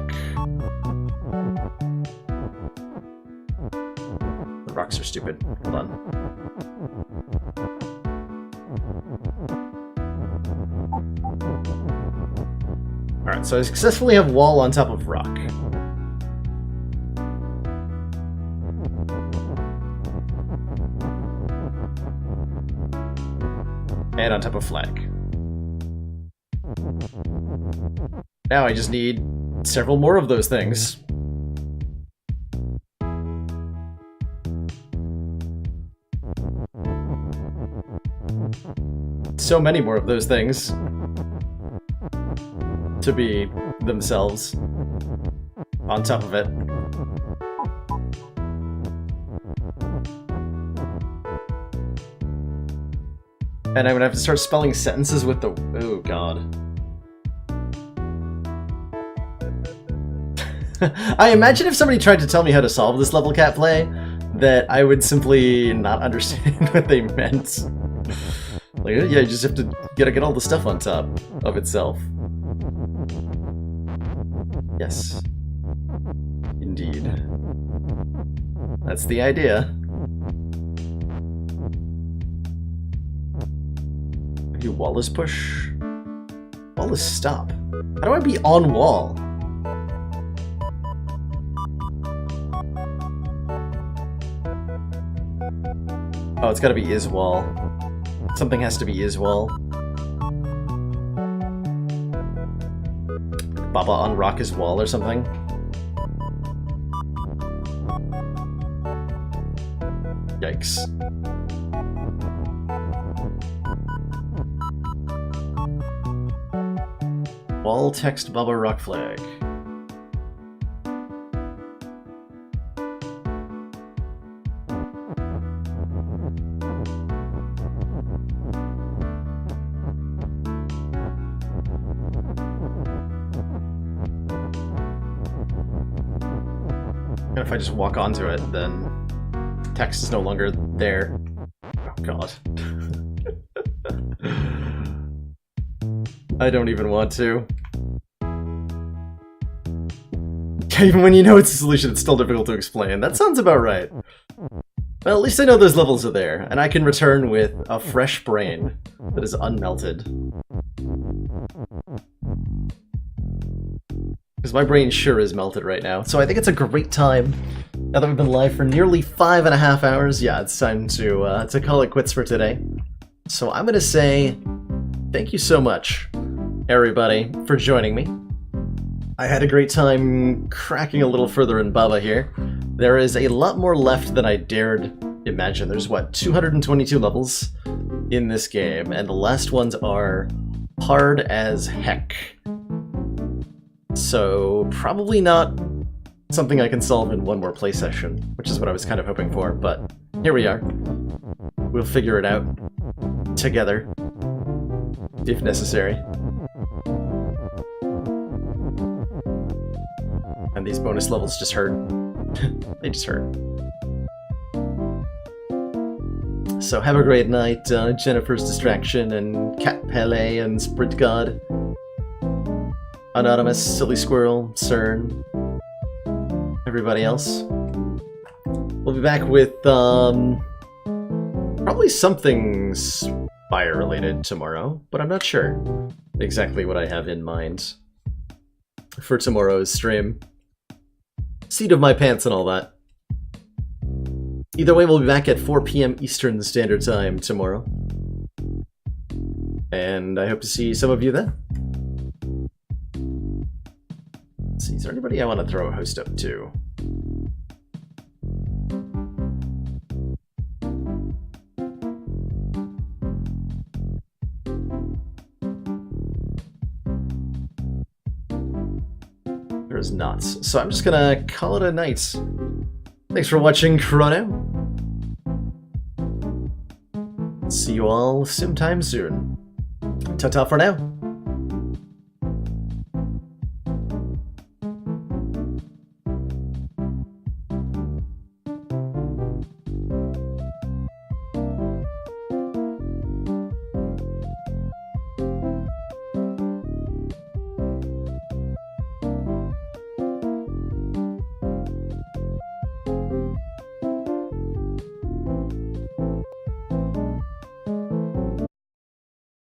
The rocks are stupid. Hold on. Alright, so I successfully have wall on top of rock. And on top of flag. Now I just need several more of those things. So many more of those things to be themselves on top of it. And I'm gonna have to start spelling sentences with the... Oh god. I imagine if somebody tried to tell me how to solve this level cat play, that I would simply not understand what they meant. Like, yeah, you just have to get all the stuff on top of itself. Yes. Indeed. That's the idea. Do wall is push? Wall is stop. How do I be on wall? Oh, it's gotta be is wall. Something has to be is wall. BaBa on rock is wall or something. Yikes. Wall text BaBa rock flag. And if I just walk onto it, then text is no longer there. Oh god. I don't even want to. Even when you know it's a solution, it's still difficult to explain. That sounds about right. Well, at least I know those levels are there, and I can return with a fresh brain that is unmelted. Because my brain sure is melted right now. So I think it's a great time, now that we've been live for nearly 5.5 hours, yeah, it's time to call it quits for today. So I'm gonna say thank you so much, everybody, for joining me. I had a great time cracking a little further in BaBa here. There is a lot more left than I dared imagine. There's, what, 222 levels in this game, and the last ones are hard as heck. So, probably not something I can solve in one more play session, which is what I was kind of hoping for, but here we are. We'll figure it out together, if necessary. And these bonus levels just hurt. They just hurt. So have a great night, Jennifer's Distraction, and Cat Pele, and Sprint God, Anonymous, Silly Squirrel, CERN, everybody else. We'll be back with, probably something Spire-related tomorrow, but I'm not sure exactly what I have in mind for tomorrow's stream. Seat of my pants and all that. Either way, we'll be back at 4 p.m. Eastern Standard Time tomorrow. And I hope to see some of you then. Let's see, is there anybody I want to throw a host up to? There's not. So I'm just gonna call it a night. Thanks for watching, Chrono. See you all sometime soon. Ta-ta for now.